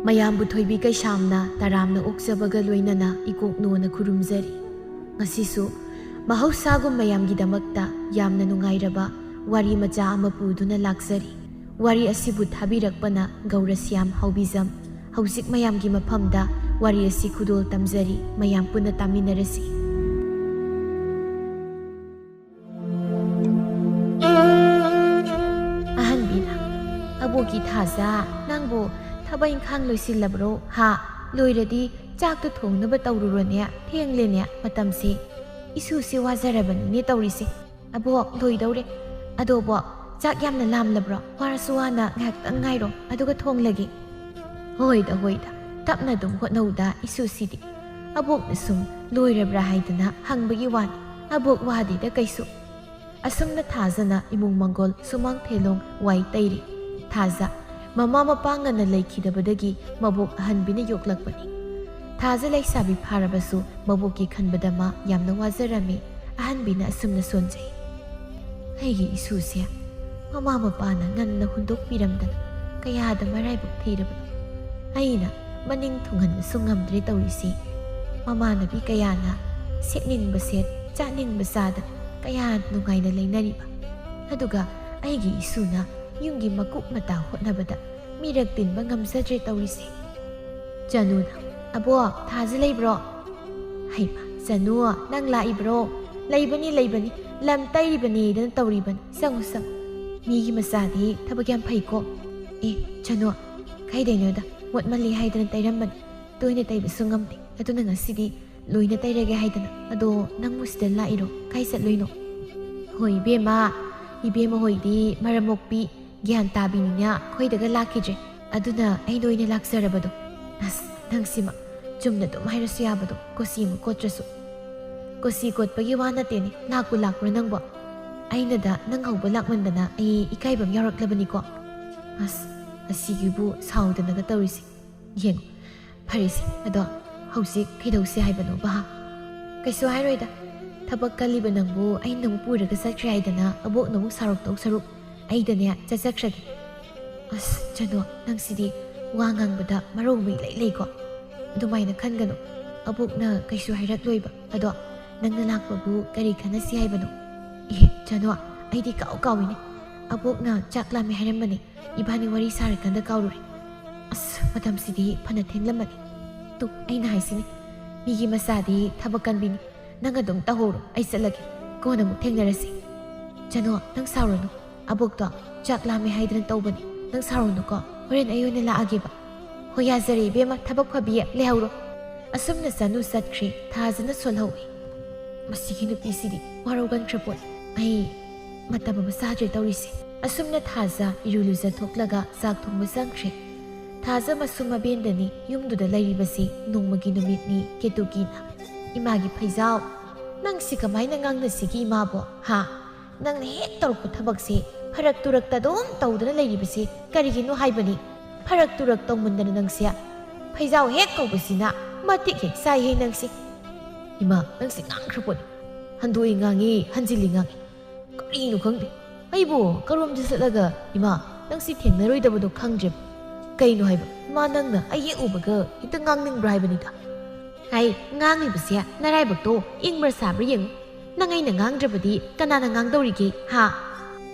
ꯃꯌꯥꯝꯕꯨ ꯊꯣꯏꯕꯤ ꯀꯩꯁꯥꯝꯅ ꯇꯔꯥꯝꯅ ꯑꯣꯛꯆꯕꯒ ꯂꯣꯏꯅꯅ ꯏꯀꯣꯛꯅꯣꯅ ꯈꯨꯔꯨꯝꯖꯔꯤ꯫ ꯉꯁꯤꯁꯨ ꯃꯍꯧꯁꯥꯒꯨꯝ ꯃꯌꯥꯝꯒꯤꯗꯃꯛꯇ ꯌꯥꯝꯅ ꯅꯨꯡꯉꯥꯏꯔꯕ ꯋꯥꯔꯤ ꯃꯆꯥ ꯑꯃ ꯄꯨꯗꯨꯅ ꯂꯥꯛꯆꯔꯤ꯫ ꯋꯥꯔꯤ ꯑꯁꯤꯕꯨ ꯊꯥꯕꯤꯔꯛꯄꯅ ꯒꯧꯔꯁ꯭ꯌꯥꯝ ꯍꯥꯎꯕꯤꯖꯝ꯫ ꯍꯧꯖꯤꯛ ꯃꯌꯥꯝꯒꯤ ꯃꯐꯝꯗ ꯋꯥꯔꯤ ꯑꯁꯤ ꯈꯨꯗꯣꯜ ꯇꯝꯖꯔꯤ꯫ ꯃꯌꯥꯝ ꯄꯨꯟꯅ ꯇꯥꯃꯤꯟꯅꯔꯁꯤ꯫ ꯑꯍꯟꯕꯤꯅ, ꯑꯕꯣꯛꯀꯤ ꯊꯥꯖ, ꯅꯪꯕꯨ ꯊꯕꯛ ꯏꯪꯈꯥꯡ ꯂꯣꯏꯁꯤꯜꯂꯕ꯭ꯔꯣ? ꯍꯥ, ꯂꯣꯏꯔꯗꯤ ꯆꯥꯛꯇꯣ ꯊꯣꯡꯅꯕ ꯇꯧꯔꯨꯔꯣꯅꯦ, ꯊꯦꯡꯂꯦꯅꯦ ꯃꯇꯝꯁꯤ꯫ ꯏꯁꯨꯁꯤ ꯋꯥꯖꯔꯕꯅꯤꯅꯦ ꯇꯧꯔꯤꯁꯦ꯫ ꯑꯕꯣꯛ ꯂꯣꯏꯗꯧꯔꯦ꯫ ꯑꯗꯣ ꯕꯣꯛ, ꯆꯥꯛ ꯌꯥꯝꯅ ꯂꯥꯝꯂꯕ꯭ꯔꯣ? ꯋꯥꯔꯁꯨ ꯋꯥꯅ ꯉꯥꯏꯍꯥꯛꯇꯪ ꯉꯥꯏꯔꯣ, ꯑꯗꯨꯒ ꯊꯣꯡꯂꯒꯦ꯫ ꯍꯣꯏꯗ ꯇꯞꯅ ꯑꯗꯨꯝ ꯍꯣꯠꯅꯧꯗ ꯏꯁꯨꯁꯤꯗꯤ꯫ ꯑꯕꯣꯛꯅ ꯁꯨꯝ ꯂꯣꯏꯔꯕ꯭ꯔꯥ ꯍꯥꯏꯗꯅ ꯍꯪꯕꯒꯤ ꯋꯥꯅꯤ꯫ ꯑꯕꯣꯛ ꯋꯥꯗꯦꯗ ꯀꯩꯁꯨ꯫ ꯑꯁꯨꯝꯅ ꯊꯥꯖꯅ ꯏꯃꯨꯡ ꯃꯪꯒꯣꯜ ꯁꯨꯃꯥꯡ ꯊꯦꯂꯣꯡ ꯋꯥꯏ ꯇꯩꯔꯤ꯫ ꯊꯥꯖ ꯃꯃꯥ ꯃꯄꯥ ꯉꯟꯅ ꯂꯩꯈꯤꯗꯕꯗꯒꯤ ꯃꯕꯣꯛ ꯑꯍꯟꯕꯤꯅ ꯌꯣꯛꯂꯛꯄꯅꯤ꯫ ꯊꯥꯖ ꯂꯩꯁꯥꯕꯤ ꯐꯥꯔꯕꯁꯨ ꯃꯕꯣꯛꯀꯤ ꯈꯟꯕꯗ ꯃꯥ ꯌꯥꯝꯅ ꯋꯥꯖꯔꯝꯃꯤ꯫ ꯑꯍꯟꯕꯤꯅ ꯑꯁꯨꯝꯅ ꯁꯣꯟꯖꯩ꯫ ꯑꯩꯒꯤ ꯏꯁꯨꯁꯦ ꯃꯃꯥ ꯃꯄꯥꯅ ꯉꯟꯅ ꯍꯨꯟꯗꯣꯛꯄꯤꯔꯝꯗꯅ ꯀꯌꯥꯗ ꯃꯔꯥꯏꯕꯛ ꯊꯤꯔꯕꯅꯣ꯫ ꯑꯩꯅ ꯃꯅꯤꯡ ꯊꯨꯡꯍꯟꯕꯁꯨ ꯉꯝꯗ꯭ꯔꯦ ꯇꯧꯔꯤꯁꯤ꯫ ꯃꯃꯥꯟꯅꯕꯤ ꯀꯌꯥꯅ ꯁꯦꯠꯅꯤꯡꯕ ꯁꯦꯠ, ꯆꯥꯅꯤꯡꯕ ꯆꯥꯗꯅ ꯀꯌꯥ ꯅꯨꯡꯉꯥꯏꯅ ꯂꯩꯅꯔꯤꯕ, ꯑꯗꯨꯒ ꯑꯩꯒꯤ ꯏꯁꯨꯅ ꯌꯨꯝꯒꯤ ꯃꯀꯨꯞ ꯃꯇꯥ ꯍꯣꯠꯅꯕꯗ ꯃꯤꯔꯛ ꯇꯤꯟꯕ ꯉꯝꯖꯗ꯭ꯔꯦ ꯇꯧꯔꯤꯁꯦ꯫ ꯆꯅꯨꯅ, ꯑꯕꯣꯛ ꯊꯥꯖ ꯂꯩꯕ꯭ꯔꯣ? ꯍꯩꯃ ꯆꯅꯨ, ꯅꯪ ꯂꯥꯛꯏꯕ꯭ꯔꯣ? ꯂꯩꯕꯅꯤ, ꯂꯝ ꯇꯩꯔꯤꯕꯅꯦꯗꯅ ꯇꯧꯔꯤꯕꯅꯤ, ꯆꯪꯉꯨ ꯆꯪꯉꯨ꯫ ꯃꯤꯒꯤ ꯃꯆꯥꯗꯤ ꯊꯕꯛ ꯌꯥꯝ ꯐꯩꯀꯣ꯫ ꯆꯅꯨ, ꯀꯩꯗꯩꯅꯣꯗ, ꯃꯣꯠꯃꯜꯂꯤ ꯍꯥꯏꯗꯅ ꯇꯩꯔꯝꯕꯅꯤ꯫ ꯇꯣꯏꯅ ꯇꯩꯕꯁꯨ ꯉꯝꯗꯦ, ꯑꯗꯨꯅ ꯉꯁꯤꯗꯤ ꯂꯣꯏꯅ ꯇꯩꯔꯒꯦ ꯍꯥꯏꯗꯅ꯫ ꯑꯗꯣ ꯅꯪꯕꯨ ꯁꯤꯗ ꯂꯥꯛꯏꯔꯣ? ꯀꯥꯏ ꯆꯠꯂꯨꯏꯅꯣ? ꯍꯣꯏ ꯏꯕꯦꯝꯃ, ꯏꯕꯦꯝꯃ ꯍꯣꯏꯗꯤ ꯃꯔꯝ ꯃꯣꯛꯄꯤ ꯒ꯭ꯌꯥꯟ ꯇꯥꯕꯤꯅꯤꯅ ꯑꯩꯈꯣꯏꯗꯒ ꯂꯥꯛꯈꯤꯗ꯭ꯔꯦ, ꯑꯗꯨꯅ ꯑꯩꯅ ꯑꯣꯏꯅ ꯂꯥꯛꯆꯔꯕꯗꯣ꯫ ꯑꯁ ꯅꯪꯁꯤꯃ ꯆꯨꯝꯅ ꯑꯗꯨꯝ ꯍꯥꯏꯔꯁꯨ ꯌꯥꯕꯗꯣ, ꯀꯣꯆꯤ ꯑꯃꯨꯛ ꯀꯣꯠꯇ꯭ꯔꯁꯨ꯫ ꯀꯣꯆꯤ ꯀꯣꯠꯄꯒꯤ ꯋꯥ ꯅꯠꯇꯦꯅꯦ, ꯂꯥꯛꯄꯨ ꯂꯥꯛꯄ꯭ꯔꯣ ꯅꯪꯕꯣ? ꯑꯩꯅꯗ ꯅꯪ ꯍꯧꯕ ꯂꯥꯛꯃꯟꯗꯅ ꯑꯩ ꯏꯀꯥꯏꯕ ꯑꯃ ꯌꯥꯎꯔꯛꯂꯕꯅꯤꯀꯣ꯫ ꯑꯁ ꯑꯁꯤꯒꯤꯕꯨ ꯁꯥꯎꯗꯅꯒ ꯇꯧꯔꯤꯁꯦ꯫ ꯌꯦꯡꯉꯨ, ꯐꯔꯦꯁꯦ, ꯑꯗꯣ ꯍꯧꯖꯤꯛ ꯀꯩꯗꯧꯁꯦ ꯍꯥꯏꯕꯅꯣ ꯕꯥ? ꯀꯩꯁꯨ ꯍꯥꯏꯔꯣꯏꯗ, ꯊꯕꯛ ꯀꯜꯂꯤꯕ ꯅꯪꯕꯨ ꯑꯩꯅ ꯑꯃꯨꯛ ꯄꯨꯔꯒ ꯆꯠꯈ꯭ꯔꯦ ꯍꯥꯏꯗꯅ ꯑꯕꯣꯛꯅ ꯑꯃꯨꯛ ꯁꯥꯎꯔꯛꯇꯧ ꯁꯔꯨꯛ ꯑꯩꯗꯅꯦ ꯆꯠꯆꯈ꯭ꯔꯒꯦ꯫ ꯑꯁ ꯆꯅꯨ, ꯅꯪꯁꯤꯗꯤ ꯋꯥ ꯉꯥꯡꯕꯗ ꯃꯔꯧ ꯑꯃ ꯏꯂꯩ ꯂꯩꯀꯣ꯫ ꯑꯗꯨꯃꯥꯏꯅ ꯈꯟꯒꯅꯨ, ꯑꯕꯣꯛꯅ ꯀꯩꯁꯨ ꯍꯥꯏꯔꯛꯂꯣꯏꯕ꯫ ꯑꯗꯣ ꯅꯪꯅ ꯂꯥꯛꯄꯕꯨ ꯀꯔꯤ ꯈꯟꯅꯁꯤ ꯍꯥꯏꯕꯅꯣ? ꯆꯅꯨ, ꯑꯩꯗꯤ ꯀꯥꯎꯏꯅꯦ꯫ ꯑꯕꯣꯛꯅ ꯆꯥꯛ ꯂꯥꯝꯃꯦ ꯍꯥꯏꯔꯝꯕꯅꯤ, ꯏꯕꯥꯅꯤ ꯋꯥꯔꯤ ꯁꯥꯔꯀꯥꯟꯗ ꯀꯥꯎꯔꯨꯔꯦ꯫ ꯑꯁ ꯃꯇꯝꯁꯤꯗꯤ ꯐꯅ ꯊꯦꯡꯂꯝꯃꯅꯤ꯫ ꯇꯨ ꯑꯩꯅ ꯍꯥꯏꯁꯤꯅꯤ, ꯃꯤꯒꯤ ꯃꯆꯥꯗꯤ ꯊꯕꯛ ꯀꯟꯕꯤꯅꯤ꯫ ꯅꯪ ꯑꯗꯨꯝ ꯇꯧꯍꯧꯔꯣ, ꯑꯩ ꯆꯠꯂꯒꯦ, ꯀꯣꯟꯅ ꯑꯃꯨꯛ ꯊꯦꯡꯅꯔꯁꯤ꯫ ꯆꯅꯨ, ꯅꯪ ꯁꯥꯎꯔꯅꯨ, ꯑꯕꯣꯛꯇꯣ ꯆꯥꯛ ꯂꯥꯝꯃꯦ ꯍꯥꯏꯗꯅ ꯇꯧꯕꯅꯤ, ꯅꯪ ꯁꯥꯎꯔꯅꯨꯀꯣ꯫ ꯍꯣꯔꯦꯟ ꯑꯩ ꯑꯣꯏꯅ ꯂꯥꯛꯑꯒꯦꯕ꯫ ꯍꯣꯏ ꯌꯥꯖꯔꯦ ꯏꯕꯦꯝꯃ, ꯊꯕꯛ ꯐꯕꯤꯌꯦ, ꯂꯩꯍꯧꯔꯣ꯫ ꯑꯁꯨꯝꯅ ꯆꯅꯨ ꯆꯠꯈ꯭ꯔꯦ꯫ ꯊꯥꯖꯅ ꯁꯣꯜꯍꯧꯏ꯫ ꯃꯁꯤꯒꯤ ꯅꯨꯄꯤꯁꯤꯗꯤ ꯋꯥꯔꯧꯒꯟꯈ꯭ꯔ ꯄꯣꯠ꯫ ꯑꯩ ꯃꯇꯝ ꯑꯃ ꯆꯥꯗ꯭ꯔꯦ ꯇꯧꯔꯤꯁꯦ꯫ ꯑꯁꯨꯝꯅ ꯊꯥꯖ ꯏꯔꯨ ꯂꯨꯖꯊꯣꯛꯂꯒ ꯆꯥꯛ ꯊꯣꯡꯕ ꯆꯪꯈ꯭ꯔꯦ꯫ ꯊꯥꯖ ꯃꯁꯨ ꯃꯕꯦꯟꯗꯅꯤ ꯌꯨꯝꯗꯨꯗ ꯂꯩꯔꯤꯕꯁꯤ ꯅꯣꯡꯃꯒꯤ ꯅꯨꯃꯤꯠꯅꯤ ꯀꯦꯇꯨꯀꯤꯅ꯫ ꯏꯃꯥꯒꯤ ꯐꯩꯖꯥꯎ, ꯅꯪꯁꯤ ꯀꯃꯥꯏꯅ ꯉꯥꯡꯅꯁꯤꯒꯦ ꯏꯃꯥꯕꯣ? ꯍꯥ, ꯅꯪꯅ ꯍꯦꯛ ꯇꯧꯔꯛꯄ ꯊꯕꯛꯁꯤ ꯐꯔꯛ ꯇꯨꯔꯛꯇ ꯑꯗꯨꯝ ꯇꯧꯗꯨꯅ ꯂꯩꯔꯤꯕꯁꯤ ꯀꯔꯤꯒꯤꯅꯣ ꯍꯥꯏꯕꯅꯤ? ꯐꯔꯛ ꯇꯨꯔꯛ ꯇꯧꯃꯟꯗꯅ ꯅꯪꯁꯦ ꯐꯩꯖꯥꯎ ꯍꯦꯛ ꯀꯧꯕꯁꯤꯅ ꯃꯇꯤꯛ ꯍꯦꯛ ꯆꯥꯏꯍꯦ ꯅꯪꯁꯤ꯫ ꯏꯃꯥ, ꯅꯪꯁꯤ ꯉꯥꯡꯈ꯭ꯔ ꯄꯣꯠꯅꯤ, ꯍꯟꯗꯣꯛꯏ ꯉꯥꯡꯉꯤ, ꯍꯟꯖꯤꯜꯂꯤ ꯉꯥꯡꯉꯤ, ꯀꯔꯤꯅꯣ ꯈꯪꯗꯦ꯫ ꯑꯩꯕꯨ ꯀꯔꯣꯝꯗ ꯆꯠꯂꯒ ꯏꯃꯥ ꯅꯪꯁꯤ ꯊꯦꯡꯅꯔꯣꯏꯗꯕꯗꯣ ꯈꯪꯗ꯭ꯔꯦꯕ꯫ ꯀꯩꯅꯣ ꯍꯥꯏꯕ ꯏꯃꯥ, ꯅꯪꯅ ꯑꯩ ꯍꯦꯛ ꯎꯕꯒ ꯍꯦꯛꯇ ꯉꯥꯡꯅꯤꯡꯕ꯭ꯔꯥ ꯍꯥꯏꯕꯅꯤꯗ꯫ ꯍꯥꯏ, ꯉꯥꯡꯂꯤꯕꯁꯦ ꯅꯔꯥꯏꯕꯛꯇꯣ ꯏꯪꯕ꯭ꯔꯥ ꯁꯥꯕ꯭ꯔꯥ ꯌꯦꯡꯉꯨ꯫ ꯅꯪ ꯑꯩꯅ ꯉꯥꯡꯗ꯭ꯔꯕꯗꯤ ꯀꯅꯥꯅ ꯉꯥꯡꯗꯧꯔꯤꯒꯦ? ꯍꯥ?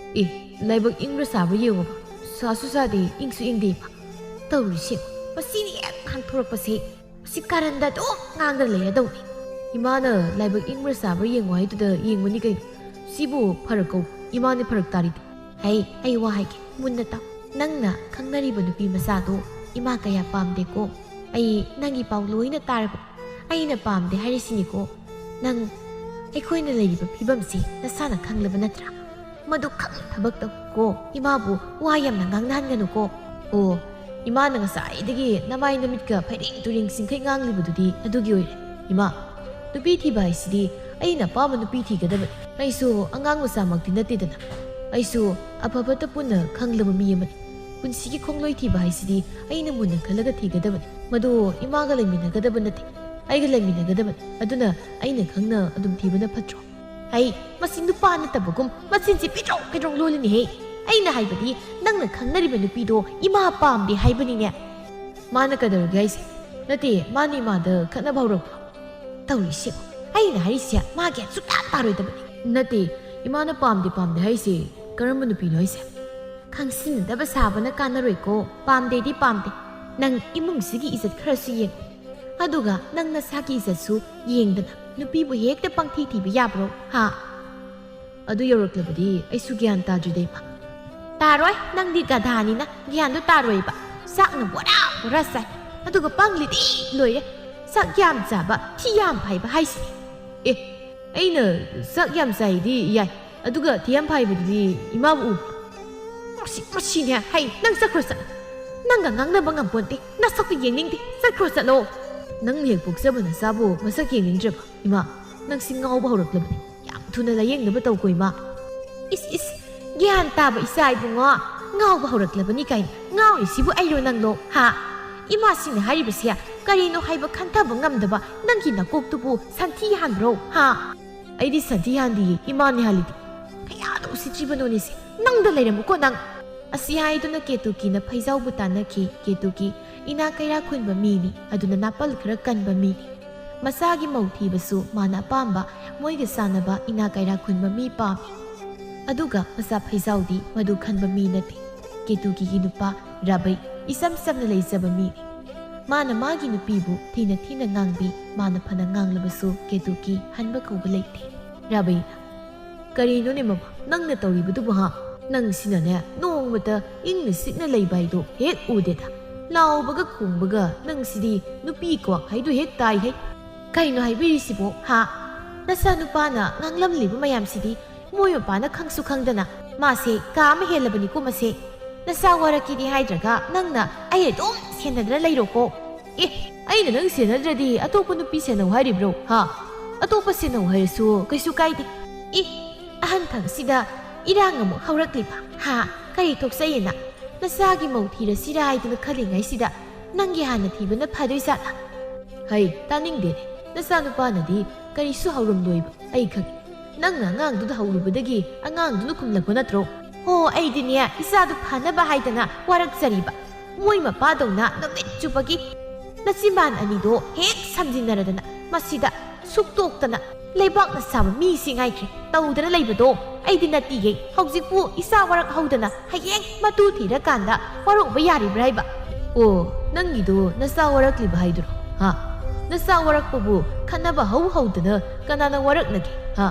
ꯂꯥꯏꯕꯛ ꯏꯪꯕ꯭ꯔꯥ ꯁꯥꯕ꯭ꯔꯥ ꯌꯦꯡꯉꯨꯕ, ꯁꯥꯁꯨ ꯁꯥꯗꯦ, ꯏꯪꯁꯨ ꯏꯪꯗꯦꯕ ꯇꯧꯔꯤꯁꯦ꯫ ꯃꯁꯤꯅ ꯍꯦꯛ ꯉꯥꯡꯊꯣꯔꯛꯄꯁꯦ ꯃꯁꯤ ꯀꯥꯔꯟꯗ ꯑꯗꯨꯝ ꯉꯥꯡꯗꯅ ꯂꯩꯔꯗꯧꯅꯤ꯫ ꯏꯃꯥꯅ ꯂꯥꯏꯕꯛ ꯏꯪꯕ꯭ꯔꯥ ꯁꯥꯕ꯭ꯔꯥ ꯌꯦꯡꯉꯨ ꯍꯥꯏꯗꯨꯗ ꯌꯦꯡꯕꯅꯤ ꯀꯩꯅꯣ, ꯁꯤꯕꯨ ꯐꯔꯛ ꯀꯧꯕ? ꯏꯃꯥꯅꯦ ꯐꯔꯛ ꯇꯥꯔꯤꯗꯣ꯫ ꯍꯩ, ꯑꯩ ꯋꯥ ꯍꯥꯏꯒꯦ, ꯃꯨꯟꯅ ꯇꯥꯎ꯫ ꯅꯪꯅ ꯈꯪꯅꯔꯤꯕ ꯅꯨꯄꯤ ꯃꯆꯥꯗꯣ ꯏꯃꯥ ꯀꯌꯥ ꯄꯥꯝꯗꯦꯀꯣ꯫ ꯑꯩ ꯅꯪꯒꯤ ꯄꯥꯎ ꯂꯣꯏꯅ ꯇꯥꯔꯕꯅꯤ꯫ ꯑꯩꯅ ꯄꯥꯝꯗꯦ ꯍꯥꯏꯔꯤꯁꯤꯅꯤꯀꯣ꯫ ꯅꯪ ꯑꯩꯈꯣꯏꯅ ꯂꯩꯔꯤꯕ ꯐꯤꯕꯝꯁꯤ ꯅꯁꯥꯅ ꯈꯪꯂꯕ ꯅꯠꯇ꯭ꯔꯥ? ꯃꯗꯨ ꯈꯪꯅ ꯊꯕꯛ ꯇꯧꯀꯣ꯫ ꯏꯃꯥꯕꯨ ꯋꯥ ꯌꯥꯝꯅ ꯉꯥꯡꯅꯍꯟꯒꯅꯨꯀꯣ꯫ ꯑꯣ, ꯏꯃꯥꯅ ꯉꯁꯥꯏꯗꯒꯤ ꯅꯃꯥꯏ ꯅꯨꯃꯤꯠꯀ ꯐꯩꯔꯦꯡ ꯇꯨꯔꯦꯡ ꯆꯤꯡꯈꯩ ꯉꯥꯡꯂꯤꯕꯗꯨꯗꯤ ꯑꯗꯨꯒꯤ ꯑꯣꯏꯔꯦ꯫ ꯏꯃꯥ, ꯅꯨꯄꯤ ꯊꯤꯕ ꯍꯥꯏꯁꯤꯗꯤ ꯑꯩꯅ ꯑꯄꯥꯝꯕ ꯅꯨꯄꯤ ꯊꯤꯒꯗꯕꯅꯤ꯫ ꯑꯩꯁꯨ ꯑꯉꯥꯡ ꯃꯆꯥꯃꯛꯇꯤ ꯅꯠꯇꯦꯗꯅ, ꯑꯩꯁꯨ ꯑꯐꯕꯇ ꯄꯨꯟꯅ ꯈꯪꯂꯕ ꯃꯤ ꯑꯃꯅꯤ꯫ ꯄꯨꯟꯁꯤꯒꯤ ꯈꯣꯡꯂꯣꯏ ꯊꯤꯕ ꯍꯥꯏꯁꯤꯗꯤ ꯑꯩꯅ ꯃꯨꯟꯅ ꯈꯜꯂꯒ ꯊꯤꯒꯗꯕꯅꯤ, ꯃꯗꯨ ꯏꯃꯥꯒ ꯂꯩꯃꯤꯟꯅꯒꯗꯕ ꯅꯠꯇꯦ꯫ ꯑꯩꯒ ꯂꯩꯃꯤꯟꯅꯒꯗꯕꯅꯤ ꯑꯗꯨꯅ ꯑꯩꯅ ꯈꯪꯅ ꯑꯗꯨꯝ ꯊꯤꯕꯅ ꯐꯠꯇ꯭ꯔꯣ ꯑꯩ ꯃꯁꯤ ꯅꯨꯄꯥ ꯅꯠꯇꯕꯒꯨꯝ ꯃꯆꯤꯟꯁꯤ ꯄꯤꯗ꯭ꯔꯣꯛ ꯂꯣꯜꯂꯤꯅꯦꯍꯦ ꯑꯩꯅ ꯍꯥꯏꯕꯗꯤ ꯅꯪꯅ ꯈꯪꯅꯔꯤꯕ ꯅꯨꯄꯤꯗꯣ ꯏꯃꯥ ꯄꯥꯝꯗꯦ ꯍꯥꯏꯕꯅꯤꯅꯦ ꯃꯥꯅ ꯀꯩꯗꯧꯔꯒꯦ ꯍꯥꯏꯁꯦ ꯅꯠꯇꯦ ꯃꯥꯅ ꯏꯃꯥꯗ ꯈꯠꯅꯕ ꯍꯧꯔꯛꯄ꯭ꯔꯣ ꯇꯧꯔꯤꯁꯦ ꯑꯩꯅ ꯍꯥꯏꯔꯤꯁꯦ ꯃꯥꯒꯤ ꯁꯨꯛꯇꯥ ꯇꯥꯔꯣꯏꯗꯕꯅꯤ ꯅꯠꯇꯦ ꯏꯃꯥꯅ ꯄꯥꯝꯗꯦ ꯍꯥꯏꯁꯦ ꯀꯔꯝꯕ ꯅꯨꯄꯤꯅꯣ ꯍꯥꯏꯁꯦ ꯈꯪꯁꯤꯟꯅꯗꯕ ꯁꯥꯕꯅ ꯀꯥꯟꯅꯔꯣꯏꯀꯣ ꯄꯥꯝꯗꯦꯗꯤ ꯄꯥꯝꯗꯦ ꯅꯪ ꯏꯃꯨꯡꯁꯤꯒꯤ ꯏꯖꯠ ꯈꯔꯁꯨ ꯌꯦꯡ ꯑꯗꯨꯒ ꯅꯪ ꯅꯁꯥꯒꯤ ꯏꯖꯠꯁꯨ ꯌꯦꯡꯗꯅ ꯅꯨꯄꯤꯕꯨ ꯍꯦꯛꯇ ꯄꯪꯊꯤ ꯊꯤꯕ ꯌꯥꯕ꯭ꯔꯣ ꯍꯥ ꯑꯗꯨ ꯌꯧꯔꯛꯂꯕꯗꯤ ꯑꯩꯁꯨ ꯒ꯭ꯌꯥꯟ ꯇꯥꯗ꯭ꯔꯤꯗ ꯏꯃꯥ ꯇꯥꯔꯣꯏ ꯅꯪꯗꯤ ꯒꯙꯥꯅꯤꯅ ꯒ꯭ꯌꯥꯟꯗꯣ ꯇꯥꯔꯣꯏꯕ ꯆꯥꯛꯅ ꯕꯣꯔꯥ ꯆꯥꯏ ꯑꯗꯨꯒ ꯄꯪꯂꯤꯗꯤ ꯂꯣꯏꯔꯦ ꯆꯥꯛ ꯌꯥꯝ ꯆꯥꯕ ꯊꯤ ꯌꯥꯝ ꯐꯥꯏꯕ ꯍꯥꯏꯁꯤꯅꯤ ꯑꯦ ꯑꯩꯅ ꯆꯥꯛ ꯌꯥꯝ ꯆꯥꯏꯗꯤ ꯌꯥꯏ ꯑꯗꯨꯒ ꯊꯤ ꯌꯥꯝ ꯐꯥꯏꯕꯗꯨꯗꯤ ꯏꯃꯥꯕꯨ ꯎꯕ꯭ꯔꯣ ꯃꯁꯤꯅꯦ ꯍꯩ ꯅꯪ ꯆꯠꯈ꯭ꯔꯣ ꯆꯠꯂꯣ ꯅꯪꯒ ꯉꯥꯡꯅꯕ ꯉꯝꯄꯣꯟꯇꯦ ꯅꯁꯛꯇꯣ ꯌꯦꯡꯅꯤꯡꯗꯦ ꯆꯠꯈ꯭ꯔꯣ ꯆꯠꯂꯣ ꯅꯪꯅ ꯍꯦꯛ ꯄꯣꯛꯆꯕ ꯅꯆꯥꯕꯨ ꯃꯁꯛ ꯌꯦꯡꯅꯤꯡꯗ꯭ꯔꯕ ꯏꯃꯥ ꯅꯪꯁꯤ ꯉꯥꯎꯕ ꯍꯧꯔꯛꯂꯕꯅꯤ ꯌꯥꯝ ꯊꯨꯅ ꯂꯥꯌꯦꯡꯅꯕ ꯇꯧꯀꯣ ꯏꯃꯥ ꯏꯁ ꯒ꯭ꯌꯥꯟ ꯇꯥꯕ ꯏꯆꯥ ꯏꯕꯨꯡꯉꯣ ꯉꯥꯎꯕ ꯍꯧꯔꯛꯂꯕꯅꯤ ꯀꯥꯏꯅ ꯉꯥꯎꯔꯤꯁꯤꯕꯨ ꯑꯩꯔꯣ ꯅꯪꯂꯣ ꯍꯥ ꯏꯃꯥꯁꯤꯡꯅ ꯍꯥꯏꯔꯤꯕꯁꯦ ꯀꯔꯤꯅꯣ ꯍꯥꯏꯕ ꯈꯟꯊꯕ ꯉꯝꯗꯕ ꯅꯪꯒꯤ ꯅꯀꯣꯛꯇꯨꯕꯨ ꯁꯟꯊꯤ ꯍꯥꯟꯕ꯭ꯔꯣ ꯍꯥ ꯑꯩꯗꯤ ꯁꯟꯊꯤ ꯍꯥꯟꯗꯤꯌꯦ ꯏꯃꯥꯅꯤ ꯍꯥꯜꯂꯤꯗꯤ ꯀꯌꯥꯗ ꯎꯁꯤꯠꯇ꯭ꯔꯤꯕꯅꯣꯅꯦꯁꯦ ꯅꯪꯗ ꯂꯩꯔꯝꯃꯨꯀꯣ ꯅꯪ ꯑꯁꯤ ꯍꯥꯏꯗꯨꯅ ꯀꯦꯇꯨꯀꯤꯅ ꯐꯩꯖꯥꯎꯕꯨ ꯇꯥꯟꯅꯈꯤ ꯀꯦꯇꯨꯀꯤ ꯏꯅꯥ ꯀꯩꯔꯥꯛ ꯈꯨꯟꯕ ꯃꯤꯅꯤ ꯑꯗꯨꯅ ꯅꯥꯄꯜ ꯈꯔ ꯀꯟꯕ ꯃꯤꯅꯤ ꯃꯆꯥꯒꯤ ꯃꯧ ꯊꯤꯕꯁꯨ ꯃꯥꯅ ꯑꯄꯥꯝꯕ ꯃꯣꯏꯒ ꯆꯥꯟꯅꯕ ꯏꯅꯥ ꯀꯩꯔꯥꯛ ꯈꯨꯟꯕ ꯃꯤ ꯄꯥꯝꯃꯤ ꯑꯗꯨꯒ ꯃꯆꯥ ꯐꯩꯖꯥꯎꯗꯤ ꯃꯗꯨ ꯈꯟꯕ ꯃꯤ ꯅꯠꯇꯦ ꯀꯦꯇꯨꯀꯤꯒꯤ ꯅꯨꯄꯥ ꯔꯥꯕꯩ ꯏꯆꯝ ꯆꯝꯅ ꯂꯩꯖꯕ ꯃꯤꯅꯤ ꯃꯥꯅ ꯃꯥꯒꯤ ꯅꯨꯄꯤꯕꯨ ꯊꯤꯅ ꯉꯥꯡꯕꯤ ꯃꯥꯅ ꯐꯅ ꯉꯥꯡꯂꯕꯁꯨ ꯀꯦꯇꯨꯀꯤ ꯍꯟꯕ ꯀꯧꯕ ꯂꯩꯇꯦ ꯔꯥꯕꯩꯅ ꯀꯔꯤꯅꯣꯅꯦ ꯃꯃꯥ ꯅꯪꯅ ꯇꯧꯔꯤꯕꯗꯨꯕꯨ ꯍꯥ ꯅꯪꯁꯤꯅꯅꯦ ꯅꯣꯡꯃꯇ ꯏꯪꯅ ꯆꯤꯛꯅ ꯂꯩꯕ ꯍꯥꯏꯗꯣ ꯍꯦꯛ ꯎꯗꯦꯗ ꯂꯥꯎꯕꯒ ꯈꯣꯡꯕꯒ ꯅꯪꯁꯤꯗꯤ ꯅꯨꯄꯤ ꯀ꯭ꯋꯥꯛ ꯍꯥꯏꯗꯣ ꯍꯦꯛ ꯇꯥꯏꯍꯩ ꯀꯩꯅꯣ ꯍꯥꯏꯕꯤꯔꯤꯁꯤꯕꯣ ꯍꯥ ꯅꯆꯥ ꯅꯨꯄꯥꯅ ꯉꯥꯡꯂꯝꯂꯤꯕ ꯃꯌꯥꯝꯁꯤꯗꯤ ꯃꯣꯏ ꯃꯄꯥꯅ ꯈꯪꯁꯨ ꯈꯪꯗꯅ ꯃꯥꯁꯦ ꯀꯥ ꯑꯃ ꯍꯦꯜꯂꯕꯅꯤꯀꯣ ꯃꯁꯦ ꯅꯆꯥ ꯋꯥꯔꯛꯀꯤꯗꯤ ꯍꯥꯏꯗ꯭ꯔꯒ ꯅꯪꯅ ꯑꯩ ꯑꯗꯨꯝ ꯁꯦꯟꯅꯗꯅ ꯂꯩꯔꯣꯀꯣ ꯑꯦ ꯑꯩꯅ ꯅꯪ ꯁꯦꯟꯅꯗ꯭ꯔꯗꯤ ꯑꯇꯣꯞꯄ ꯅꯨꯄꯤ ꯁꯦꯟꯅꯧ ꯍꯥꯏꯔꯤꯕ꯭ꯔꯣ ꯍꯥ ꯑꯇꯣꯞꯄ ꯁꯦꯟꯅꯧ ꯍꯥꯏꯔꯁꯨ ꯀꯩꯁꯨ ꯀꯥꯏꯗꯦ ꯑꯦ ꯑꯍꯟꯊꯪꯁꯤꯗ ꯏꯔꯥꯡ ꯑꯃꯨꯛ ꯍꯧꯔꯛꯂꯤꯕ ꯍꯥ ꯀꯔꯤ ꯊꯣꯛꯆꯩꯌꯦꯅ ꯅꯆꯥꯒꯤ ꯃꯧ ꯊꯤꯔꯁꯤꯔꯥ ꯍꯥꯏꯗꯨꯅ ꯈꯜꯂꯤꯉꯩꯁꯤꯗ ꯅꯪꯒꯤ ꯍꯥꯟꯅ ꯊꯤꯕꯅ ꯐꯗꯣꯏꯖꯥꯠꯂꯥ ꯍꯩ ꯇꯥꯅꯤꯡꯗꯦꯅꯦ ꯅꯆꯥ ꯅꯨꯄꯥꯅꯗꯤ ꯀꯔꯤꯁꯨ ꯍꯧꯔꯝꯂꯣꯏꯕ ꯑꯩ ꯈꯪꯉꯤ ꯅꯪꯅ ꯑꯉꯥꯡꯗꯨꯗ ꯍꯧꯔꯨꯕꯗꯒꯤ ꯑꯉꯥꯡꯗꯨꯅ ꯈꯨꯝꯂꯛꯄ ꯅꯠꯇ꯭ꯔꯣ ꯍꯣ ꯑꯩꯗꯤꯅꯦ ꯏꯆꯥꯗꯨ ꯐꯅꯕ ꯍꯥꯏꯗꯅ ꯋꯥꯔꯛꯆꯔꯤꯕ ꯃꯣꯏ ꯃꯄꯥꯗꯧꯅ ꯅꯨꯃꯤꯠ ꯆꯨꯞꯄꯒꯤ ꯅꯆꯤꯝꯕꯥꯟ ꯑꯅꯤꯗꯣ ꯍꯦꯛ ꯁꯝꯖꯤꯟꯅꯔꯗꯅ ꯃꯁꯤꯗ ꯁꯨꯛꯇꯣꯛꯇꯅ ꯂꯩꯕꯥꯛꯅ ꯁꯥꯕ ꯃꯤꯁꯤ ꯉꯥꯏꯈ꯭ꯔꯦ ꯇꯧꯗꯅ ꯂꯩꯕꯗꯣ ꯑꯩꯗꯤ ꯅꯠꯇꯤꯌꯦ ꯍꯧꯖꯤꯛꯄꯨ ꯏꯆꯥ ꯋꯥꯔꯛ ꯍꯧꯗꯅ ꯍꯌꯦꯡ ꯃꯇꯨ ꯊꯤꯔꯀꯥꯟꯗ ꯋꯥꯔꯛꯄ ꯌꯥꯔꯤꯕ꯭ꯔꯥ ꯍꯥꯏꯕ ꯑꯣ ꯅꯪꯒꯤꯗꯣ ꯅꯆꯥ ꯋꯥꯔꯛꯂꯤꯕ ꯍꯥꯏꯗꯨꯔꯣ ꯍꯥ ꯅꯆꯥ ꯋꯥꯔꯛꯄꯕꯨ ꯈꯟꯅꯕ ꯍꯧꯗꯅ ꯀꯅꯥꯅ ꯋꯥꯔꯛꯅꯒꯦ ꯍꯥ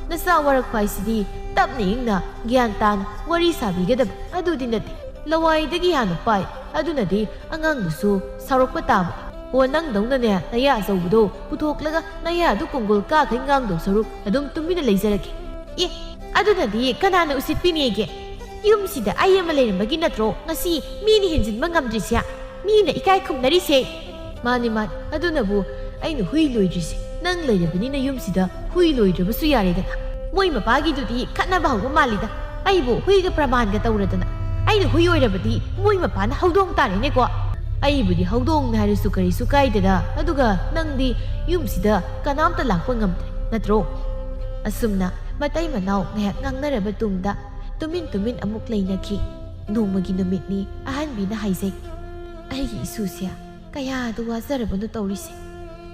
ꯅꯆꯥ ꯋꯥꯔꯛꯄ ꯍꯥꯏꯁꯤꯗꯤ ꯇꯞꯅ ꯏꯪꯅ ꯒ꯭ꯌꯥꯟ ꯇꯥꯅ ꯋꯥꯔꯤ ꯁꯥꯕꯤꯒꯗꯕ ꯑꯗꯨꯗꯤ ꯅꯠꯇꯦ ꯂꯋꯥꯏꯗꯒꯤ ꯍꯥꯟꯅ ꯄꯥꯏ ꯑꯗꯨꯅꯗꯤ ꯑꯉꯥꯡꯗꯨꯁꯨ ꯁꯥꯎꯔꯛꯄ ꯇꯥꯕꯅꯤ ꯑꯣ ꯅꯪꯗꯧꯅꯅꯦ ꯅꯌꯥ ꯑꯆꯧꯕꯗꯣ ꯄꯨꯊꯣꯛꯂꯒ ꯅꯌꯥꯗꯨ ꯀꯣꯡꯒꯣꯜ ꯀꯥꯈꯩ ꯉꯥꯡꯗꯧ ꯁꯔꯨꯛ ꯑꯗꯨꯝ ꯇꯨꯃꯤꯟꯅ ꯂꯩꯖꯔꯒꯦ ꯑꯦ ꯑꯗꯨꯅꯗꯤ ꯀꯅꯥꯅ ꯎꯁꯤꯠꯄꯤꯅꯦꯒꯦ ꯌꯨꯝꯁꯤꯗ ꯑꯩ ꯑꯃ ꯂꯩꯔꯝꯕꯒꯤ ꯅꯠꯇ꯭ꯔꯣ ꯉꯁꯤ ꯃꯤꯅ ꯍꯦꯟꯖꯤꯟꯕ ꯉꯝꯗ꯭ꯔꯤꯁꯦ ꯃꯤꯅ ꯏꯀꯥꯏ ꯈꯨꯝꯅꯔꯤꯁꯦ ꯃꯥꯅꯤ ꯑꯗꯨꯅꯕꯨ ꯑꯩꯅ ꯍꯨꯏ ꯂꯣꯏꯗ꯭ꯔꯤꯁꯦ ꯅꯪ ꯂꯩꯔꯕꯅꯤꯅ ꯌꯨꯝꯁꯤꯗ ꯍꯨꯏ ꯂꯣꯏꯗ꯭ꯔꯕꯁꯨ ꯌꯥꯔꯦꯗꯅ ꯃꯣꯏ ꯃꯄꯥꯒꯤꯗꯨꯗꯤ ꯈꯠꯅꯕ ꯍꯧꯕ ꯃꯥꯜꯂꯤꯗ ꯑꯩꯕꯨ ꯍꯨꯏꯒ ꯄ꯭ꯔꯃꯥꯟꯒ ꯇꯧꯔꯗꯅ ꯑꯩꯅ ꯍꯨꯏ ꯑꯣꯏꯔꯕꯗꯤ ꯃꯣꯏ ꯃꯄꯥꯅ ꯍꯧꯗꯣꯡ ꯇꯥꯔꯦꯅꯦꯀꯣ ꯑꯩꯕꯨꯗꯤ ꯍꯧꯗꯣꯡꯅ ꯍꯥꯏꯔꯁꯨ ꯀꯔꯤꯁꯨ ꯀꯥꯏꯗꯦꯗ ꯑꯗꯨꯒ ꯅꯪꯗꯤ ꯌꯨꯝꯁꯤꯗ ꯀꯅꯥꯝꯇ ꯂꯥꯛꯄ ꯉꯝꯗ꯭ꯔꯦ ꯅꯠꯇ꯭ꯔꯣ ꯑꯁꯨꯝꯅ ꯃꯇꯩ ꯃꯅꯥꯎ ꯉꯥꯏꯍꯥꯛ ꯉꯥꯡꯅꯔꯕ ꯇꯨꯡꯗ ꯇꯨꯃꯤꯟ ꯑꯃꯨꯛ ꯂꯩꯅꯈꯤ ꯅꯣꯡꯃꯒꯤ ꯅꯨꯃꯤꯠꯅꯤ ꯑꯍꯟꯕꯤꯅ ꯍꯥꯏꯖꯩ ꯑꯩꯒꯤ ꯏꯁꯨꯁꯦ ꯀꯌꯥꯗ ꯋꯥꯖꯔꯕꯅꯣ ꯇꯧꯔꯤꯁꯦ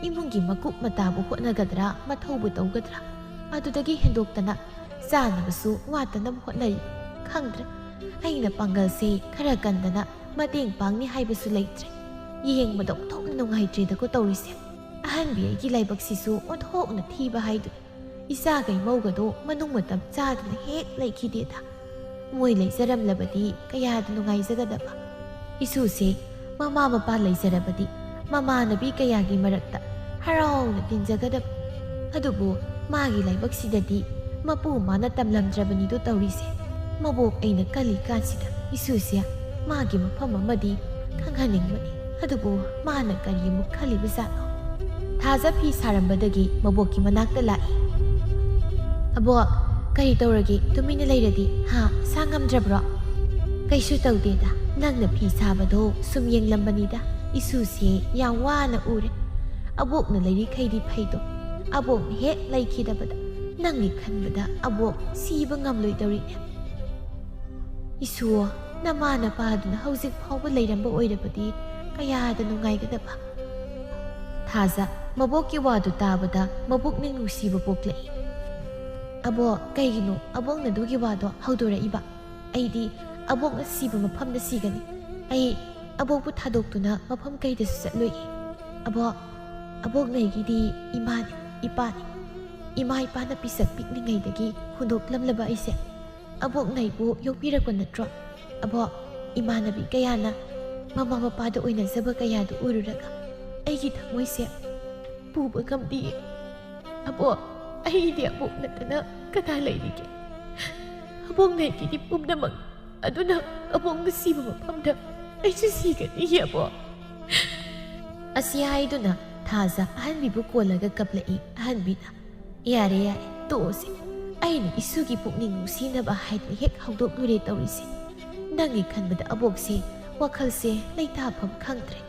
ꯏꯃꯨꯡꯒꯤ ꯃꯀꯨꯞ ꯃꯇꯥꯕꯨ ꯍꯣꯠꯅꯒꯗ꯭ꯔꯥ ꯃꯊꯧꯕꯨ ꯇꯧꯒꯗ꯭ꯔꯥ ꯑꯗꯨꯗꯒꯤ ꯍꯦꯟꯗꯣꯛꯇꯅ ꯆꯥꯅꯕꯁꯨ ꯋꯥꯠꯇꯅꯕ ꯍꯣꯠꯅꯔꯤ ꯈꯪꯗ꯭ꯔꯦ ꯑꯩꯅ ꯄꯥꯡꯒꯜꯁꯦ ꯈꯔ ꯀꯟꯗꯅ ꯃꯇꯦꯡ ꯄꯥꯡꯅꯤ ꯍꯥꯏꯕꯁꯨ ꯂꯩꯇ꯭ꯔꯦ ꯌꯦꯡꯕꯗ ꯑꯣꯟꯊꯣꯛꯅ ꯅꯨꯡꯉꯥꯏꯇ꯭ꯔꯦꯗꯀꯣ ꯇꯧꯔꯤꯁꯦ ꯑꯍꯟꯕꯤ ꯑꯩꯒꯤ ꯂꯥꯏꯕꯛꯁꯤꯁꯨ ꯑꯣꯟꯊꯣꯛꯅ ꯊꯤꯕ ꯍꯥꯏꯗꯨꯅꯤ ꯏꯆꯥꯒꯩ ꯃꯧꯒꯗꯣ ꯃꯅꯨꯡ ꯃꯇꯝ ꯆꯥꯗꯅ ꯍꯦꯛ ꯂꯩꯈꯤꯗꯦꯗ ꯃꯣꯏ ꯂꯩꯖꯔꯝꯂꯕꯗꯤ ꯀꯌꯥꯗ ꯅꯨꯡꯉꯥꯏꯖꯒꯗꯕ ꯏꯁꯨꯁꯦ ꯃꯃꯥ ꯃꯄꯥ ꯂꯩꯖꯔꯕꯗꯤ ꯃꯃꯥꯟꯅꯕꯤ ꯀꯌꯥꯒꯤ ꯃꯔꯛꯇ ꯍꯔꯥꯎꯅ ꯇꯤꯟꯖꯒꯗꯕ ꯑꯗꯨꯕꯨ ꯃꯥꯒꯤ ꯂꯥꯏꯕꯛꯁꯤꯗꯗꯤ ꯃꯄꯨ ꯃꯥꯅ ꯇꯝꯂꯝꯗ꯭ꯔꯕꯅꯤꯗꯣ ꯇꯧꯔꯤꯁꯦ ꯃꯕꯣꯛ ꯑꯩꯅ ꯀꯜꯂꯤ ꯀꯥꯟꯁꯤꯗ ꯏꯁꯨꯁꯦ ꯃꯥꯒꯤ ꯃꯐꯝ ꯑꯃꯗꯤ ꯈꯪꯍꯟꯅꯤꯡꯕꯅꯤ ꯑꯗꯨꯕꯨ ꯃꯥꯅ ꯀꯔꯤ ꯑꯃꯨꯛ ꯈꯜꯂꯤꯕ ꯖꯥꯠꯅꯣ ꯊꯥꯖ ꯐꯤ ꯁꯥꯔꯝꯕꯗꯒꯤ ꯃꯕꯣꯛꯀꯤ ꯃꯅꯥꯛꯇ ꯂꯥꯛꯏ ꯑꯕꯣꯛ ꯀꯔꯤ ꯇꯧꯔꯒꯦ ꯇꯨꯃꯤꯟꯅ ꯂꯩꯔꯗꯤ ꯍꯥ ꯁꯥ ꯉꯝꯗ꯭ꯔꯕ꯭ꯔꯣ ꯀꯩꯁꯨ ꯇꯧꯗꯦꯗ ꯅꯪꯅ ꯐꯤ ꯁꯥꯕꯗꯣ ꯁꯨꯝ ꯌꯦꯡꯂꯝꯕꯅꯤꯗ ꯏꯁꯨꯁꯦ ꯌꯥꯝ ꯋꯥꯅ ꯎꯔꯦ ꯑꯕꯣꯛꯅ ꯂꯩꯔꯤꯈꯩꯗꯤ ꯐꯩꯗꯣ ꯑꯕꯣꯛꯅ ꯍꯦꯛ ꯂꯩꯈꯤꯗꯕꯗ ꯅꯪꯒꯤ ꯈꯟꯕꯗ ꯑꯕꯣꯛ ꯁꯤꯕ ꯉꯝꯂꯣꯏꯗꯧꯔꯤꯅꯦ ꯏꯁꯨ ꯅꯃꯥ ꯅꯄꯥꯗꯨꯅ ꯍꯧꯖꯤꯛ ꯐꯥꯎꯕ ꯂꯩꯔꯝꯕ ꯑꯣꯏꯔꯕꯗꯤ ꯀꯌꯥꯗ ꯅꯨꯡꯉꯥꯏꯒꯗꯕ ꯊꯥꯖ ꯃꯕꯣꯛꯀꯤ ꯋꯥꯗꯨ ꯇꯥꯕꯗ ꯃꯕꯨꯛꯅꯤꯡ ꯅꯨꯡꯁꯤꯕ ꯄꯣꯛꯂꯛꯏ ꯑꯕꯣꯛ ꯀꯩꯒꯤꯅꯣ ꯑꯕꯣꯛꯅ ꯑꯗꯨꯒꯤ ꯋꯥꯗꯣ ꯍꯧꯗꯣꯔꯛꯏꯕ ꯑꯩꯗꯤ ꯑꯕꯣꯛꯅ ꯁꯤꯕ ꯃꯐꯝꯗ ꯁꯤꯒꯅꯤ ꯑꯩ ꯑꯕꯣꯛꯄꯨ ꯊꯥꯗꯣꯛꯇꯨꯅ ꯃꯐꯝ ꯀꯩꯗꯁꯨ ꯆꯠꯂꯣꯏ ꯑꯕꯣꯛꯅ ꯑꯩꯒꯤꯗꯤ ꯏꯃꯥꯅꯤ ꯏꯄꯥꯅꯤ ꯏꯃꯥ ꯏꯄꯥꯅ ꯄꯤꯁꯛ ꯄꯤꯛꯂꯤꯉꯩꯗꯒꯤ ꯍꯨꯟꯗꯣꯛꯂꯝꯂꯕ ꯑꯩꯁꯦ ꯑꯕꯣꯛꯅ ꯑꯩꯕꯨ ꯌꯣꯛꯄꯤꯔꯛꯄ ꯅꯠꯇ꯭ꯔꯣ ꯑꯕꯣꯛ ꯏꯃꯥꯟꯅꯕꯤ ꯀꯌꯥꯅ ꯃꯃꯥ ꯃꯄꯥꯗ ꯑꯣꯏꯅꯖꯕ ꯀꯌꯥꯗꯨ ꯎꯔꯨꯔꯒ ꯑꯩꯒꯤ ꯊꯃꯣꯏꯁꯦ ꯄꯨꯕ ꯉꯝꯗꯤꯌꯦ ꯑꯕꯣꯛ ꯑꯩꯗꯤ ꯑꯕꯣꯛ ꯅꯠꯇꯅ ꯀꯅꯥ ꯂꯩꯔꯤꯒꯦ ꯑꯕꯣꯛꯅ ꯑꯩꯒꯤꯗꯤ ꯄꯨꯝꯅꯃꯛ ꯑꯗꯨꯅ ꯑꯕꯣꯛꯅ ꯁꯤꯕ ꯃꯐꯝꯗ ꯑꯩꯁꯨ ꯁꯤꯒꯅꯤ ꯑꯕꯣꯛ ꯑꯁꯤ ꯍꯥꯏꯗꯨꯅ ꯊꯥꯖ ꯑꯍꯟꯕꯤꯕꯨ ꯀꯣꯜꯂꯒ ꯀꯞꯂꯛꯏ ꯑꯍꯟꯕꯤꯅ ꯌꯥꯔꯦ ꯌꯥꯔꯦ ꯇꯣꯛꯑꯁꯤ ꯑꯩꯅ ꯏꯁꯨꯒꯤ ꯄꯨꯛꯅꯤꯡ ꯅꯨꯡꯁꯤꯅꯕ ꯍꯥꯏꯗꯅ ꯍꯦꯛ ꯍꯧꯗꯣꯛꯂꯨꯔꯦ ꯇꯧꯔꯤꯁꯦ ꯅꯪꯒꯤ ꯈꯟꯕꯗ ꯑꯕꯣꯛꯁꯦ ꯋꯥꯈꯜꯁꯦ ꯂꯩꯇꯥꯐꯝ ꯈꯪꯗ꯭ꯔꯦ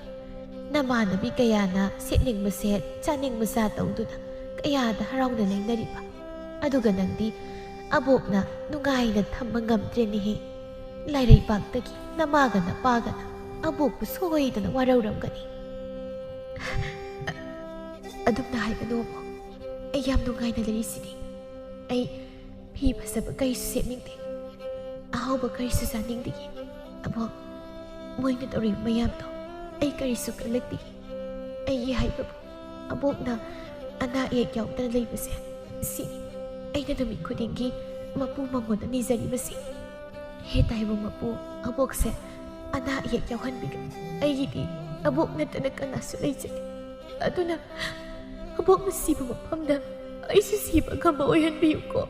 ꯅꯃꯥꯟꯅꯕꯤ ꯀꯌꯥꯅ ꯁꯦꯠꯅꯤꯡꯕ ꯁꯦꯠ ꯆꯥꯅꯤꯡꯕ ꯆꯥ ꯇꯧꯗꯨꯅ ꯀꯌꯥꯗ ꯍꯔꯥꯎꯅ ꯂꯩꯅꯔꯤꯕ ꯑꯗꯨꯒ ꯅꯪꯗꯤ ꯑꯕꯣꯛꯅ ꯅꯨꯡꯉꯥꯏꯅ ꯊꯝꯕ ꯉꯝꯗ꯭ꯔꯦꯅꯦꯍꯦ ꯂꯥꯏꯔꯩꯕꯥꯛꯇꯒꯤ ꯅꯃꯥꯒ ꯅꯄꯥꯒꯅ ꯑꯕꯣꯛꯄꯨ ꯁꯣꯏꯗꯅ ꯋꯥꯔꯧꯔꯝꯒꯅꯤ ꯑꯗꯨꯝꯅ ꯍꯥꯏꯒꯅꯨ ꯑꯕꯣꯛ ꯑꯩ ꯌꯥꯝ ꯅꯨꯡꯉꯥꯏꯅ ꯂꯩꯔꯤꯁꯤꯅꯤ ꯑꯩ ꯐꯤ ꯐꯖꯕ ꯀꯔꯤꯁꯨ ꯁꯦꯠꯅꯤꯡꯗꯦ ꯑꯍꯥꯎꯕ ꯀꯔꯤꯁꯨ ꯆꯥꯅꯤꯡꯗꯦ ꯑꯕꯣꯛ ꯃꯣꯏꯅ ꯇꯧꯔꯤꯕ ꯃꯌꯥꯝꯗꯣ ꯑꯩ ꯀꯔꯤꯁꯨ ꯈꯜꯂꯛꯇꯦ ꯑꯩꯒꯤ ꯍꯥꯏꯕꯕꯨ ꯑꯕꯣꯛꯅ ꯑꯅꯥ ꯑꯌꯦꯛ ꯌꯥꯎꯗꯅ ꯂꯩꯕꯁꯦ ꯁꯤꯅꯤ ꯑꯩꯅ ꯅꯨꯃꯤꯠ ꯈꯨꯗꯤꯡꯒꯤ ꯃꯄꯨ ꯃꯉꯣꯟꯗ ꯅꯤꯖꯔꯤꯕꯁꯤ ꯍꯦ ꯇꯥꯏꯕꯪ ꯃꯄꯨ ꯑꯕꯣꯛꯁꯦ ꯑꯅꯥ ꯑꯌꯦꯛ ꯌꯥꯎꯍꯟꯕꯤꯒꯅꯤ ꯑꯩꯒꯤꯗꯤ ꯑꯕꯣꯛ ꯅꯠꯇꯅ ꯀꯅꯥꯁꯨ ꯂꯩꯖꯗꯦ ꯑꯗꯨꯅ ꯑꯕꯣꯛꯅ ꯁꯤꯕ ꯃꯐꯝꯗ ꯑꯩꯁꯨ ꯁꯤꯕ ꯉꯝꯕ ꯑꯣꯏꯍꯟꯕꯤꯌꯨꯀꯣ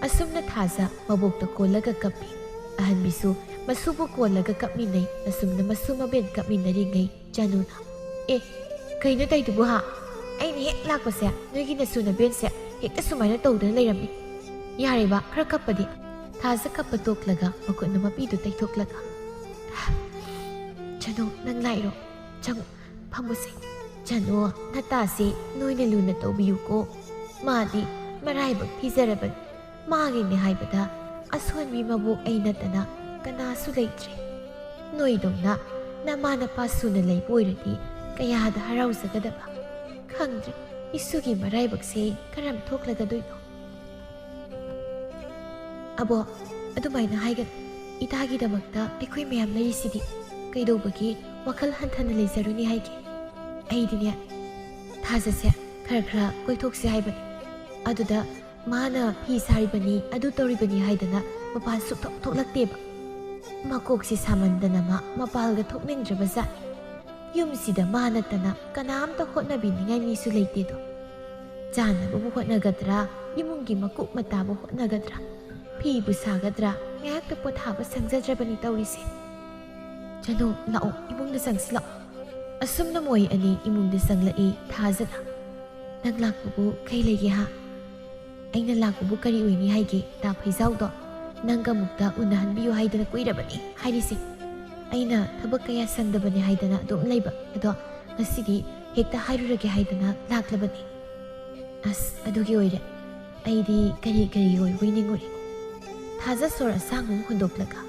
ꯑꯁꯨꯝꯅ ꯊꯥꯖ ꯃꯕꯣꯛꯇ ꯀꯣꯜꯂꯒ ꯀꯞꯄꯤ ꯑꯍꯟꯕꯤꯁꯨ ꯃꯁꯨꯕꯨ ꯀꯣꯜꯂꯒ ꯀꯞꯃꯤꯟꯅꯩ ꯑꯁꯨꯝꯅ ꯃꯁꯨ ꯃꯕꯦꯟ ꯀꯞꯃꯤꯟꯅꯔꯤꯉꯩ ꯖꯥꯅꯨꯅ ꯀꯩꯅꯣ ꯇꯧꯏꯗꯨꯕꯨ ꯍꯥ ꯑꯩꯅ ꯍꯦꯛ ꯂꯥꯛꯄꯁꯦ ꯅꯣꯏꯒꯤ ꯅꯁꯨ ꯅꯕꯦꯟꯁꯦ ꯍꯦꯛꯇ ꯁꯨꯃꯥꯏꯅ ꯇꯧꯗꯅ ꯂꯩꯔꯝꯃꯤ ꯌꯥꯔꯦꯕ ꯈꯔ ꯀꯞꯄꯗꯤ ꯊꯥꯖ ꯀꯞꯄ ꯇꯣꯛꯂꯒ ꯃꯈꯨꯠꯅ ꯃꯄꯤꯗꯨ ꯇꯩꯊꯣꯛꯂꯒ ꯖꯥꯅꯨ ꯅꯪ ꯂꯥꯛꯏꯔꯣ ꯆꯪꯉꯨ ꯐꯝꯃꯨꯁꯦ ꯖꯥꯅꯨ ꯅꯇꯥꯁꯤ ꯅꯣꯏꯅ ꯂꯨꯅ ꯇꯧꯕꯤꯌꯨꯀꯣ ꯃꯥꯗꯤ ꯃꯔꯥꯏꯕꯛ ꯊꯤꯖꯔꯕꯅꯤ ꯃꯥꯒꯤꯅꯦ ꯍꯥꯏꯕꯗ ꯑꯁꯣꯟꯕꯤ ꯃꯕꯣꯛ ꯑꯩ ꯅꯠꯇꯅ ꯀꯅꯥꯁꯨ ꯂꯩꯇ꯭ꯔꯦ ꯅꯣꯏꯗꯧꯅ ꯅꯃꯥ ꯅꯄꯥ ꯁꯨꯅ ꯂꯩꯕ ꯑꯣꯏꯔꯗꯤ ꯀꯌꯥꯗ ꯍꯔꯥꯎꯖꯒꯗꯕ ꯈꯪꯗ꯭ꯔꯦ ꯏꯁꯨꯒꯤ ꯃꯔꯥꯏꯕꯛꯁꯦ ꯀꯔꯝ ꯊꯣꯛꯂꯒꯗꯣꯏꯅꯣ ꯑꯕꯣꯛ ꯑꯗꯨꯃꯥꯏꯅ ꯍꯥꯏꯒꯅꯨ ꯏꯇꯥꯒꯤꯗꯃꯛꯇ ꯑꯩꯈꯣꯏ ꯃꯌꯥꯝ ꯂꯩꯔꯤꯁꯤꯗꯤ ꯀꯩꯗꯧꯕꯒꯤ ꯋꯥꯈꯜ ꯍꯟꯊꯅ ꯂꯩꯖꯔꯨꯅꯤ ꯍꯥꯏꯒꯦ ꯑꯩꯗꯤꯅꯦ ꯊꯥꯖꯁꯦ ꯈꯔ ꯈꯔ ꯀꯣꯏꯊꯣꯛꯁꯦ ꯍꯥꯏꯕꯅꯤ ꯑꯗꯨꯗ ꯃꯥꯅ ꯐꯤ ꯁꯥꯔꯤꯕꯅꯤ ꯑꯗꯨ ꯇꯧꯔꯤꯕꯅꯤ ꯍꯥꯏꯗꯅ ꯃꯄꯥꯟ ꯁꯨꯛꯊꯣꯛ ꯊꯣꯛꯂꯛꯇꯦꯕ ꯃꯀꯣꯛꯁꯤ ꯁꯥꯃꯟꯗꯅ ꯃꯄꯥꯜꯒ ꯊꯣꯛꯅꯤꯡꯗ꯭ꯔꯕ ꯖꯥꯠꯅꯤ ꯌꯨꯝꯁꯤꯗ ꯃꯥ ꯅꯠꯇꯅ ꯀꯅꯥꯝꯇ ꯍꯣꯠꯅꯕꯤꯅꯤꯡꯉꯥꯏ ꯃꯤꯁꯨ ꯂꯩꯇꯦꯗꯣ ꯆꯥꯅꯕꯕꯨ ꯍꯣꯠꯅꯒꯗ꯭ꯔꯥ ꯏꯃꯨꯡꯒꯤ ꯃꯀꯨꯞ ꯃꯇꯥꯕꯨ ꯍꯣꯠꯅꯒꯗ꯭ꯔꯥ ꯐꯤꯕꯨ ꯁꯥꯒꯗ꯭ꯔꯥ ꯉꯥꯏꯍꯥꯛꯇ ꯄꯣꯊꯥꯕ ꯁꯪꯖꯗ꯭ꯔꯕꯅꯤ ꯇꯧꯔꯤꯁꯦ ꯖꯥꯅꯨ ꯂꯥꯛꯑꯣ ꯏꯃꯨꯡꯗ ꯆꯪꯁꯤ ꯂꯥꯛꯑꯣ ꯑꯁꯨꯝꯅ ꯃꯣꯏ ꯑꯅꯤ ꯏꯃꯨꯡꯗ ꯆꯪꯂꯛꯏ ꯊꯥꯖꯅ ꯅꯪ ꯂꯥꯛꯄꯕꯨ ꯀꯩ ꯂꯩꯒꯦ ꯍꯥ ꯑꯩꯅ ꯂꯥꯛꯄꯕꯨ ꯀꯔꯤ ꯑꯣꯏꯅꯤ ꯍꯥꯏꯒꯦ ꯇꯥ ꯐꯩꯖꯥꯎꯗꯣ ꯅꯪꯒ ꯑꯃꯨꯛꯇ ꯎꯅꯍꯟꯕꯤꯌꯨ ꯍꯥꯏꯗꯅ ꯀꯨꯏꯔꯕꯅꯤ ꯍꯥꯏꯔꯤꯁꯦ ꯑꯩꯅ ꯊꯕꯛꯀꯌా ꯁꯪꯗꯕꯅꯤ ꯍꯥꯏꯗꯅ ꯑꯗꯨꯝ ꯂꯩꯕ ꯑꯗꯣ ꯉꯁꯤꯗꯤ ꯍꯦꯛꯇ ꯍꯥꯏꯔꯨꯔꯒꯦ ꯍꯥꯏꯗꯅ ꯂꯥꯛꯂꯕꯅꯤ ꯑꯁ ꯑꯗꯨꯒꯤ ꯑꯣꯏꯔꯦ ꯑꯩꯗꯤ ꯀꯔꯤ ꯑꯣꯏꯕꯣꯏ ꯅꯤꯡꯉꯨꯔꯦ ꯊꯥꯖ ꯁꯣꯔ ꯑꯁꯥꯡꯕ ꯑꯃ ꯍꯣꯟꯗꯣꯛꯂꯒ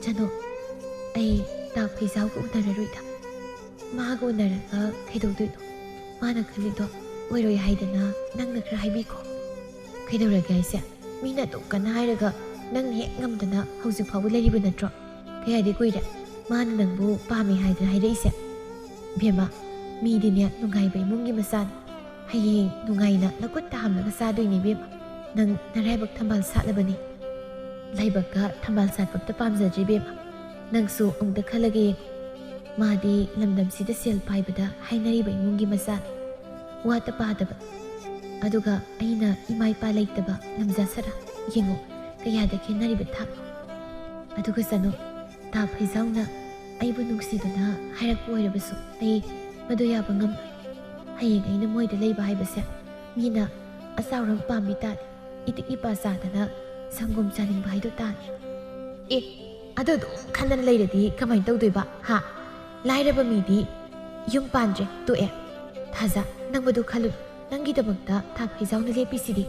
ꯖꯥꯅꯨ ꯑꯩ ꯇꯥ ꯐꯩꯖꯥꯎꯒ ꯎꯅꯔꯔꯣꯏꯗ ꯃꯥꯒ ꯎꯅꯔꯒ ꯀꯩꯗꯧꯗꯣꯏꯅꯣ ꯃꯥꯅ ꯈꯜꯂꯤꯗꯣ ꯑꯣꯏꯔꯣꯏ ꯍꯥꯏꯗꯅ ꯅꯪꯅ ꯈꯔ ꯍꯥꯏꯕꯤꯈꯣ ꯀꯩꯗꯧꯔꯒꯦ ꯍꯥꯏꯁꯦ ꯃꯤꯅ ꯑꯗꯨꯝ ꯀꯟꯅ ꯍꯥꯏꯔꯒ ꯅꯪꯅ ꯍꯦꯛ ꯉꯝꯗꯅ ꯍꯧꯖꯤꯛ ꯐꯥꯎꯕ ꯂꯩꯔꯤꯕ ꯅꯠꯇ꯭ꯔꯣ ꯀꯌꯥꯗꯤ ꯀꯨꯏꯔꯦ ꯃꯥꯅ ꯅꯪꯕꯨ ꯄꯥꯝꯃꯤ ꯍꯥꯏꯗꯅ ꯍꯥꯏꯔꯛꯏꯁꯦ ꯕꯦꯝꯃ ꯃꯤꯗꯤꯅꯦ ꯅꯨꯡꯉꯥꯏꯕ ꯏꯃꯨꯡꯒꯤ ꯃꯆꯥꯅꯤ ꯍꯌꯦꯡ ꯅꯨꯡꯉꯥꯏꯅ ꯅꯀꯨꯠꯇ ꯍꯥꯝꯂꯒ ꯆꯥꯗꯣꯏꯅꯦ ꯕꯦꯝꯃ ꯅꯪ ꯅꯔꯥꯏꯕꯛ ꯊꯝꯕꯥꯜ ꯁꯥꯠꯂꯕꯅꯤ ꯂꯥꯏꯕꯛꯀ ꯊꯝꯕꯥꯜ ꯁꯥꯠꯄꯝꯇ ꯄꯥꯝꯖꯗ꯭ꯔꯤ ꯕꯦꯝꯃ ꯅꯪꯁꯨ ꯑꯃꯨꯛꯇ ꯈꯜꯂꯒ ꯌꯦꯡꯉꯨ ꯃꯥꯗꯤ ꯂꯝꯗꯝꯁꯤꯗ ꯁꯦꯜ ꯄꯥꯏꯕꯗ ꯍꯥꯏꯅꯔꯤꯕ ꯏꯃꯨꯡꯒꯤ ꯃꯆꯥꯅꯤ ꯋꯥꯠꯇ ꯄꯥꯗꯕ ꯑꯗꯨꯒ ꯑꯩꯅ ꯏꯃꯥ ꯏꯄꯥ ꯂꯩꯇꯕ ꯂꯝꯖꯥꯁꯔꯥ ꯌꯦꯡꯉꯨ ꯀꯌꯥꯗ ꯈꯦꯟꯅꯔꯤꯕ ꯊꯥꯛꯅꯣ ꯑꯗꯨꯒ ꯖꯥꯅꯨ ꯇꯥ ꯐꯩꯖꯥꯎꯅ ꯑꯩꯕꯨ ꯅꯨꯡꯁꯤꯗꯨꯅ ꯍꯥꯏꯔꯛꯄ ꯑꯣꯏꯔꯕꯁꯨ ꯑꯩ ꯃꯗꯨ ꯌꯥꯕ ꯉꯝꯂꯣꯏ ꯍꯌꯦꯡ ꯑꯩꯅ ꯃꯣꯏꯗ ꯂꯩꯕ ꯍꯥꯏꯕꯁꯦ ꯃꯤꯅ ꯑꯆꯥꯎꯔꯝ ꯄꯥꯝꯕꯤ ꯇꯥꯅꯤ ꯏꯇꯤꯛ ꯏꯄꯥ ꯆꯥꯗꯅ ꯁꯪꯒꯣꯝ ꯆꯥꯅꯤꯡꯕ ꯍꯥꯏꯗꯣ ꯇꯥꯅꯤ ꯑꯗꯨ ꯑꯗꯨꯝ ꯈꯟꯗꯅ ꯂꯩꯔꯗꯤ ꯀꯃꯥꯏꯅ ꯇꯧꯗꯣꯏꯕ ꯍꯥ ꯂꯥꯏꯔꯕ ꯃꯤꯗꯤ ꯌꯨꯝ ꯄꯥꯟꯗ꯭ꯔꯦ ꯇꯣꯛꯑꯦ ꯊꯥꯖ ꯅꯪꯕꯗꯨ ꯈꯜꯂꯨ ꯅꯪꯒꯤꯗꯃꯛꯇ ꯊꯥ ꯐꯩꯖꯥꯎꯅ ꯂꯦꯞꯄꯤꯁꯤꯗꯤ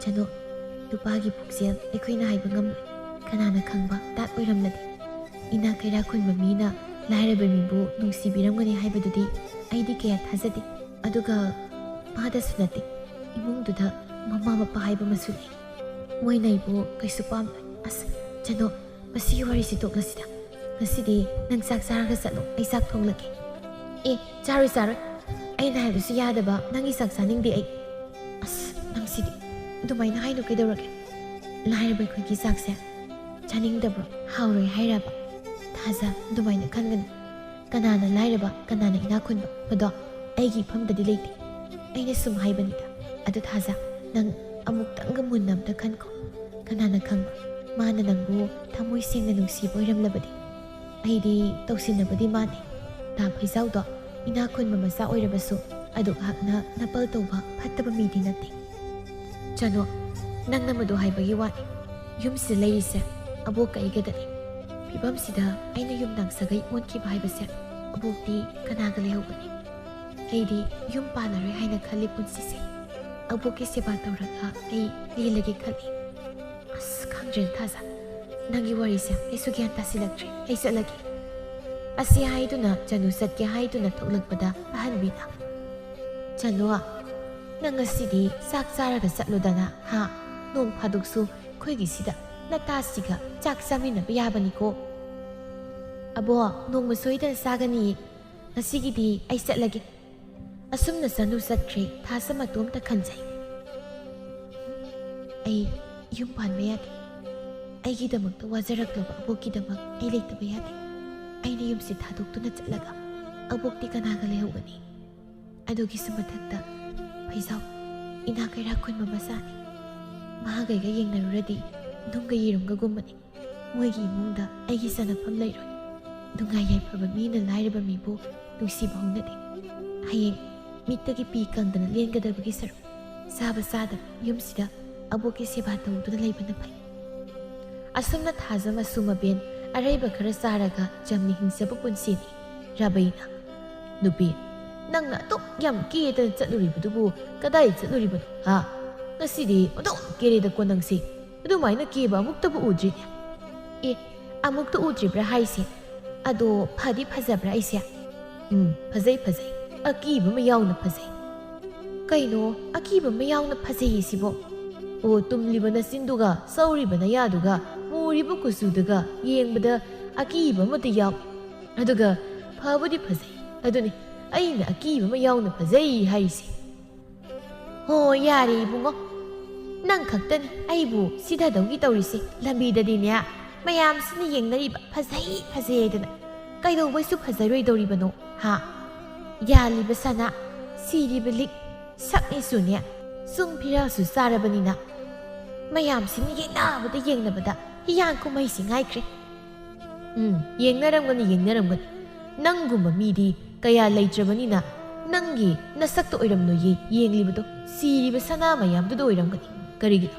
ꯆꯅꯣ ꯅꯨꯄꯥꯒꯤ ꯄꯨꯛꯆꯦꯜ ꯑꯩꯈꯣꯏꯅ ꯍꯥꯏꯕ ꯉꯝꯂꯣꯏ ꯀꯅꯥꯅ ꯈꯪꯕ ꯇꯥꯠ ꯑꯣꯏꯔꯝꯂꯗꯤ ꯏꯅꯥꯛ ꯀꯩꯔꯥꯛ ꯈꯨꯟꯕ ꯃꯤꯅ ꯂꯥꯏꯔꯕ ꯃꯤꯕꯨ ꯅꯨꯡꯁꯤꯕꯤꯔꯝꯒꯅꯤ ꯍꯥꯏꯕꯗꯨꯗꯤ ꯑꯩꯗꯤ ꯀꯌꯥ ꯊꯥꯖꯗꯦ ꯑꯗꯨꯒ ꯃꯥꯗꯁꯨ ꯅꯠꯇꯦ ꯏꯃꯨꯡꯗꯨꯗ ꯃꯃꯥ ꯃꯄꯥ ꯍꯥꯏꯕ ꯑꯃꯁꯨ ꯂꯩ ꯃꯣꯏꯅ ꯑꯩꯕꯨ ꯀꯩꯁꯨ ꯄꯥꯝꯂꯣꯏ ꯑꯁ ꯆꯅꯣ ꯃꯁꯤꯒꯤ ꯋꯥꯔꯤꯁꯤ ꯇꯣꯛꯂꯁꯤꯗ ꯉꯁꯤꯗꯤ ꯅꯪ ꯆꯥꯛ ꯆꯥꯔꯒ ꯆꯠꯂꯣ ꯑꯩ ꯆꯥꯛ ꯊꯣꯡꯂꯒꯦ ꯑꯦ ꯆꯥꯔꯣꯏ ꯑꯩꯅ ꯍꯥꯏꯕꯁꯨ ꯌꯥꯗꯕ ꯅꯪꯒꯤ ꯆꯥꯛ ꯆꯥꯅꯤꯡꯗꯦ ꯑꯩ ꯑꯁ ꯅꯪꯁꯤꯗꯤ ꯑꯗꯨꯃꯥꯏꯅ ꯍꯥꯏꯅꯨ ꯀꯩꯗꯧꯔꯒꯦ ꯂꯥꯏꯔꯕ ꯑꯩꯈꯣꯏꯒꯤ ꯆꯥꯛꯁꯦ ꯆꯥꯅꯤꯡꯗꯕ꯭ꯔꯣ ꯍꯥꯎꯔꯣꯏ ꯍꯥꯏꯔꯕ ꯊꯥꯖ ꯑꯗꯨꯃꯥꯏꯅ ꯈꯟꯒꯅꯨ ꯀꯅꯥꯅ ꯂꯥꯏꯔꯕ ꯀꯅꯥꯅ ꯏꯅꯥꯛ ꯈꯨꯟꯕ ꯃꯗꯣ ꯑꯩꯒꯤ ꯏꯐꯝꯗꯗꯤ ꯂꯩꯇꯦ ꯑꯩꯅ ꯁꯨꯝ ꯍꯥꯏꯕꯅꯤꯗ ꯑꯗꯨ ꯊꯥꯖ ꯅꯪ ꯑꯃꯨꯛꯇꯪꯒ ꯃꯨꯟꯅ ꯑꯝꯇ ꯈꯟꯈꯣ ꯀꯅꯥꯅ ꯈꯪꯕ ꯃꯥꯅ ꯅꯪꯕꯨ ꯊꯃꯣꯏ ꯁꯦꯡꯅ ꯅꯨꯡꯁꯤꯕ ꯑꯣꯏꯔꯝꯂꯕꯗꯤ ꯑꯩꯗꯤ ꯇꯧꯁꯤꯟꯅꯕꯗꯤ ꯃꯥꯟꯅꯦ ꯊꯥ ꯐꯩꯖꯥꯎꯗꯣ ꯏꯅꯥꯛ ꯈꯨꯟꯕ ꯃꯆꯥ ꯑꯣꯏꯔꯕꯁꯨ ꯑꯗꯨꯛ ꯍꯛꯅ ꯅꯄꯜ ꯇꯧꯕ ꯐꯠꯇꯕ ꯃꯤꯗꯤ ꯅꯠꯇꯦ ꯆꯅꯣ ꯅꯪꯅ ꯃꯗꯨ ꯍꯥꯏꯕꯒꯤ ꯋꯥꯅꯤ ꯌꯨꯝꯁꯤꯗ ꯂꯩꯔꯤꯁꯦ ꯑꯕꯣꯛꯀ ꯑꯩꯒꯗꯅꯤ ꯐꯤꯕꯝꯁꯤꯗ ꯑꯩꯅ ꯌꯨꯝꯅꯥꯡ ꯁꯥꯒꯩ ꯑꯣꯟꯈꯤꯕ ꯍꯥꯏꯕꯁꯦ ꯑꯕꯣꯛꯇꯤ ꯀꯅꯥꯒ ꯂꯩꯍꯧꯒꯅꯤ ꯑꯩꯗꯤ ꯌꯨꯝ ꯄꯥꯜꯂꯔꯣꯏ ꯍꯥꯏꯅ ꯈꯜꯂꯤ ꯄꯨꯟꯁꯤꯁꯦ ꯑꯕꯣꯛꯀꯤ ꯁꯦꯕꯥ ꯇꯧꯔꯒ ꯑꯩ ꯂꯦꯜꯂꯒꯦ ꯈꯜꯂꯤ ꯑꯁ ꯈꯪꯗ꯭ꯔꯦ ꯊꯥꯖ ꯅꯪꯒꯤ ꯋꯥꯔꯤꯁꯦ ꯑꯩꯁꯨ ꯒ꯭ꯌꯥꯟ ꯇꯥꯁꯤꯜꯂꯛꯇ꯭ꯔꯦ ꯑꯩ ꯆꯠꯂꯒꯦ ꯑꯁꯤ ꯍꯥꯏꯗꯨꯅ ꯆꯅꯨ ꯆꯠꯀꯦ ꯍꯥꯏꯗꯨꯅ ꯊꯣꯛꯂꯛꯄꯗ ꯑꯍꯟꯕꯤꯅ ꯆꯅꯨ ꯅꯪ ꯉꯁꯤꯗꯤ ꯆꯥꯛ ꯆꯥꯔꯒ ꯆꯠꯂꯨꯗꯅ ꯍꯥ ꯅꯣꯡ ꯐꯥꯗꯣꯛꯁꯨ ꯑꯩꯈꯣꯏꯒꯤꯁꯤꯗ ꯅꯇꯥꯁꯤꯒ ꯆꯥꯛ ꯆꯥꯃꯤꯟꯅꯕ ꯌꯥꯕꯅꯤꯀꯣ ꯑꯕꯣ ꯅꯣꯡꯃ ꯁꯣꯏꯗꯅ ꯆꯥꯒꯅꯤꯌꯦ ꯉꯁꯤꯒꯤꯗꯤ ꯑꯩ ꯆꯠꯂꯒꯦ ꯑꯁꯨꯝꯅ ꯆꯅꯨ ꯆꯠꯈ꯭ꯔꯦ ꯊꯥꯖ ꯃꯇꯣꯝꯇ ꯈꯟꯖꯩ ꯑꯩ ꯌꯨꯝ ꯄꯥꯟꯕ ꯌꯥꯗꯦ ꯑꯩꯒꯤꯗꯃꯛꯇ ꯋꯥꯖꯔꯛꯂꯕ ꯑꯕꯣꯛꯀꯤꯗꯃꯛ ꯑꯩ ꯂꯩꯇꯕ ꯌꯥꯗꯦ ꯑꯩꯅ ꯌꯨꯝꯁꯤ ꯊꯥꯗꯣꯛꯇꯨꯅ ꯆꯠꯂꯒ ꯑꯕꯣꯛꯇꯤ ꯀꯅꯥꯒ ꯂꯩꯍꯧꯒꯅꯤ ꯑꯗꯨꯒꯤꯁꯨ ꯃꯊꯛꯇ ꯐꯩꯖꯥꯎ ꯏꯅꯥꯛ ꯀꯩꯔꯥꯛ ꯈꯨꯟꯕ ꯃꯆꯥꯅꯤ ꯃꯍꯥꯛꯒꯩꯒ ꯌꯦꯡꯅꯔꯨꯔꯗꯤ ꯅꯨꯡꯒ ꯌꯦꯔꯨꯝꯒꯒꯨꯝꯕꯅꯤ ꯃꯣꯏꯒꯤ ꯏꯃꯨꯡꯗ ꯑꯩꯒꯤ ꯆꯟꯅꯐꯝ ꯂꯩꯔꯣꯏ ꯅꯨꯡꯉꯥꯏ ꯌꯥꯏꯐꯕ ꯃꯤꯅ ꯂꯥꯏꯔꯕ ꯃꯤꯕꯨ ꯅꯨꯡꯁꯤꯕ ꯍꯧꯅꯗꯦ ꯍꯌꯦꯡ ꯃꯤꯠꯇꯒꯤ ꯄꯤ ꯀꯪꯗꯅ ꯂꯦꯟꯒꯗꯕꯒꯤ ꯁꯔꯨꯛ ꯆꯥꯕ ꯆꯥꯗꯕ ꯌꯨꯝꯁꯤꯗ ꯑꯕꯣꯛꯀꯤ ꯁꯦꯕꯥ ꯇꯧꯗꯨꯅ ꯂꯩꯕꯅ ꯐꯩ ꯑꯁꯨꯝꯅ ꯊꯥꯖ ꯃꯁꯨ ꯃꯕꯦꯟ ꯑꯔꯩꯕ ꯈꯔ ꯆꯥꯔꯒ ꯆꯝꯅ ꯍꯤꯡꯖꯕ ꯄꯨꯟꯁꯤꯅꯤ ꯔꯥꯕꯩꯅ ꯅꯨꯄꯤ ꯅꯪꯅ ꯑꯗꯨꯛ ꯌꯥꯝ ꯀꯦꯗꯅ ꯆꯠꯂꯨꯔꯤꯕꯗꯨꯕꯨ ꯀꯗꯥꯏ ꯆꯠꯂꯨꯔꯤꯕꯅꯣ ꯍꯥ ꯉꯁꯤꯗꯤ ꯑꯗꯨꯝ ꯀꯦꯔꯦꯗꯀꯣ ꯅꯪꯁꯤ ꯑꯗꯨꯃꯥꯏꯅ ꯀꯦꯕ ꯑꯃꯨꯛꯇꯕꯨ ꯎꯗ꯭ꯔꯤꯅꯦ ꯑꯦ ꯑꯃꯨꯛꯇ ꯎꯗ꯭ꯔꯤꯕ꯭ꯔꯥ ꯍꯥꯏꯁꯦ ꯑꯗꯣ ꯐꯗꯤ ꯐꯖꯕ꯭ꯔꯥ ꯑꯩꯁꯦ ꯐꯖꯩ ꯑꯀꯤꯕ ꯑꯃ ꯌꯥꯎꯅ ꯐꯖꯩ ꯀꯩꯅꯣ ꯑꯀꯤꯕ ꯑꯃ ꯌꯥꯎꯅ ꯐꯖꯩꯌꯦ ꯁꯤꯕꯣ ꯑꯣ ꯇꯨꯝꯂꯤꯕ ꯅꯆꯤꯟꯗꯨꯒ ꯁꯧꯔꯤꯕ ꯅꯌꯥꯗꯨꯒ ꯃꯨꯔꯤꯕ ꯀꯨꯆꯨꯗꯨꯒ ꯌꯦꯡꯕꯗ ꯑꯀꯤꯕ ꯑꯃꯇ ꯌꯥꯎ ꯑꯗꯨꯒ ꯐꯕꯨꯗꯤ ꯐꯖꯩ ꯑꯗꯨꯅꯤ ꯑꯩꯅ ꯑꯀꯤꯕ ꯑꯃ ꯌꯥꯎꯅ ꯐꯖꯩ ꯍꯥꯏꯔꯤꯁꯦ ꯍꯣ ꯌꯥꯔꯦ ꯏꯕꯨꯡꯉꯣ ꯅꯪ ꯈꯛꯇꯅꯤ ꯑꯩꯕꯨ ꯁꯤꯙꯗꯧꯒꯤ ꯇꯧꯔꯤꯁꯦ ꯂꯝꯕꯤꯗꯗꯤꯅꯦ ꯃꯌꯥꯝꯁꯤꯅ ꯌꯦꯡꯅꯔꯤꯕ ꯐꯖꯩ ꯍꯥꯏꯗꯅ ꯀꯩꯗꯧꯕꯩꯁꯨ ꯐꯖꯔꯣꯏꯗꯧꯔꯤꯕꯅꯣ ꯍꯥ ꯌꯥꯜꯂꯤꯕ ꯁꯅꯥ ꯁꯤꯔꯤꯕ ꯂꯤꯛ ꯁꯛꯅꯤꯁꯨꯅꯦ ꯆꯨꯡ ꯐꯤꯔꯥꯜꯁꯨ ꯆꯥꯔꯕꯅꯤꯅ ꯃꯌꯥꯝꯁꯤꯅ ꯌꯦꯡꯅꯕꯗ ꯍꯤꯌꯥꯡ ꯀꯨꯝꯍꯩꯁꯤ ꯉꯥꯏꯈ꯭ꯔꯦ ꯌꯦꯡꯅꯔꯝꯒꯅꯤ ꯅꯪꯒꯨꯝꯕ ꯃꯤꯗꯤ ꯀꯌꯥ ꯂꯩꯇ꯭ꯔꯕꯅꯤꯅ ꯅꯪꯒꯤ ꯅꯁꯛꯇ ꯑꯣꯏꯔꯝꯂꯣꯏꯌꯦ ꯌꯦꯡꯂꯤꯕꯗꯣ ꯁꯤꯔꯤꯕ ꯁꯅꯥ ꯃꯌꯥꯝꯗꯨꯗ ꯑꯣꯏꯔꯝꯒꯅꯤ ꯀꯔꯤꯒꯤꯅꯣ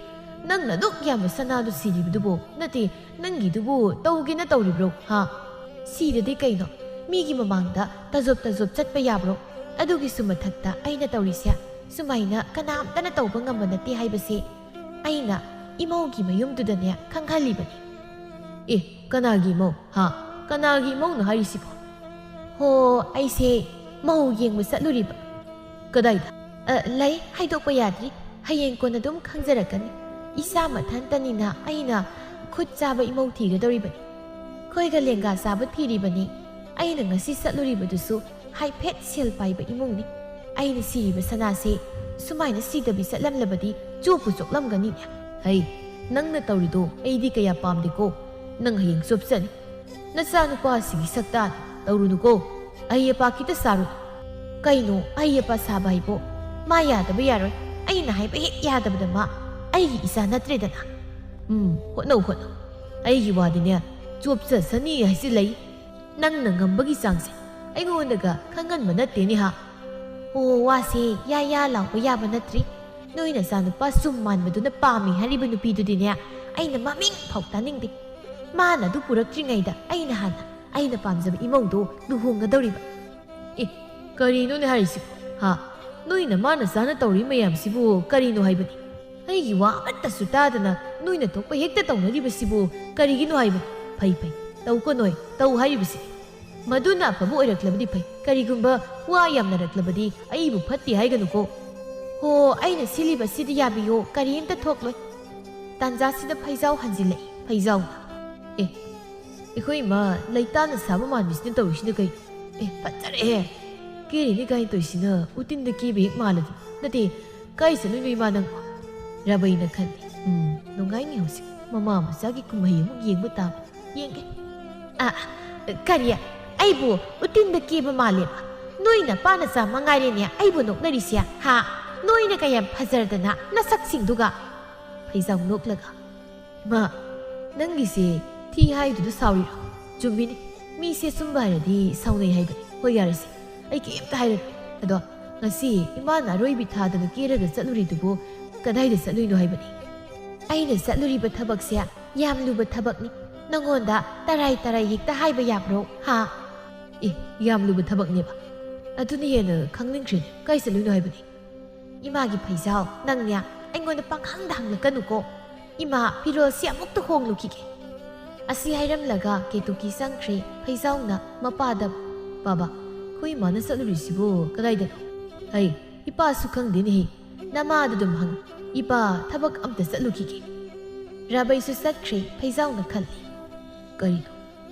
ꯅꯪꯅ ꯑꯗꯨꯛ ꯌꯥꯝꯕ ꯁꯅꯥꯗꯨ ꯁꯤꯔꯤꯕꯗꯨꯕꯨ ꯅꯠꯇꯦ ꯅꯪꯒꯤꯗꯨꯕꯨ ꯇꯧꯒꯦꯅ ꯇꯧꯔꯤꯕ꯭ꯔꯣ ꯍꯥ ꯁꯤꯔꯗꯤ ꯀꯩꯅꯣ ꯃꯤꯒꯤ ꯃꯃꯥꯡꯗ ꯇꯖꯣꯞ ꯆꯠꯄ ꯌꯥꯕ꯭ꯔꯣ ꯑꯗꯨꯒꯤꯁꯨ ꯃꯊꯛꯇ ꯑꯩꯅ ꯇꯧꯔꯤꯁꯦ ꯁꯨꯃꯥꯏꯅ ꯀꯅꯥꯝꯇꯅ ꯇꯧꯕ ꯉꯝꯕ ꯅꯠꯇꯦ ꯍꯥꯏꯕꯁꯦ ꯑꯩꯅ ꯏꯃꯧꯒꯤ ꯃꯌꯨꯝꯗꯨꯗꯅꯦ ꯈꯪꯍꯜꯂꯤꯕꯅꯤ ꯑꯦ ꯀꯅꯥꯒꯤ ꯏꯃꯧ ꯍꯥ ꯀꯅꯥꯒꯤ ꯏꯃꯧꯅꯣ ꯍꯥꯏꯔꯤꯁꯤꯕꯣ ꯍꯣ ꯑꯩꯁꯦ ꯃꯧ ꯌꯦꯡꯕ ꯆꯠꯂꯨꯔꯤꯕ ꯀꯗꯥꯏꯗ ꯂꯩ ꯍꯥꯏꯗꯣꯛꯄ ꯌꯥꯗ꯭ꯔꯤ ꯍꯌꯦꯡ ꯀꯣꯟꯅ ꯑꯗꯨꯝ ꯈꯪꯖꯔꯛꯀꯅꯤ ꯏꯆꯥ ꯃꯊꯟꯇꯅꯤꯅ ꯑꯩꯅ ꯈꯨꯠ ꯆꯥꯕ ꯏꯃꯧ ꯊꯤꯒꯗꯧꯔꯤꯕꯅꯤ ꯈꯣꯏꯒ ꯂꯦꯡꯒꯥ ꯆꯥꯕ ꯊꯤꯔꯤꯕꯅꯤ ꯑꯩꯅ ꯉꯁꯤ ꯆꯠꯂꯨꯔꯤꯕꯗꯨꯁꯨ ꯍꯥꯏꯐꯦꯠ ꯁꯦꯜ ꯄꯥꯏꯕ ꯏꯃꯨꯡꯅꯤ ꯑꯩꯅ ꯁꯤꯔꯤꯕ ꯁꯅꯥꯁꯦ ꯁꯨꯃꯥꯏꯅ ꯁꯤꯗꯕꯤ ꯆꯠꯂꯝꯂꯕꯗꯤ ꯆꯣꯞꯄꯨ ꯆꯣꯞꯂꯝꯒꯅꯤꯅꯦ ꯍꯩ ꯅꯪꯅ ꯇꯧꯔꯤꯗꯣ ꯑꯩꯗꯤ ꯀꯌꯥ ꯄꯥꯝꯗꯦꯀꯣ ꯅꯪ ꯍꯌꯦꯡ ꯆꯣꯞꯆꯅꯤ ꯅꯆꯥꯅꯨꯄꯥꯁꯤꯒꯤ ꯁꯛꯇꯥꯅꯤ ꯇꯧꯔꯨꯅꯨꯀꯣ ꯑꯍꯩ ꯑꯄꯥ ꯈꯤꯇ ꯁꯥꯔꯨ ꯀꯩꯅꯣ ꯑꯍꯩ ꯑꯄꯥ ꯁꯥꯕ ꯍꯥꯏꯕꯣ ꯃꯥ ꯌꯥꯗꯕ ꯌꯥꯔꯣꯏ ꯑꯩꯅ ꯍꯥꯏꯕ ꯍꯦꯛ ꯌꯥꯗꯕꯗ ꯃꯥ ꯑꯩꯒꯤ ꯏꯆꯥ ꯅꯠꯇ꯭ꯔꯦꯗꯅ ꯍꯣꯠꯅꯧ ꯑꯩꯒꯤ ꯋꯥꯗꯤꯅꯦ ꯆꯣꯞꯆꯁꯅꯤ ꯍꯥꯏꯖꯤꯜꯂꯩ ꯅꯪꯅ ꯉꯝꯕꯒꯤ ꯆꯥꯡꯁꯦ ꯑꯩꯉꯣꯟꯗꯒ ꯈꯪꯍꯟꯕ ꯅꯠꯇꯦꯅꯦ ꯍꯥ ꯑꯣ ꯋꯥꯁꯦ ꯌꯥ ꯂꯥꯎꯕ ꯌꯥꯕ ꯅꯠꯇ꯭ꯔꯤ ꯅꯣꯏ ꯅꯆꯥꯅꯨꯄꯥ ꯆꯨꯝ ꯃꯥꯟꯕꯗꯨꯅ ꯄꯥꯝꯃꯤ ꯍꯥꯏꯔꯤꯕ ꯅꯨꯄꯤꯗꯨꯗꯤꯅꯦ ꯑꯩꯅ ꯃꯃꯤꯡ ꯐꯥꯎ ꯇꯥꯅꯤꯡꯗꯦ ꯃꯥꯅ ꯑꯗꯨ ꯄꯨꯔꯛꯇ꯭ꯔꯤꯉꯩꯗ ꯑꯩꯅ ꯍꯥꯟꯅ ꯑꯩꯅ ꯄꯥꯝꯖꯕ ꯏꯃꯧꯗꯣ ꯂꯨꯍꯣꯡꯒꯗꯧꯔꯤꯕ ꯑꯦ ꯀꯔꯤꯅꯣꯅꯦ ꯍꯥꯏꯔꯤꯁꯤꯕꯨ ꯍꯥ ꯅꯣꯏꯅ ꯃꯥꯅ ꯆꯥꯅ ꯇꯧꯔꯤ ꯃꯌꯥꯝꯁꯤꯕꯨ ꯀꯔꯤꯅꯣ ꯍꯥꯏꯕꯅꯤ ꯑꯩꯒꯤ ꯋꯥ ꯑꯃꯠꯇꯁꯨ ꯇꯥꯗꯅ ꯅꯣꯏꯅ ꯊꯣꯛꯄ ꯍꯦꯛꯇ ꯇꯧꯅꯔꯤꯕꯁꯤꯕꯨ ꯀꯔꯤꯒꯤꯅꯣ ꯍꯥꯏꯕꯅꯤ ꯐꯩ ꯇꯧꯀꯣ ꯅꯣꯏ ꯇꯧ ꯍꯥꯏꯔꯤꯕꯁꯤꯅꯤ ꯃꯗꯨꯅ ꯑꯐꯕ ꯑꯣꯏꯔꯛꯂꯕꯗꯤ ꯐꯩ ꯀꯔꯤꯒꯨꯝꯕ ꯋꯥ ꯌꯥꯝꯅꯔꯛꯂꯕꯗꯤ ꯑꯩꯕꯨ ꯐꯠꯇꯦ ꯍꯥꯏꯒꯅꯨꯀꯣ ꯍꯣ ꯑꯩꯅ ꯁꯤꯜꯂꯤꯕꯁꯤꯗꯤ ꯌꯥꯕꯤꯌꯣ ꯀꯔꯤꯝꯇ ꯊꯣꯛꯂꯣꯏ ꯇꯥꯟꯖꯥꯁꯤꯗ ꯐꯩꯖꯥꯎ ꯍꯟꯖꯤꯜꯂꯛꯏ ꯐꯩꯖꯥꯎꯅ ꯑꯦ ꯑꯩꯈꯣꯏ ꯏꯃꯥ ꯂꯩꯇꯥꯅ ꯁꯥꯕ ꯃꯥꯟꯕꯤꯁꯤꯅ ꯇꯧꯔꯤꯁꯤꯅ ꯀꯩꯅꯣ ꯐꯖꯔꯦꯍꯦ ꯀꯦꯔꯤꯅꯤ ꯀꯥꯏꯅ ꯇꯧꯔꯤꯁꯤꯅ ꯎꯇꯤꯟꯗ ꯀꯦꯕ ꯍꯦꯛ ꯃꯥꯜꯂꯗꯤ ꯅꯠꯇꯦ ꯀꯥꯏ ꯆꯠꯂꯣꯏꯅꯣ ꯏꯃꯥ ꯅꯪꯕꯣ ꯔꯥꯕꯩꯅ ꯈꯜꯂꯤ ꯅꯨꯡꯉꯥꯏꯅꯤ ꯍꯧꯖꯤꯛ ꯃꯃꯥ ꯃꯆꯥꯒꯤ ꯀꯨꯝꯍꯩ ꯑꯃꯨꯛ ꯌꯦꯡꯕ ꯇꯥꯕ ꯌꯦꯡꯒꯦ ꯀꯔꯤ ꯑꯩꯕꯨ ꯎꯇꯤꯟꯗ ꯀꯦꯕ ꯃꯥꯜꯂꯦꯕ ꯅꯣꯏꯅ ꯄꯥꯅꯆꯥ ꯃꯉꯥꯏꯔꯦꯅꯦ ꯑꯩꯕꯨ ꯅꯣꯛꯅꯔꯤꯁꯦ ꯍꯥ ꯅꯣꯏꯅ ꯀꯌꯥꯝ ꯐꯖꯔꯗꯅ ꯅꯁꯛꯁꯤꯡꯗꯨꯒ ꯐꯩꯖꯥꯎ ꯅꯣꯛꯂꯒ ꯏꯃꯥ ꯅꯪꯒꯤꯁꯦ ꯊꯤ ꯍꯥꯏꯗꯨꯗ ꯁꯥꯎꯔꯤꯔꯣ ꯆꯨꯝꯃꯤꯅꯤ ꯃꯤꯁꯦ ꯁꯨꯝꯕ ꯍꯥꯏꯔꯗꯤ ꯁꯥꯎꯅꯩ ꯍꯥꯏꯕꯅꯤ ꯍꯣꯏ ꯌꯥꯔꯁꯤ ꯑꯩ ꯀꯩꯝꯇ ꯍꯥꯏꯔꯅꯨ ꯑꯗꯣ ꯉꯁꯤ ꯏꯃꯥꯅ ꯑꯔꯣꯏꯕꯤ ꯊꯥꯗꯅ ꯀꯦꯔꯒ ꯆꯠꯂꯨꯔꯤꯗꯨꯕꯨ ꯀꯗꯥꯏꯗ ꯆꯠꯂꯨꯏꯅꯣ ꯍꯥꯏꯕꯅꯤ ꯑꯩꯅ ꯆꯠꯂꯨꯔꯤꯕ ꯊꯕꯛꯁꯦ ꯌꯥꯝ ꯂꯨꯕ ꯊꯕꯛꯅꯤ ꯅꯪꯉꯣꯟꯗ ꯇꯔꯥꯏ ꯍꯦꯛꯇ ꯍꯥꯏꯕ ꯌꯥꯕ꯭ꯔꯣ ꯍꯥ ꯌꯥꯝ ꯂꯨꯕ ꯊꯕꯛꯅꯦꯕ ꯑꯗꯨꯅ ꯍꯦꯟꯅ ꯈꯪꯅꯤꯡꯈ꯭ꯔꯦꯅꯦ ꯀꯥꯏ ꯆꯠꯂꯨꯏꯅꯣ ꯍꯥꯏꯕꯅꯤ ꯏꯃꯥꯒꯤ ꯐꯩꯖꯥꯎ ꯅꯪꯅꯦ ꯑꯩꯉꯣꯟꯗ ꯄꯪꯍꯪꯗ ꯍꯪꯂꯛꯀꯅꯨꯀꯣ ꯏꯃꯥ ꯐꯤꯔꯣꯜꯁꯤ ꯑꯃꯨꯛꯇ ꯍꯣꯡꯂꯨꯈꯤꯒꯦ ꯑꯁꯤ ꯍꯥꯏꯔꯝꯂꯒ ꯀꯦꯇꯨꯀꯤ ꯆꯪꯈ꯭ꯔꯦ ꯐꯩꯖꯥꯎꯅ ꯃꯄꯥꯗ ꯕꯥꯕꯥ ꯑꯩꯈꯣꯏ ꯏꯃꯥꯅ ꯆꯠꯂꯨꯔꯤꯁꯤꯕꯨ ꯀꯗꯥꯏꯗꯅꯣ ꯍꯩ ꯏꯄꯥꯁꯨ ꯈꯪꯗꯦꯅꯦꯍꯦ ꯅꯃꯥꯗ ꯑꯗꯨꯝ ꯍꯪꯉꯨ ꯏꯄꯥ ꯊꯕꯛ ꯑꯝꯇ ꯆꯠꯂꯨꯈꯤꯒꯦ ꯔꯥꯕꯩꯁꯨ ꯆꯠꯈ꯭ꯔꯦ ꯐꯩꯖꯥꯎꯅ ꯈꯜꯂꯤ ꯀꯔꯤꯅꯣ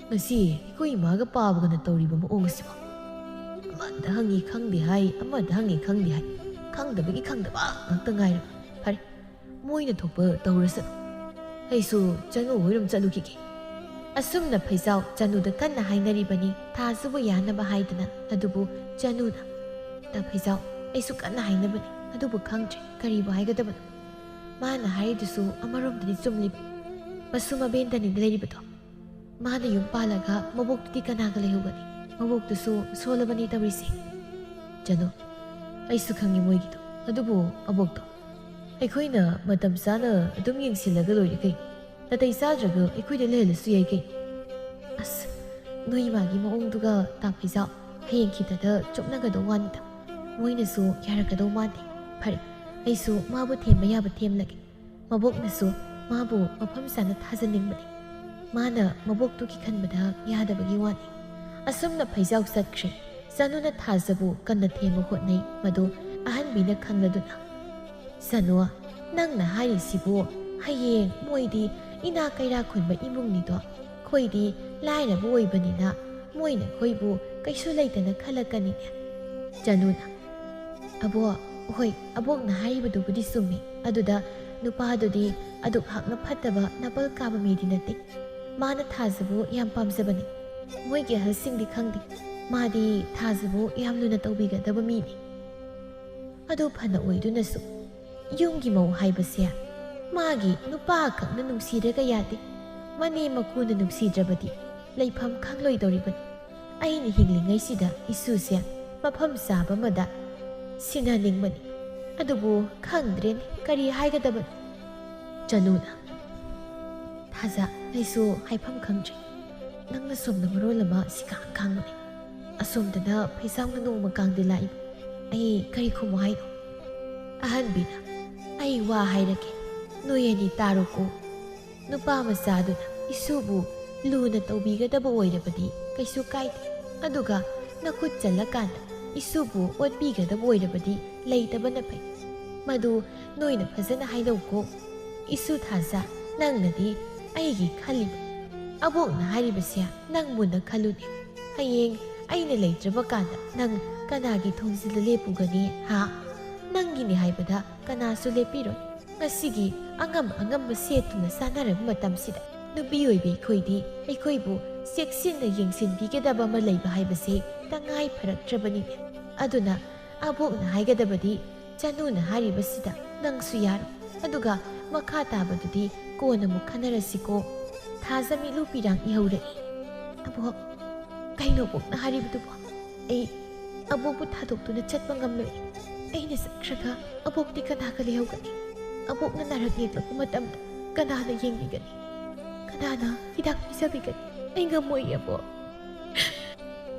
ꯉꯁꯤ ꯑꯩꯈꯣꯏ ꯏꯃꯥꯒ ꯄꯥꯕꯒꯅ ꯇꯧꯔꯤꯕ ꯃꯑꯣꯡꯁꯤꯕꯣ ꯑꯃꯗ ꯍꯪꯉꯤ ꯈꯪꯗꯦ ꯍꯥꯏ ꯑꯃꯗ ꯍꯪꯉꯤ ꯈꯪꯗꯦ ꯍꯥꯏ ꯈꯪꯗꯕꯒꯤ ꯈꯪꯗꯕ ꯉꯥꯛꯇ ꯉꯥꯏꯔꯕ ꯐꯔꯦ ꯃꯣꯏꯅ ꯊꯣꯛꯄ ꯇꯧꯔꯁꯅꯨ ꯑꯩꯁꯨ ꯆꯅꯨ ꯍꯣꯏꯔꯣꯝ ꯆꯠꯂꯨꯈꯤꯒꯦ ꯑꯁꯨꯝꯅ ꯐꯩꯖꯥꯎ ꯆꯅꯨꯗ ꯀꯟꯅ ꯍꯥꯏꯅꯔꯤꯕꯅꯤ ꯊꯥꯁꯨꯕꯨ ꯌꯥꯅꯕ ꯍꯥꯏꯗꯅ ꯑꯗꯨꯕꯨ ꯆꯅꯨꯅ ꯐꯩꯖꯥꯎ ꯑꯩꯁꯨ ꯀꯟꯅ ꯍꯥꯏꯅꯕꯅꯤ ꯑꯗꯨꯕꯨ ꯈꯪꯗ꯭ꯔꯦ ꯀꯔꯤꯕꯨ ꯍꯥꯏꯒꯗꯕꯅꯣ ꯃꯥꯅ ꯍꯥꯏꯔꯤꯗꯨꯁꯨ ꯑꯃꯔꯣꯝꯗꯗꯤ ꯆꯨꯝꯂꯤꯕ ꯃꯁꯨ ꯃꯕꯦꯟꯗꯅꯤꯅ ꯂꯩꯔꯤꯕꯗꯣ ꯃꯥꯅ ꯌꯨꯝ ꯄꯥꯜꯂꯒ ꯃꯕꯣꯛꯇꯨꯗꯤ ꯀꯅꯥꯒ ꯂꯩꯍꯧꯒꯅꯤ ꯃꯕꯣꯛꯇꯨꯁꯨ ꯁꯣꯜꯂꯕꯅꯤ ꯇꯧꯔꯤꯁꯦ ꯆꯅꯨ ꯑꯩꯁꯨ ꯈꯪꯉꯤ ꯃꯣꯏꯒꯤꯗꯣ ꯑꯗꯨꯕꯨ ꯑꯕꯣꯛꯇꯣ ꯑꯩꯈꯣꯏꯅ ꯃꯇꯝ ꯆꯥꯅ ꯑꯗꯨꯝ ꯌꯦꯡꯁꯤꯜꯂꯒ ꯂꯣꯏꯔꯦ ꯀꯩꯅꯣ ꯅꯥꯇꯩ ꯆꯥꯗ꯭ꯔꯒ ꯑꯩꯈꯣꯏꯗ ꯂꯩꯍꯜꯂꯁꯨ ꯌꯥꯏ ꯀꯩꯅꯣ ꯑꯁ ꯅꯣꯏ ꯏꯃꯥꯒꯤ ꯃꯑꯣꯡꯗꯨꯒ ꯐꯩꯖꯥꯎ ꯍꯌꯦꯡ ꯈꯤꯇꯗ ꯆꯨꯞꯅꯒꯗꯧ ꯋꯥꯅꯤꯗ ꯃꯣꯏꯅꯁꯨ ꯌꯥꯔꯛꯀꯗꯧ ꯃꯥꯟꯗꯦ ꯐꯔꯦ ꯑꯩꯁꯨ ꯃꯥꯕꯨ ꯊꯦꯝꯕ ꯌꯥꯕ ꯊꯦꯝꯂꯒꯦ ꯃꯕꯣꯛꯅꯁꯨ ꯃꯥꯕꯨ ꯃꯐꯝ ꯆꯥꯅ ꯊꯥꯖꯅꯤꯡꯕꯅꯤ ꯃꯥꯅ ꯃꯕꯣꯛꯇꯨꯒꯤ ꯈꯟꯕꯗ ꯌꯥꯗꯕꯒꯤ ꯋꯥꯅꯤ ꯑꯁꯨꯝꯅ ꯐꯩꯖꯥꯎ ꯆꯠꯈ꯭ꯔꯦ ꯆꯅꯨꯅ ꯊꯥꯖꯕꯨ ꯀꯟꯅ ꯊꯦꯝꯕ ꯍꯣꯠꯅꯩ ꯃꯗꯨ ꯑꯍꯟꯕꯤꯅ ꯈꯪꯂꯗꯨꯅ ꯆꯅꯨ ꯅꯪꯅ ꯍꯥꯏꯔꯤꯁꯤꯕꯨ ꯍꯌꯦꯡ ꯃꯣꯏꯗꯤ ꯏꯅꯥ ꯀꯩꯔꯥꯛ ꯈꯨꯟꯕ ꯏꯃꯨꯡꯅꯤꯗꯣ ꯑꯩꯈꯣꯏꯗꯤ ꯂꯥꯏꯔꯕ ꯑꯣꯏꯕꯅꯤꯅ ꯃꯣꯏꯅ ꯑꯩꯈꯣꯏꯕꯨ ꯀꯩꯁꯨ ꯂꯩꯇꯅ ꯈꯜꯂꯛꯀꯅꯤꯅꯦ ꯆꯅꯨꯅ ꯑꯕꯣꯛ ꯍꯣꯏ ꯑꯕꯣꯛꯅ ꯍꯥꯏꯔꯤꯕꯗꯨꯕꯨꯗꯤ ꯆꯨꯝꯃꯤ ꯑꯗꯨꯗ ꯅꯨꯄꯥꯗꯨꯗꯤ ꯑꯗꯨꯛ ꯍꯛꯅ ꯐꯠꯇꯕ ꯅꯥꯄꯜ ꯀꯥꯕ ꯃꯤꯗꯤ ꯅꯠꯇꯦ ꯃꯥꯅ ꯊꯥꯖꯕꯨ ꯌꯥꯝ ꯄꯥꯝꯖꯕꯅꯤ ꯃꯣꯏꯒꯤ ꯑꯍꯜꯁꯤꯡꯗꯤ ꯈꯪꯗꯦ ꯃꯥꯗꯤ ꯊꯥꯖꯕꯨ ꯌꯥꯝ ꯂꯨꯅ ꯇꯧꯕꯤꯒꯗꯕ ꯃꯤꯅꯤ ꯑꯗꯨ ꯐꯅ ꯑꯣꯏꯗꯨꯅꯁꯨ ꯌꯨꯝꯒꯤ ꯃꯧ ꯍꯥꯏꯕꯁꯦ ꯃꯥꯒꯤ ꯅꯨꯄꯥ ꯈꯛꯅ ꯅꯨꯡꯁꯤꯔꯒ ꯌꯥꯗꯦ ꯃꯅꯦ ꯃꯀꯨꯅ ꯅꯨꯡꯁꯤꯗ꯭ꯔꯕꯗꯤ ꯂꯩꯐꯝ ꯈꯪꯂꯣꯏꯗꯧꯔꯤꯕꯅꯤ ꯑꯩꯅ ꯍꯤꯡꯂꯤꯉꯩꯁꯤꯗ ꯏꯁꯨꯁꯦ ꯃꯐꯝ ꯆꯥꯕ ꯑꯃꯗ ꯁꯤꯟꯅꯅꯤꯡꯕꯅꯤ ꯑꯗꯨꯕꯨ ꯈꯪꯗ꯭ꯔꯦꯅꯦ ꯀꯔꯤ ꯍꯥꯏꯒꯗꯕꯅꯣ ꯆꯅꯨꯅ ꯊꯥꯖ ꯑꯩꯁꯨ ꯍꯥꯏꯐꯝ ꯈꯪꯗ꯭ꯔꯦ ꯅꯪꯅ ꯁꯣꯝꯗ ꯃꯔꯣꯜ ꯑꯃ ꯁꯤꯀꯥꯡ ꯈꯥꯡꯕꯅꯦ ꯑꯁꯣꯝꯗꯅ ꯐꯩꯖꯥꯎꯅ ꯅꯣꯡꯃ ꯀꯥꯡꯗ ꯂꯥꯛꯏꯕ ꯑꯩ ꯀꯔꯤ ꯈꯨꯝꯃꯨ ꯍꯥꯏꯅꯣ ꯑꯍꯟꯕꯤꯅ ꯑꯩ ꯋꯥ ꯍꯥꯏꯔꯒꯦ ꯅꯣꯏ ꯑꯅꯤ ꯇꯥꯔꯣꯀꯣ ꯅꯨꯄꯥ ꯃꯆꯥꯗꯨꯅ ꯏꯁꯨꯕꯨ ꯂꯨꯅ ꯇꯧꯕꯤꯒꯗꯕ ꯑꯣꯏꯔꯕꯗꯤ ꯀꯩꯁꯨ ꯀꯥꯏꯗꯦ ꯑꯗꯨꯒ ꯅꯈꯨꯠ ꯆꯜꯂꯀꯥꯟꯗ ꯏꯁꯨꯕꯨ ꯑꯣꯠꯄꯤꯒꯗꯕ ꯑꯣꯏꯔꯕꯗꯤ ꯂꯩꯇꯕꯅ ꯐꯩ ꯃꯗꯨ ꯅꯣꯏꯅ ꯐꯖꯅ ꯍꯥꯏꯅꯧꯀꯣ ꯏꯁꯨ ꯊꯥꯖ ꯅꯪꯅꯗꯤ ꯑꯩꯒꯤ ꯈꯜꯂꯤꯕ ꯑꯕꯣꯛꯅ ꯍꯥꯏꯔꯤꯕꯁꯦ ꯅꯪ ꯃꯨꯟꯅ ꯈꯜꯂꯨꯅꯦ ꯍꯌꯦꯡ ꯑꯩꯅ ꯂꯩꯇ꯭ꯔꯕ ꯀꯥꯟꯗ ꯅꯪ ꯀꯅꯥꯒꯤ ꯊꯣꯡꯖꯤꯜꯗ ꯂꯦꯞꯄꯨꯒꯅꯤ ꯍꯥ ꯅꯪꯒꯤꯅꯤ ꯍꯥꯏꯕꯗ ꯀꯅꯥꯁꯨ ꯂꯦꯞꯄꯤꯔꯣꯏ ꯉꯁꯤꯒꯤ ꯑꯉꯝꯕ ꯁꯦꯠꯇꯨꯅ ꯆꯥꯅꯔꯕ ꯃꯇꯝꯁꯤꯗ ꯅꯨꯄꯤ ꯑꯣꯏꯕ ꯑꯩꯈꯣꯏꯗꯤ ꯑꯩꯈꯣꯏꯕꯨ ꯆꯦꯛꯁꯤꯟꯅ ꯌꯦꯡꯁꯤꯟꯕꯤꯒꯗꯕ ꯑꯃ ꯂꯩꯕ ꯍꯥꯏꯕꯁꯦ ꯇꯉꯥꯏ ꯐꯔꯛꯇ꯭ꯔꯕꯅꯤꯅꯦ ꯑꯗꯨꯅ ꯑꯕꯣꯛꯅ ꯍꯥꯏꯒꯗꯕꯗꯤ ꯆꯅꯨꯅ ꯍꯥꯏꯔꯤꯕꯁꯤꯗ ꯅꯪꯁꯨ ꯌꯥꯔꯣ ꯑꯗꯨꯒ ꯃꯈꯥ ꯇꯥꯕꯗꯨꯗꯤ ꯀꯣꯟꯅ ꯑꯃꯨꯛ ꯈꯟꯅꯔꯁꯤꯀꯣ ꯊꯥꯖ ꯃꯤꯠꯂꯨ ꯄꯤꯔꯥꯡ ꯏꯍꯧꯔꯛꯏ ꯑꯕꯣꯛ ꯀꯩꯅꯣ ꯑꯕꯣꯛꯅ ꯍꯥꯏꯔꯤꯕꯗꯨꯕꯣ ꯑꯩ ꯑꯕꯣꯛꯄꯨ ꯊꯥꯗꯣꯛꯇꯨꯅ ꯆꯠꯄ ꯉꯝꯂꯣꯏ ꯑꯩꯅ ꯆꯠꯈ꯭ꯔꯒ ꯑꯕꯣꯛꯇꯤ ꯀꯅꯥꯒ ꯂꯩꯍꯧꯒꯅꯤ ꯑꯕꯣꯛꯅ ꯅꯥꯔꯛ ꯌꯦꯛꯂꯛꯄ ꯃꯇꯝꯗ ꯀꯅꯥꯅ ꯌꯦꯡꯕꯤꯒꯅꯤ ꯀꯅꯥꯅ ꯍꯤꯗꯥꯛ ꯄꯤꯖꯕꯤꯒꯅꯤ ꯑꯩ ꯉꯝꯃꯣꯏ ꯑꯕꯣꯛ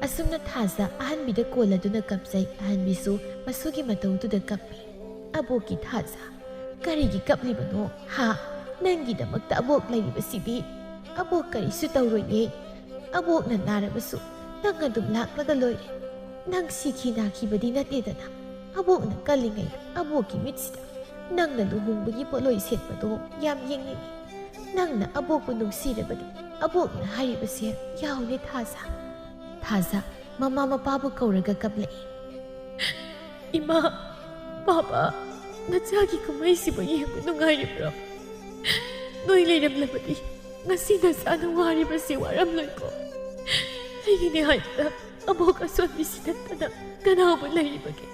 ꯑꯁꯨꯝꯅ ꯊꯥꯖ ꯑꯍꯟꯕꯤꯗ ꯀꯣꯜꯂꯗꯨꯅ ꯀꯞꯆꯩ ꯑꯍꯟꯕꯤꯁꯨ ꯃꯁꯨꯒꯤ ꯃꯇꯧꯗꯨꯗ ꯀꯞꯄꯤ ꯑꯕꯣꯛꯀꯤ ꯊꯥꯖ ꯀꯔꯤꯒꯤ ꯀꯞꯂꯤꯕꯅꯣ ꯍꯥ ꯅꯪꯒꯤꯗꯃꯛꯇ ꯑꯕꯣꯛ ꯂꯩꯔꯤꯕꯁꯤꯗꯤ ꯑꯕꯣꯛ ꯀꯔꯤꯁꯨ ꯇꯧꯔꯣꯏꯌꯦ ꯑꯕꯣꯛꯅ ꯅꯥꯔꯕꯁꯨ ꯅꯪ ꯑꯗꯨꯝ ꯂꯥꯛꯂꯒ ꯂꯣꯏꯔꯦ ꯅꯪ ꯁꯤꯈꯤ ꯅꯥꯈꯤꯕꯗꯤ ꯅꯠꯇꯦꯗꯅ ꯑꯕꯣꯛꯅ ꯀꯜꯂꯤꯉꯩꯗ ꯑꯕꯣꯛꯀꯤ ꯃꯤꯠꯁꯤꯗ ꯅꯪꯅ ꯂꯨꯍꯣꯡꯕꯒꯤ ꯄꯣꯠꯂꯣꯏ ꯁꯦꯠꯄꯗꯣ ꯌꯥꯝ ꯌꯦꯡꯅꯤꯡꯉꯤ ꯅꯪꯅ ꯑꯕꯣꯛꯄꯨ ꯅꯨꯡꯁꯤꯔꯕꯗꯤ ꯑꯕꯣꯛꯅ ꯍꯥꯏꯔꯤꯕꯁꯦ ꯌꯥꯎꯅꯦ ꯊꯥꯖ ꯊꯥꯖ ꯃꯃꯥ ꯃꯄꯥꯕꯨ ꯀꯧꯔꯒ ꯀꯞꯂꯛꯏ ꯏꯃꯥ ꯄꯥꯄꯥ ꯅꯆꯥꯒꯤ ꯀꯨꯝꯍꯩꯁꯤꯕꯨ ꯌꯦꯡꯕ ꯅꯨꯡꯉꯥꯏꯔꯤꯕ꯭ꯔꯣ ꯅꯣꯏ ꯂꯩꯔꯝꯂꯕꯗꯤ ꯉꯁꯤ ꯅꯆꯥꯅ ꯋꯥꯔꯤꯕꯁꯤ ꯋꯥꯔꯝꯂꯣꯏꯀꯣ ꯑꯩꯒꯤꯅꯦ ꯍꯥꯏꯕꯗ ꯑꯕꯣꯛ ꯑꯁꯣꯟꯕꯤꯁꯤ ꯅꯠꯇꯅ ꯀꯅꯥꯕꯨ ꯂꯩꯔꯤꯕꯒꯦ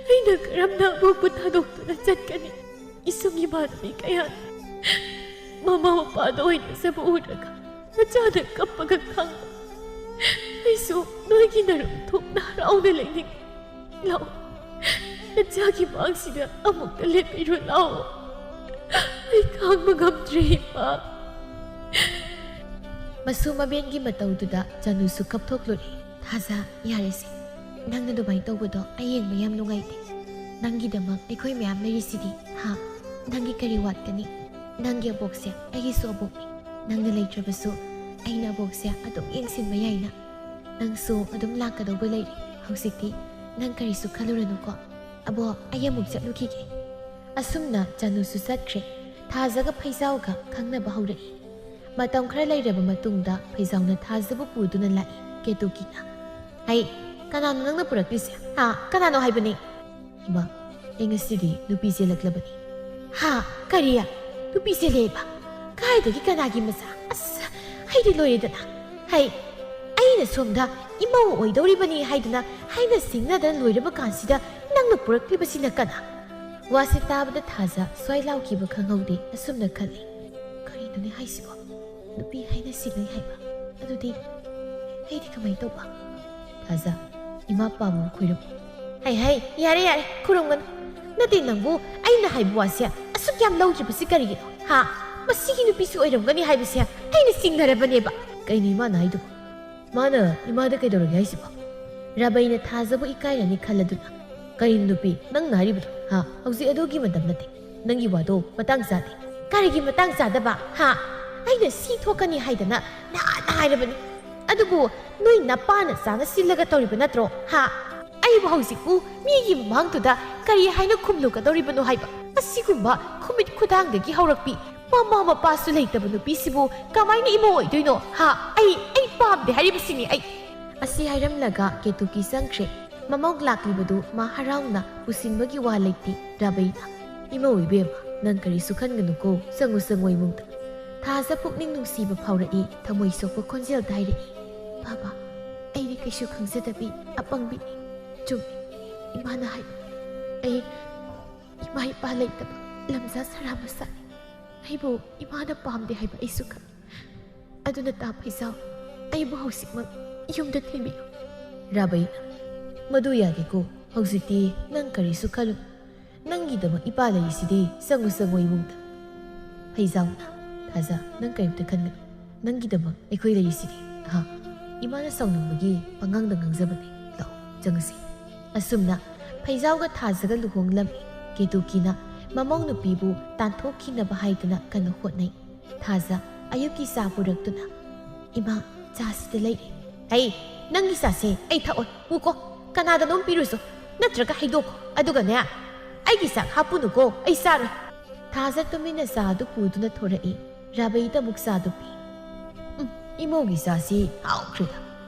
ꯑꯩꯅ ꯀꯔꯝꯅ ꯑꯕꯣꯛꯄꯨ ꯊꯥꯗꯣꯛꯇꯨꯅ ꯆꯠꯀꯅꯤ ꯏꯁꯨꯡ ꯏꯃꯥꯟꯅꯕꯤ ꯀꯌꯥꯅ ꯃꯃꯥ ꯃꯄꯥꯗ ꯑꯣꯏꯅꯖꯕ ꯎꯔꯒ ꯅꯆꯥꯅ ꯀꯞꯄꯒ ꯈꯪꯕ ꯑꯩꯁꯨ ꯅꯣꯏꯒꯤ ꯅꯔꯨꯝ ꯊꯣꯛꯅ ꯍꯔꯥꯎꯅ ꯂꯩꯅꯤꯡꯉꯤ ꯂꯥꯛꯑꯣ ꯅꯆꯥꯒꯤ ꯃꯥꯡꯁꯤꯗ ꯑꯃꯨꯛꯇ ꯂꯦꯞꯄꯤꯔꯣ ꯂꯥꯛꯑꯣ ꯑꯩ ꯈꯥꯡꯕ ꯉꯝꯗ꯭ꯔꯦ ꯏꯃꯥ ꯃꯁꯨ ꯃꯕꯦꯟꯒꯤ ꯃꯇꯧꯗꯨꯗ ꯆꯅꯨꯁꯨ ꯀꯞꯊꯣꯛꯂꯨꯔꯦ ꯊꯥꯖ ꯌꯥꯔꯦꯁꯦ ꯅꯪꯅ ꯑꯗꯨꯃꯥꯏꯅ ꯇꯧꯕꯗꯣ ꯑꯩ ꯌꯦꯡꯕ ꯌꯥꯝ ꯅꯨꯡꯉꯥꯏꯇꯦ ꯅꯪꯒꯤꯗꯃꯛ ꯑꯩꯈꯣꯏ ꯃꯌꯥꯝ ꯂꯩꯔꯤꯁꯤꯗꯤ ꯍꯥ ꯅꯪꯒꯤ ꯀꯔꯤ ꯋꯥꯠꯀꯅꯤ ꯅꯪꯒꯤ ꯑꯕꯣꯛꯁꯦ ꯑꯩꯒꯤꯁꯨ ꯑꯕꯣꯛꯅꯤ ꯅꯪꯅ ꯂꯩꯇ꯭ꯔꯕꯁꯨ ꯑꯩꯅ ꯑꯕꯣꯛꯁꯦ ꯑꯗꯨꯝ ꯌꯦꯡꯁꯤꯟꯕ ꯌꯥꯏꯅ ꯅꯪꯁꯨ ꯑꯗꯨꯝ ꯂꯥꯛꯀꯗꯧꯕ ꯂꯩꯔꯤ ꯍꯧꯖꯤꯛꯇꯤ ꯅꯪ ꯀꯔꯤꯁꯨ ꯈꯜꯂꯨꯔꯅꯨꯀꯣ ꯑꯕꯣꯛ ꯑꯩ ꯑꯃꯨꯛ ꯆꯠꯂꯨꯈꯤꯒꯦ ꯑꯁꯨꯝꯅ ꯆꯅꯨꯁꯨ ꯆꯠꯈ꯭ꯔꯦ ꯊꯥꯖꯒ ꯐꯩꯖꯥꯎꯒ ꯈꯪꯅꯕ ꯍꯧꯔꯛꯏ ꯃꯇꯝ ꯈꯔ ꯂꯩꯔꯕ ꯃꯇꯨꯡꯗ ꯐꯩꯖꯥꯎꯅ ꯊꯥꯖꯕꯨ ꯄꯨꯗꯨꯅ ꯂꯥꯛꯏ ꯀꯦꯇꯨꯀꯤꯅ ꯍꯩ ꯀꯅꯥꯅꯣ ꯅꯪꯅ ꯄꯨꯔꯛꯂꯤꯁꯦ ꯍꯥ ꯀꯅꯥꯅꯣ ꯍꯥꯏꯕꯅꯤ ꯏꯃꯥ ꯑꯩ ꯉꯁꯤꯗꯤ ꯅꯨꯄꯤ ꯆꯦꯜꯂꯛꯂꯕꯅꯤ ꯍꯥ ꯀꯔꯤ ꯅꯨꯄꯤ ꯆꯦꯜꯂꯦꯕ ꯀꯥꯏꯗꯒꯤ ꯀꯅꯥꯒꯤ ꯃꯆꯥ ꯑꯁ ꯑꯩꯗꯤ ꯂꯣꯏꯔꯦꯗꯅ ꯍꯩ ꯑꯩꯅ ꯁꯣꯝꯗ ꯏꯃꯧ ꯑꯣꯏꯗꯧꯔꯤꯕꯅꯤ ꯍꯥꯏꯗꯨꯅ ꯍꯥꯏꯅ ꯁꯤꯡꯅꯗꯅ ꯂꯣꯏꯔꯕ ꯀꯥꯟꯁꯤꯗ ꯅꯪꯅ ꯄꯨꯔꯛꯂꯤꯕꯁꯤꯅ ꯀꯅꯥ ꯋꯥꯁꯤ ꯇꯥꯕꯗ ꯊꯥꯖ ꯁ꯭ꯋꯥꯏ ꯂꯥꯎꯈꯤꯕ ꯈꯪꯍꯧꯗꯦ ꯑꯁꯨꯝꯅ ꯈꯜꯂꯤ ꯀꯔꯤꯅꯣꯅꯦ ꯍꯥꯏꯁꯤꯕꯣ ꯅꯨꯄꯤ ꯍꯥꯏꯅ ꯁꯤꯡꯅꯩ ꯍꯥꯏꯕ ꯑꯗꯨꯗꯤ ꯑꯩꯗꯤ ꯀꯃꯥꯏꯅ ꯇꯧꯕ ꯊꯥꯖ ꯏꯃꯥ ꯄꯥꯕꯨ ꯈꯣꯏꯔꯝꯃꯨ ꯍꯩ ꯍꯩ ꯌꯥꯔꯦ ꯌꯥꯔꯦ ꯈꯨꯔꯨꯝꯒꯅꯨ ꯅꯠꯇꯦ ꯅꯪꯕꯨ ꯑꯩꯅ ꯍꯥꯏꯕ ꯋꯥꯁꯦ ꯑꯁꯨꯛ ꯌꯥꯝ ꯂꯧꯗ꯭ꯔꯤꯕꯁꯤ ꯀꯔꯤꯒꯤꯅꯣ ꯍꯥ ꯃꯁꯤꯒꯤ ꯅꯨꯄꯤꯁꯨ ꯑꯣꯏꯔꯝꯒꯅꯤ ꯍꯥꯏꯕꯁꯦ ꯑꯩꯅ ꯆꯤꯡꯅꯔꯕꯅꯦꯕ ꯀꯩꯅꯣ ꯏꯃꯥꯅ ꯍꯥꯏꯗꯨꯕꯣ ꯃꯥꯅ ꯏꯃꯥꯗ ꯀꯩꯗꯧꯔꯒꯦ ꯍꯥꯏꯁꯤꯕꯣ ꯔꯥꯕꯩꯅ ꯊꯥꯖꯕꯨ ꯏꯀꯥꯏꯔꯅꯤ ꯈꯜꯂꯗꯨꯅ ꯀꯔꯤꯅꯣ ꯅꯨꯄꯤ ꯅꯪꯅ ꯍꯥꯏꯔꯤꯕꯗꯣ ꯍꯥ ꯍꯧꯖꯤꯛ ꯑꯗꯨꯒꯤ ꯃꯇꯝ ꯅꯠꯇꯦ ꯅꯪꯒꯤ ꯋꯥꯗꯣ ꯃꯇꯥꯡ ꯆꯥꯗꯦ ꯀꯔꯤꯒꯤ ꯃꯇꯥꯡ ꯆꯥꯗꯕ ꯍꯥ ꯑꯩꯅ ꯁꯤ ꯊꯣꯛꯀꯅꯤ ꯍꯥꯏꯗꯅ ꯅꯍꯥꯟꯅ ꯍꯥꯏꯔꯕꯅꯤ ꯑꯗꯨꯕꯨ ꯅꯣꯏ ꯅꯄꯥꯅ ꯆꯥꯅ ꯁꯤꯜꯂꯒ ꯇꯧꯔꯤꯕ ꯅꯠꯇ꯭ꯔꯣ ꯍꯥ ꯑꯩꯕꯨ ꯍꯧꯖꯤꯛꯄꯨ ꯃꯤꯒꯤ ꯃꯃꯥꯡꯗꯨꯗ ꯀꯔꯤ ꯍꯥꯏꯅ ꯈꯨꯝꯂꯨꯒꯗꯧꯔꯤꯕꯅꯣ ꯍꯥꯏꯕ ꯑꯁꯤꯒꯨꯝꯕ ꯈꯨꯃꯤꯠ ꯈꯨꯗꯥꯡꯗꯒꯤ ꯍꯧꯔꯛꯄꯤ ꯃꯃꯥ ꯃꯄꯥꯁꯨ ꯂꯩꯇꯕ ꯅꯨꯄꯤꯁꯤꯕꯨ ꯀꯃꯥꯏꯅ ꯏꯃꯧ ꯑꯣꯏꯗꯣꯏꯅꯣ ꯍꯥ ꯑꯩ ꯄꯥꯝꯗꯦ ꯍꯥꯏꯔꯤꯕꯁꯤꯅꯤ ꯑꯩ ꯑꯁꯤ ꯍꯥꯏꯔꯝꯂꯒ ꯀꯦꯇꯨꯀꯤ ꯆꯪꯈ꯭ꯔꯦ ꯃꯃꯧ ꯂꯥꯛꯂꯤꯕꯗꯨ ꯃꯥ ꯍꯔꯥꯎꯅ ꯄꯨꯁꯤꯟꯕꯒꯤ ꯋꯥ ꯂꯩꯇꯦ ꯔꯥꯕꯩꯅ ꯏꯃꯧ ꯏꯕꯦꯝꯃ ꯅꯪ ꯀꯔꯤꯁꯨ ꯈꯟꯒꯅꯨꯀꯣ ꯆꯪꯉꯨ ꯆꯪꯉꯨ ꯏꯃꯨꯡꯗ ꯊꯥꯖ ꯄꯨꯛꯅꯤꯡ ꯅꯨꯡꯁꯤꯕ ꯐꯥꯎꯔꯛꯏ ꯊꯃꯣꯏ ꯁꯣꯛꯄ ꯈꯣꯟꯖꯦꯜꯗ ꯍꯥꯏꯔꯛꯏ ꯕꯥꯕꯥ ꯑꯩꯗꯤ ꯀꯩꯁꯨ ꯈꯪꯖꯗꯕꯤ ꯑꯄꯪꯕꯤꯅꯤ ꯆꯨꯝꯃꯤ ꯏꯃꯥꯅ ꯍꯥꯏꯕ ꯑꯩ ꯏꯃꯥ ꯏꯄꯥ ꯂꯩꯇꯕ ꯂꯝꯖꯥ ꯁꯔꯥ ꯃꯆꯥꯅꯤ ꯑꯩꯕꯨ ꯏꯃꯥꯅ ꯄꯥꯝꯗꯦ ꯍꯥꯏꯕ ꯑꯩꯁꯨ ꯈꯪꯏ ꯑꯗꯨꯅ ꯇꯥ ꯐꯩꯖꯥꯎ ꯑꯩꯕꯨ ꯍꯧꯖꯤꯛꯃꯛ ꯌꯨꯝꯗ ꯊꯤꯟꯕꯤꯌꯨ ꯔꯥꯕꯩꯅ ꯃꯗꯨ ꯌꯥꯗꯦꯀꯣ ꯍꯧꯖꯤꯛꯇꯤ ꯅꯪ ꯀꯔꯤꯁꯨ ꯈꯜꯂꯨ ꯅꯪꯒꯤꯗꯃꯛ ꯏꯄꯥ ꯂꯩꯔꯤꯁꯤꯗꯤ ꯆꯪꯉꯨ ꯆꯪꯉꯨ ꯏꯃꯨꯡꯗ ꯐꯩꯖꯥꯎꯅ ꯊꯥꯖ ꯅꯪ ꯀꯔꯤꯝꯇ ꯈꯟꯒꯅꯨ ꯅꯪꯒꯤꯗꯃꯛ ꯑꯩꯈꯣꯏ ꯂꯩꯔꯤꯁꯤꯗꯤ ꯍꯥ ꯏꯃꯥꯅ ꯁꯥꯎꯅꯤꯡꯕꯒꯤ ꯄꯉꯥꯡꯗ ꯉꯥꯡꯖꯕꯅꯤ ꯂꯥꯛꯑꯣ ꯆꯪꯉꯁꯤ ꯑꯁꯨꯝꯅ ꯐꯩꯖꯥꯎꯒ ꯊꯥꯖꯒ ꯂꯨꯍꯣꯡꯂꯝꯃꯤ ꯀꯦꯇꯨꯀꯤꯅ ꯃꯃꯧ ꯅꯨꯄꯤꯕꯨ ꯇꯥꯟꯊꯣꯛꯈꯤꯅꯕ ꯍꯥꯏꯗꯨꯅ ꯀꯟꯅ ꯍꯣꯠꯅꯩ ꯊꯥꯖ ꯑꯌꯨꯛꯀꯤ ꯆꯥ ꯄꯨꯔꯛꯇꯨꯅ ꯏꯃꯥ ꯆꯥꯁꯤꯗ ꯂꯩꯔꯦ ꯍꯩ ꯅꯪꯒꯤ ꯆꯥꯁꯦ ꯑꯩ ꯊꯛꯑꯣꯏ ꯄꯨꯀꯣ ꯀꯅꯥꯗꯅꯣꯝ ꯄꯤꯔꯨꯁꯨ ꯅꯠꯇ꯭ꯔꯒ ꯍꯩꯗꯣꯛꯈꯣ ꯑꯗꯨꯒꯅꯦ ꯑꯩꯒꯤ ꯆꯥꯛ ꯍꯥꯞꯄꯨꯅꯨꯀꯣ ꯑꯩ ꯆꯥꯔꯣꯏ ꯊꯥꯖ ꯇꯨꯃꯤꯟꯅ ꯆꯥꯗꯨ ꯄꯨꯗꯨꯅ ꯊꯣꯔꯛꯏ ꯔꯥꯕꯩꯗ ꯑꯃꯨꯛ ꯆꯥꯗꯨ ꯄꯤ ꯏꯃꯧꯒꯤ ꯆꯥꯁꯤ ꯍꯥꯎꯈ꯭ꯔꯦꯗ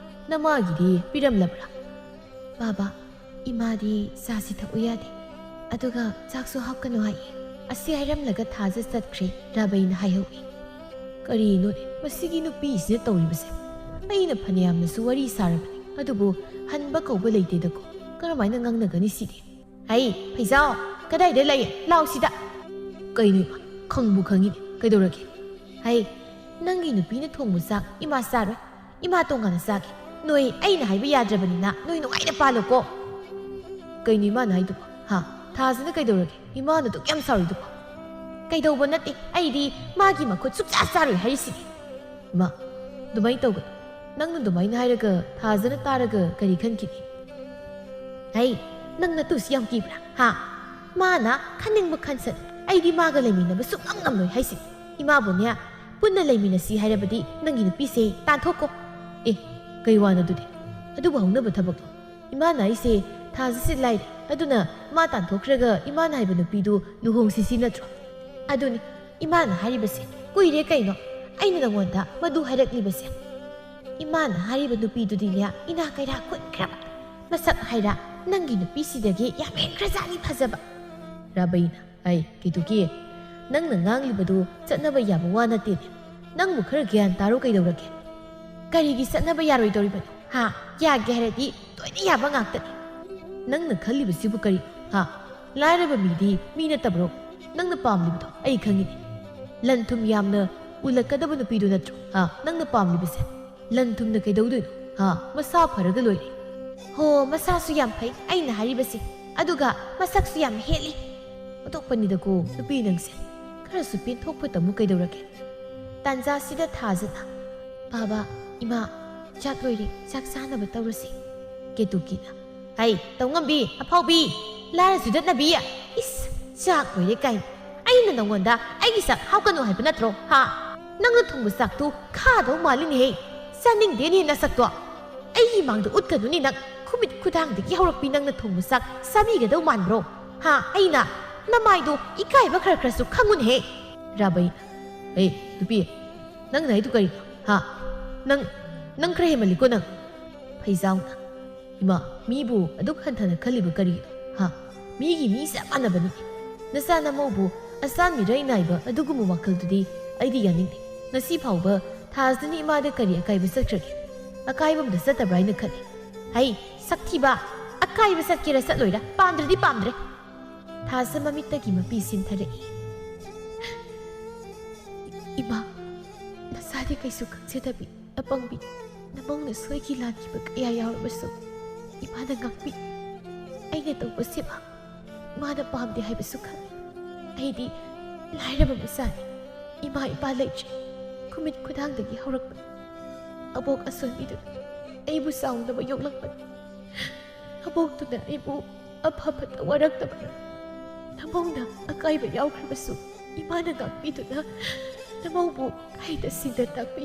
ꯅꯃꯥꯒꯤꯗꯤ ꯄꯤꯔꯝꯂꯕ꯭ꯔꯥ ꯕꯥꯕꯥ ꯏꯃꯥꯗꯤ ꯆꯥꯁꯤ ꯊꯛꯎ ꯌꯥꯗꯦ ꯑꯗꯨꯒ ꯆꯥꯛꯁꯨ ꯍꯥꯞꯀꯅꯨ ꯍꯥꯏꯌꯦ ꯑꯁꯤ ꯍꯥꯏꯔꯝꯂꯒ ꯊꯥꯖ ꯆꯠꯈ꯭ꯔꯦ ꯔꯥꯕꯩꯅ ꯍꯥꯏꯍꯧꯏ ꯀꯔꯤꯅꯣꯅꯦ ꯃꯁꯤꯒꯤ ꯅꯨꯄꯤꯁꯤꯅ ꯇꯧꯔꯤꯕꯁꯦ ꯑꯩꯅ ꯐꯅꯌꯥꯝꯅꯁꯨ ꯋꯥꯔꯤ ꯁꯥꯔꯕꯅꯤ ꯑꯗꯨꯕꯨ ꯍꯟꯕ ꯀꯧꯕ ꯂꯩꯇꯦꯗꯀꯣ ꯀꯔꯝꯍꯥꯏꯅ ꯉꯥꯡꯅꯒꯅꯤ ꯁꯤꯗꯤ ꯍꯩ ꯐꯩꯖꯥꯎ ꯀꯗꯥꯏꯗ ꯂꯩ ꯂꯥꯎ ꯁꯤꯗ ꯀꯩꯅꯣ ꯏꯃꯥ ꯈꯪꯕꯨ ꯈꯪꯉꯤꯅꯦ ꯀꯩꯗꯧꯔꯒꯦ ꯍꯩ ꯅꯪꯒꯤ ꯅꯨꯄꯤꯅ ꯊꯣꯡꯕ ꯆꯥꯛ ꯏꯃꯥ ꯆꯥꯔꯣꯏ ꯏꯃꯥ ꯇꯣꯡꯉꯥꯟꯅ ꯆꯥꯒꯦ ꯅꯣꯏ ꯑꯩꯅ ꯍꯥꯏꯕ ꯌꯥꯗ꯭ꯔꯕꯅꯤꯅ ꯅꯣꯏ ꯅꯨꯡꯉꯥꯏꯅ ꯄꯥꯜꯂꯣꯀꯣ ꯀꯩꯅꯣ ꯏꯃꯥꯅ ꯍꯥꯏꯗꯨꯕꯣ ꯍꯥ ꯊꯥꯖꯅ ꯀꯩꯗꯧꯔꯒꯦ ꯏꯃꯥꯅ ꯑꯗꯨꯛ ꯌꯥꯝ ꯁꯥꯎꯔꯤꯗꯨꯕꯣ ꯀꯩꯗꯧꯕ ꯅꯠꯇꯦ ꯑꯩꯗꯤ ꯃꯥꯒꯤ ꯃꯈꯨꯠ ꯁꯨꯛꯆꯥ ꯆꯥꯔꯣꯏ ꯍꯥꯏꯔꯤꯁꯤꯅꯤ ꯏꯃꯥ ꯑꯗꯨꯃꯥꯏꯅ ꯇꯧꯒꯅꯨ ꯅꯪꯅ ꯑꯗꯨꯃꯥꯏꯅ ꯍꯥꯏꯔꯒ ꯊꯥꯖꯅ ꯇꯥꯔꯒ ꯀꯔꯤ ꯈꯟꯈꯤꯅꯤ? ꯍꯩ ꯅꯪꯅ ꯇꯨꯁꯤ ꯌꯥꯝ ꯀꯤꯕ꯭ꯔꯥ ꯍꯥ ꯃꯥꯅ ꯈꯟꯅꯤꯡꯕ ꯈꯟꯁꯠ ꯑꯩꯗꯤ ꯃꯥꯒ ꯂꯩꯃꯤꯟꯅꯕ ꯁꯨꯡꯉꯝ ꯉꯝꯂꯣꯏ ꯍꯥꯏꯁꯤꯅꯤ ꯏꯃꯥꯕꯨꯅꯦ ꯄꯨꯟꯅ ꯂꯩꯃꯤꯟꯅꯁꯤ ꯍꯥꯏꯔꯕꯗꯤ ꯅꯪꯒꯤ ꯅꯨꯄꯤꯁꯦ ꯇꯥꯟꯊꯣꯛꯀꯣ ꯑꯦ ꯀꯩ ꯋꯥꯅꯣ ꯑꯗꯨꯗꯤ? ꯑꯗꯨꯕꯨ ꯍꯧꯅꯕ ꯊꯕꯛꯇꯣ ꯏꯃꯥꯅ ꯑꯩꯁꯦ ꯊꯥꯖꯁꯤ ꯂꯥꯏꯔꯤ ꯑꯗꯨꯅ ꯃꯥ ꯇꯥꯟꯊꯣꯛꯈ꯭ꯔꯒ ꯏꯃꯥꯅ ꯍꯥꯏꯕ ꯅꯨꯄꯤꯗꯨ ꯂꯨꯍꯣꯡꯁꯤꯁꯤ ꯅꯠꯇ꯭ꯔꯣ? ꯑꯗꯨꯅꯤ ꯏꯃꯥꯅ ꯍꯥꯏꯔꯤꯕꯁꯦ ꯀꯨꯏꯔꯦ ꯀꯩꯅꯣ ꯑꯩꯅ ꯅꯪꯉꯣꯟꯗ ꯃꯗꯨ ꯍꯥꯏꯔꯛꯂꯤꯕꯁꯦ 이만 하리바 누피두디냐 이나 가이라 꾼크라바 마삭 하이라 낭기 누피시다게 야맹크라자니 파자바 라바이나 아이 기두기 낭나 nganglibadu ꯆꯠꯅꯕ ꯌꯥꯕ ꯋꯥ ꯅꯠꯇꯦ ꯅꯪꯕꯨ ꯈꯔ ꯒ꯭ꯌꯥꯟ ꯇꯥꯔꯣ ꯀꯩꯗꯧꯔꯒꯦ ꯀꯔꯤꯒꯤ ꯆꯠꯅꯕ ꯌꯥꯔꯣꯏꯗꯧꯔꯤꯕꯅꯣ ꯍꯥ ꯌꯥꯒꯦ ꯍꯥꯏꯔꯗꯤ ꯂꯣꯏꯅ ꯌꯥꯕ ꯉꯥꯛꯇꯅꯤ ꯅꯪꯅ ꯈꯜꯂꯤꯕꯁꯤꯕꯨ ꯀꯔꯤ ꯍꯥ ꯂꯥꯏꯔꯕ ꯃꯤꯗꯤ ꯃꯤ ꯅꯠꯇꯕ꯭ꯔꯣ ꯅꯪꯅ ꯄꯥꯝꯂꯤꯕꯗꯣ ꯑꯩ ꯈꯪꯉꯤꯅꯤ ꯂꯟ ꯊꯨꯝ ꯌꯥꯝꯅ ꯎꯜꯂꯛꯀꯗꯕ ꯅꯨꯄꯤꯗꯨ ꯅꯠꯇ꯭ꯔꯣ ꯍꯥ ꯅꯪꯅ ꯄꯥꯝꯂꯤꯕꯁꯦ ꯂꯟ ꯊꯨꯝꯅ ꯀꯩꯗꯧꯗꯣꯏꯅꯣ ꯍꯥ ꯃꯁꯥ ꯐꯔꯒ ꯂꯣꯏꯔꯦ ꯍꯣ ꯃꯁꯥꯁꯨ ꯌꯥꯝ ꯐꯩ ꯑꯩꯅ ꯍꯥꯏꯔꯤꯕꯁꯦ ꯑꯗꯨꯒ ꯃꯁꯛꯁꯨ ꯌꯥꯝ ꯍꯦꯜꯂꯤ ꯑꯇꯣꯞꯄꯅꯤꯗꯀꯣ ꯅꯨꯄꯤ ꯅꯪꯁꯦ ꯈꯔꯁꯨ ꯄꯦꯟꯊꯣꯛꯄ ꯇꯝꯃꯨ ꯀꯩꯗꯧꯔꯒꯦ ꯇꯥꯟꯖꯥꯁꯤꯗ ꯊꯥꯖꯅ ꯕꯥꯕꯥ ꯏꯃꯥ ꯆꯥꯛ ꯂꯣꯏꯔꯦ ꯆꯥꯛ ꯆꯥꯅꯕ ꯇꯧꯔꯁꯤ ꯀꯦꯇꯨꯀꯤꯅ ꯍꯩ ꯇꯧꯉꯝꯕꯤ ꯑꯐꯥꯎꯕꯤ ꯂꯥꯏꯔꯁꯨ ꯗꯠꯅꯕꯤ ꯏꯁ ꯆꯥꯛ ꯂꯣꯏꯔꯦ ꯀꯥꯏꯅ ꯑꯩꯅ ꯅꯪꯉꯣꯟꯗ ꯑꯩꯒꯤ ꯆꯥꯛ ꯍꯥꯎꯀꯅꯨ ꯍꯥꯏꯕ ꯅꯠꯇ꯭ꯔꯣ ꯍꯥ ꯅꯪꯅ ꯊꯣꯡꯕ ꯆꯥꯛꯇꯨ ꯈꯥꯗꯧ ꯃꯥꯜꯂꯤꯅꯦꯍꯦ ꯆꯥꯅꯤꯡꯗꯦꯅꯦ ꯅꯁꯛꯇꯣ ꯑꯩꯒꯤ ꯃꯥꯡꯗ ꯎꯠꯀꯅꯨꯅꯦ ꯅꯪ ꯈꯨꯃꯤꯠ ꯈꯨꯗꯥꯡꯗꯒꯤ ꯍꯧꯔꯛꯄꯤ ꯅꯪꯅ ꯊꯣꯡꯕ ꯆꯥꯛ ꯆꯥꯕꯤꯒꯗꯧ ꯃꯥꯟꯕ꯭ꯔꯣ ꯍꯥ ꯑꯩꯅ ꯅꯃꯥꯏꯗꯣ ꯏꯀꯥꯏꯕ ꯈꯔ ꯈꯔꯁꯨ ꯈꯪꯉꯨꯅꯦꯍꯦ ꯔꯥꯕꯩꯅ ꯑꯦ ꯅꯨꯄꯤ ꯅꯪꯅ ꯍꯥꯏꯗꯨ ꯀꯔꯤꯅꯣ ꯍꯥ ꯅꯪ ꯈꯔ ꯍꯦꯃꯜꯂꯤꯀꯣ ꯅꯪ ꯐꯩꯖꯥꯎꯅ ꯏꯃꯥ ꯃꯤꯕꯨ ꯑꯗꯨꯛ ꯍꯟꯊꯅ ꯈꯜꯂꯤꯕ ꯀꯔꯤꯒꯤꯅꯣ ꯍꯥ ꯃꯤꯒꯤ ꯃꯤ ꯆꯞ ꯃꯥꯟꯅꯕꯅꯤ ꯅꯆꯥ ꯅꯃꯧꯕꯨ ꯑꯆꯥꯟ ꯃꯤꯔꯩ ꯅꯥꯏꯕ ꯑꯗꯨꯒꯨꯝꯕ ꯋꯥꯈꯜꯗꯨꯗꯤ ꯑꯩꯗꯤ ꯌꯥꯅꯤꯡꯗꯦ ꯉꯁꯤ ꯐꯥꯎꯕ ꯊꯥꯖꯗꯅ ꯏꯃꯥꯗ ꯀꯔꯤ ꯑꯀꯥꯏꯕ ꯆꯠꯈ꯭ꯔꯒꯦ ꯑꯀꯥꯏꯕ ꯑꯃꯗ ꯆꯠꯇꯕ꯭ꯔꯥ ꯍꯥꯏꯅ ꯈꯜꯂꯤ ꯍꯩ ꯁꯛꯊꯤꯕ ꯑꯀꯥꯏꯕ ꯆꯠꯀꯦꯔꯥ ꯆꯠꯂꯣꯏꯔꯥ ꯄꯥꯝꯗ꯭ꯔꯗꯤ ꯄꯥꯝꯗ꯭ꯔꯦ ꯊꯥꯖ ꯃꯃꯤꯠꯇꯒꯤ ꯃꯄꯤ ꯁꯤꯟꯊꯔꯛꯏ ꯏꯃꯥ ꯅꯁꯥꯗꯤ ꯀꯩꯁꯨ ꯈꯪꯖꯗꯕꯤ ꯑꯄꯪꯕꯤ ꯅꯃꯧꯅ ꯁꯣꯏꯈꯤ ꯂꯥꯟꯈꯤꯕ ꯀꯌꯥ ꯌꯥꯎꯔꯕꯁꯨ ꯏꯃꯥꯅ ꯉꯥꯛꯄꯤ ꯑꯩꯅ ꯇꯧꯕ ꯁꯦꯕꯥ ꯏꯃꯥꯅ ꯄꯥꯝꯗꯦ ꯍꯥꯏꯕꯁꯨ ꯈꯪꯏ ꯑꯩꯗꯤ ꯂꯥꯏꯔꯕ ꯃꯆꯥꯅꯤ ꯏꯃꯥ ꯏꯄꯥ ꯂꯩꯇ꯭ꯔꯦ ꯈꯨꯃꯤꯠ ꯈꯨꯗꯥꯡꯗꯒꯤ ꯍꯧꯔꯛꯄ ꯑꯕꯣꯛ ꯑꯁꯣꯟꯕꯤꯗꯨꯅ ꯑꯩꯕꯨ ꯆꯥꯎꯅꯕ ꯌꯣꯛꯂꯛꯄꯅꯤ ꯑꯕꯣꯛꯇꯨꯅ ꯑꯩꯕು ꯑꯐꯕꯇ ꯋꯥꯔꯛꯇꯕꯅ ꯅꯃꯧꯅ ꯑꯀꯥꯏꯕ ꯌꯥꯎꯈ꯭ꯔꯕꯁꯨ ꯏꯃꯥꯅ ꯉꯥꯛꯄꯤꯗꯨꯅ ꯅꯃꯧꯕꯨ ꯍꯩꯇ ꯁꯤꯡꯇ ꯇꯥꯛꯄꯤ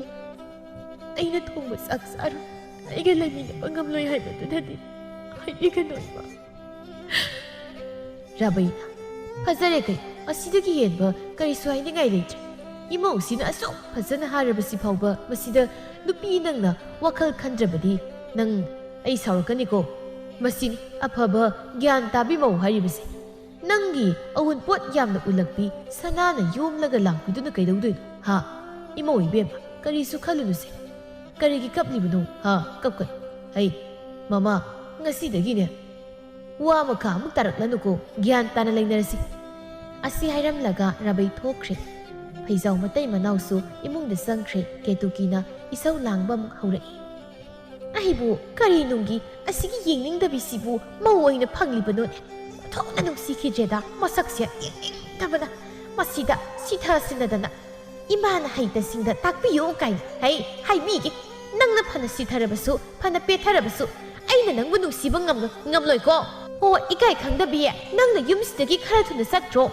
ꯑꯩꯅ ꯊꯣꯡꯕ ꯆꯥꯛ ꯆꯥꯔꯣ ꯑꯩꯒ ꯂꯩꯃꯤꯟꯅꯕ ꯉꯝꯂꯣꯏ ꯍꯥꯏꯕꯗꯨꯅꯗꯤ ꯍꯥꯏꯕꯤꯒꯅꯨ ꯏꯃꯥ ꯔꯥꯕꯩꯅ ꯐꯖꯔꯦ ꯀꯩ ꯑꯁꯤꯗꯒꯤ ꯍꯦꯟꯕ ꯀꯔꯤꯁꯨ ꯍꯥꯏꯅꯤꯡꯉꯥꯏ ꯂꯩꯇ꯭ꯔꯦ ꯏꯃꯧꯁꯤꯅ ꯑꯁꯨꯛ ꯐꯖꯅ ꯍꯥꯏꯔꯕꯁꯤ ꯐꯥꯎꯕ ꯃꯁꯤꯗ ꯅꯨꯄꯤ ꯅꯪꯅ ꯋꯥꯈꯜ ꯈꯟꯗ꯭ꯔꯕꯗꯤ ꯅꯪ ꯑꯩ ꯁꯥꯎꯔꯛꯀꯅꯤꯀꯣ ꯃꯁꯤꯅꯤ ꯑꯐꯕ ꯒ꯭ꯌꯥꯟ ꯇꯥꯕꯤ ꯃꯧ ꯍꯥꯏꯔꯤꯕꯁꯦ ꯅꯪꯒꯤ ꯑꯎꯟꯄꯣꯠ ꯌꯥꯝꯅ ꯎꯜꯂꯛꯄꯤ ꯁꯅꯥꯅ ꯌꯣꯝꯂꯒ ꯂꯥꯛꯄꯤꯗꯨꯅ ꯀꯩꯗꯧꯗꯣꯏꯅꯣ ꯍꯥ ꯏꯃꯧ ꯏꯕꯦꯝꯃ ꯀꯔꯤꯁꯨ ꯈꯜꯂꯨꯅꯨꯁꯦ ꯀꯔꯤꯒꯤ ꯀꯞꯂꯤꯕꯅꯣ ꯍꯥ ꯀꯞꯀꯅꯨ ꯍꯩ ꯃꯃꯥ ꯉꯁꯤꯗꯒꯤꯅꯦ ꯋꯥ ꯃꯈꯥ ꯑꯃꯨꯛ ꯇꯥꯔꯛꯂꯅꯨꯀꯣ ꯒ꯭ꯌꯥꯟ ꯇꯥꯅ ꯂꯩꯅꯔꯁꯤ ꯑꯁꯤ ꯍꯥꯏꯔꯝꯂꯒ ꯔꯥꯕꯩ ꯊꯣꯛꯈ꯭ꯔꯦ ꯐꯩꯖꯥꯎ ꯃꯇꯩ ꯃꯅꯥꯎꯁꯨ ꯏꯃꯨꯡꯗ ꯆꯪꯈ꯭ꯔꯦ ꯀꯦꯇꯨꯀꯤꯅ ꯏꯁꯧ ꯂꯥꯡꯕ ꯑꯃꯨꯛ ꯍꯧꯔꯛꯏ ꯑꯩꯕꯨ ꯀꯔꯤꯅꯨꯡꯒꯤ ꯑꯁꯤꯒꯤ ꯌꯦꯡꯅꯤꯡꯗꯕꯤꯁꯤꯕꯨ ꯃꯧ ꯑꯣꯏꯅ ꯐꯪꯂꯤꯕꯅꯣꯅꯦ ꯊꯣꯛꯅ ꯅꯨꯡꯁꯤꯈꯤꯗ꯭ꯔꯦꯗ ꯃꯁꯛꯁꯦ ꯌꯦꯡꯅꯤꯡꯗꯕꯅ ꯃꯁꯤꯗ ꯁꯤꯊꯁꯤꯟꯅꯗꯅ ꯏꯃꯥꯅ ꯍꯩꯇꯁꯤꯡꯗ ꯇꯥꯛꯄꯤꯌꯨ ꯀꯥꯏꯅ ꯍꯩ ꯍꯥꯏꯕꯤꯒꯦ ꯅꯪꯅ ꯐꯅ ꯁꯤꯊꯔꯕꯁꯨ ꯐꯅ ꯄꯦꯊꯔꯕꯁꯨ ꯑꯩꯅ ꯅꯪꯕꯨ ꯅꯨꯡꯁꯤꯕ ꯉꯝꯂꯣꯏꯀꯣ ꯍꯣ ꯏꯀꯥꯏ ꯈꯪꯗꯕꯤ ꯅꯪꯅ ꯌꯨꯝꯁꯤꯗꯒꯤ ꯈꯔ ꯊꯨꯅ ꯆꯠꯇ꯭ꯔꯣ